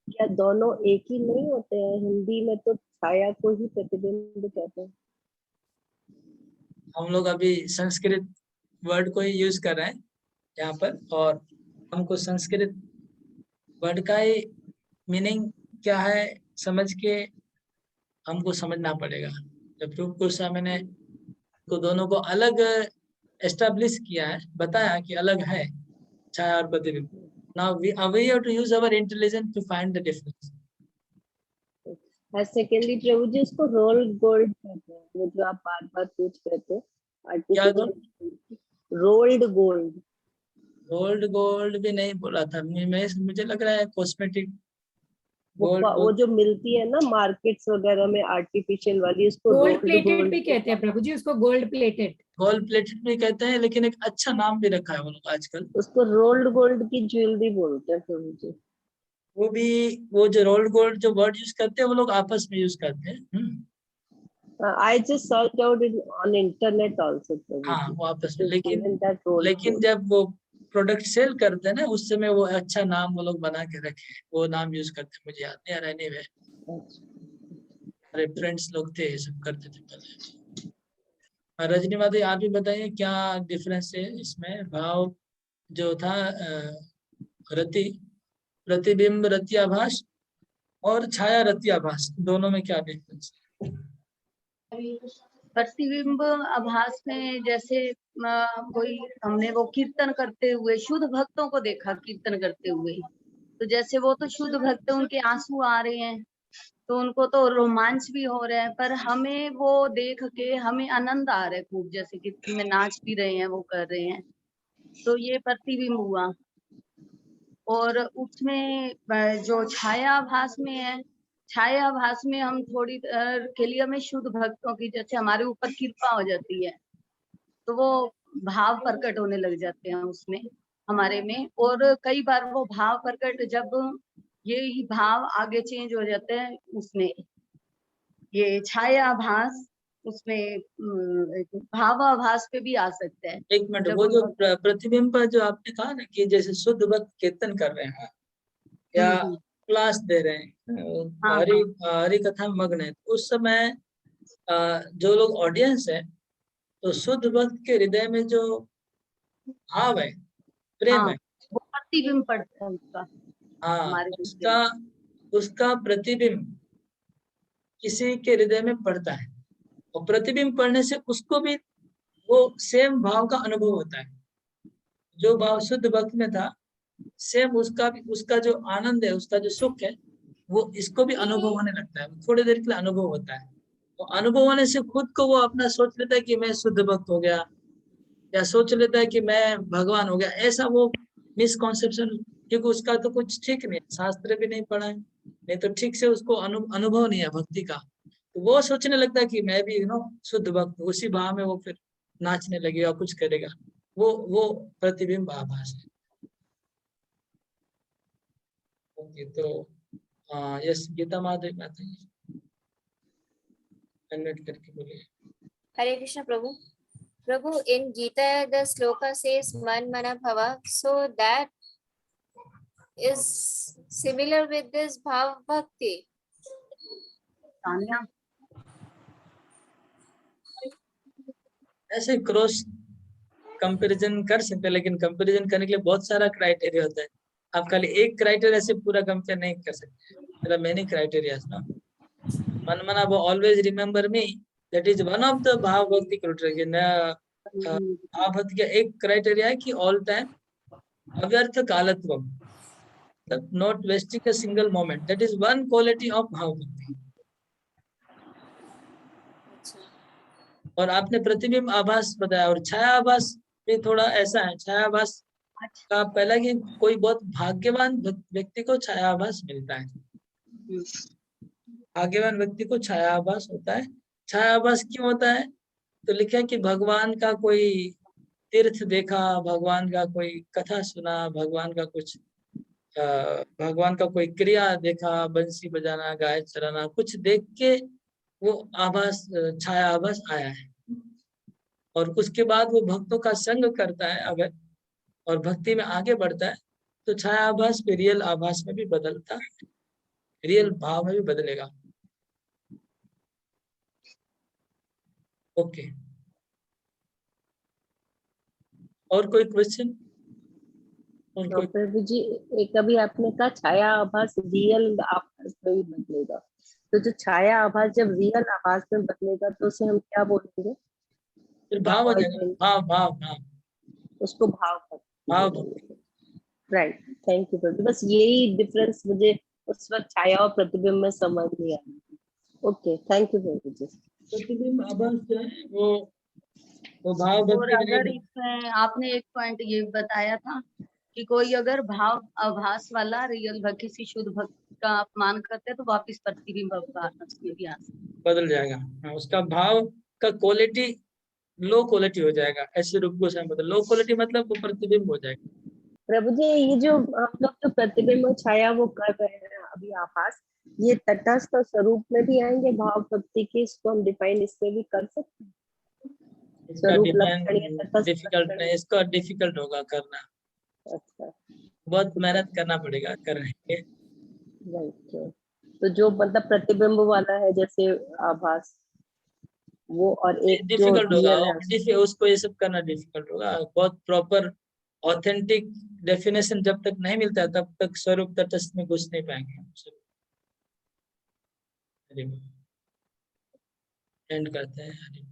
क्या दोनों एक ही नहीं होते हैं? हिंदी में तो छाया को ही प्रतिबिंब कहते हैं। हम लोग अभी संस्कृत वर्ड को ही यूज कर रहे हैं यहाँ पर, और हमको संस्कृत वर्ड का ही मीनिंग क्या है समझ के हमको समझना पड़ेगा। जब रूप गोस्वामी ने तो दोनों को अलग एस्टेब्लिश किया है, बताया कि अलग है छाया और प्रतिबिंब। Now we have to use our intelligence to find the difference. Secondly Prabhu ji, उसको रोल गोल्ड कहते हैं, वो जो आप बार बार पूछ रहे थे, रोल्ड गोल्ड। गोल्ड गोल्ड भी नहीं बोला था मैं, मुझे लग रहा है कॉस्मेटिक गोल्ड। वो जो मिलती है ना मार्केट्स वगैरह में आर्टिफिशियल वाली, उसको गोल्ड प्लेटेड भी कहते हैं प्रभु जी, उसको गोल्ड प्लेटेड। गोल्ड प्लेटेड भी कहते हैं, लेकिन एक अच्छा नाम भी रखा है वो लोग आजकल, उसको रोल्ड गोल्ड की ज्वेलरी बोलते हैं प्रभु जी। वो भी, वो जो रोल्ड गोल्ड जो वर्ड यूज करते हैं वो लोग आपस में यूज करते हैं। I just searched out it on internet also. हाँ, वो आपस में, Given that roll लेकिन जब वो प्रोडक्ट सेल करते हैं ना, उस समय वो अच्छा नाम वो लोग बना के रखे, वो नाम यूज करते हैं, मुझे याद नहीं आ रहा है। anyway, हमारे फ्रेंड्स लोग थे, ये सब करते थे पहले। रजनी माता, आप भी बताइए क्या डिफरेंस है इसमें? भाव जो था रति, प्रतिबिंब रति आभास और छाया रति आभास, दोनों में क्या डिफरेंस है? प्रतिबिंब आभास में जैसे कोई हमने वो कीर्तन करते हुए शुद्ध भक्तों को देखा कीर्तन करते हुए, तो जैसे वो तो शुद्ध भक्त, उनके आंसू आ रहे हैं, तो उनको तो रोमांच भी हो रहा है, पर हमें वो देख के हमें आनंद आ रहा है खूब, जैसे कीर्तन में नाच भी रहे हैं, वो कर रहे हैं, तो ये प्रतिबिंब हुआ। और उसमें जो छायाभास में है, छायाभास में हम थोड़ी के लिए हमें शुद्ध भक्तों की जैसे हमारे ऊपर कृपा हो जाती है, तो वो भाव प्रकट होने लग जाते हैं उसमें, हमारे में, और कई बार वो भाव प्रकट जब ये ही भाव आगे चेंज हो जाते हैं उसमें, ये छायाभास उसमें भावाभास पे भी आ सकता है। एक मिनट, जब वो जो उन- प्रतिबिंब पर जो आपने कहा ना कि जैसे शुद्ध भक्त कीर्तन कर रहे हैं या हम्म, क्लास दे रहे हैं, हाँ, हरि हाँ, हरि कथा में मग्न है, तो उस समय जो लोग ऑडियंस है, तो शुद्ध भक्त के हृदय में जो भाव है, प्रेम हाँ, है, वो प्रतिबिंब पड़ता है उसका हाँ, हमारे हृदय उसका में। उसका प्रतिबिंब किसी के हृदय में पड़ता है, और प्रतिबिंब पड़ने से उसको भी वो सेम भाव का अनुभव होता है। जो भाव शुद्ध भक्त में था, सेम उसका भी, उसका जो आनंद है, उसका जो सुख है, वो इसको भी अनुभव होने लगता है। थोड़ी देर के लिए अनुभव होता है, तो अनुभव होने से खुद को वो अपना सोच लेता है कि मैं शुद्ध भक्त हो गया, या सोच लेता है कि मैं भगवान हो गया। ऐसा वो मिसकॉन्सेप्शन, क्योंकि उसका तो कुछ ठीक नहीं है, शास्त्र भी नहीं पढ़ा है, नहीं तो ठीक से उसको अनुभव नहीं है भक्ति का, तो वो सोचने लगता है कि मैं भी शुद्ध भक्त हूं। उसी भाव में वो फिर नाचने लगेगा, कुछ करेगा। वो प्रतिबिंब आभास है। ओके, तो यस, गीता माधुरी माता जी अनम्यूट करके बोलिए। Hare Krishna, Prabhu. Prabhu, in Gita, the sloka says man mana bhava, so that is similar with this bhav bhakti. Tanya, ऐसे क्रॉस कंपैरिजन कर सकते हैं, लेकिन कंपैरिजन करने के लिए बहुत सारा क्राइटेरिया होता है। आप खाली एक क्राइटेरिया से पूरा कंपेयर नहीं कर सकते। there are many criteria ना। मनमना वो always remember me, that is one of the भाव भक्ति criteria। भाव भक्ति का एक क्राइटेरिया है कि ऑल टाइम अव्यर्थ कालत्व, मतलब not wasting a single moment, that is one quality of भाव भक्ति। और आपने प्रतिबिंब आभास बताया, और छाया आभास भी थोड़ा ऐसा है। छाया आभास का पहला कि कोई बहुत भाग्यवान व्यक्ति को छाया आभास मिलता है। भाग्यवान व्यक्ति को छाया आभास होता है। छाया आभास क्यों होता है? तो लिखा है कि भगवान का कोई तीर्थ देखा, भगवान का कोई कथा सुना, भगवान का कोई क्रिया देखा, बंसी बजाना, गाय चराना, कुछ देख के वो आभास, छाया आभास आया है। और उसके बाद वो भक्तों का संग करता है अगर, और भक्ति में आगे बढ़ता है, तो छाया आभास भी रियल आभास में भी बदलता, रियल भाव में भी बदलेगा। ओके, और कोई क्वेश्चन? और तो कोई? प्रभु जी, एक अभी आपने कहा छाया आभास रियल आभास में भी बदलेगा, तो जो छाया आभास जब रियल आभास में बदलेगा तो उसे हम क्या बोलेंगे? फिर भाव हो जाएगा, भाव भाव भाव उसको भाव भाव बोलेंगे। राइट, थैंक यू प्रभु। बस यही डिफरेंस मुझे उस वक्त छाया और प्रतिबिंब में समझ नहीं आया। ओके, थैंक यू प्रभु जी। प्रतिबिंब आभास जो है वो भाव और भक्ति में अगर नहीं। इसमें आपने एक पॉइंट ये बताया था कि कोई अगर भाव आभास वाला रियल भक्त किसी शुद्ध भक्त का अपमान करते हैं तो वापिस प्रतिबिंब आभास में भी आ सकते हैं। बदल जाएगा। हाँ, उसका भाव का क्वालिटी लो क्वालिटी हो जाएगा। ऐसे रूप को बदल, लो क्वालिटी मतलब वो प्रतिबिंब हो जाएगा। प्रभु जी, ये जो हम लोग जो प्रतिबिंब और छाया वो कर रहे हैं अभी आभास, ये तटस्थ स्वरूप में भी आएंगे भाव भक्ति के? इसको हम डिफाइन इसमें भी कर सकते हैं? इसका स्वरूप डिफाइन लक्षण या तटस्थ डिफिकल्ट लक्षण? है, इसका डिफिकल्ट होगा करना, अच्छा, बहुत मेहनत करना पड़ेगा, करेंगे। राइट। तो जो मतलब प्रतिबिंब वाला है जैसे आभास, वो और एक जो डिफिकल्ट होगा, रियल है उसको ये सब करना डिफिकल्ट होगा। बहुत प्रॉपर ऑथेंटिक डेफिनेशन जब तक नहीं मिलता तब तक स्वरूप तटस्थ में घुस नहीं पाएंगे हम सब। एंड करते हैं।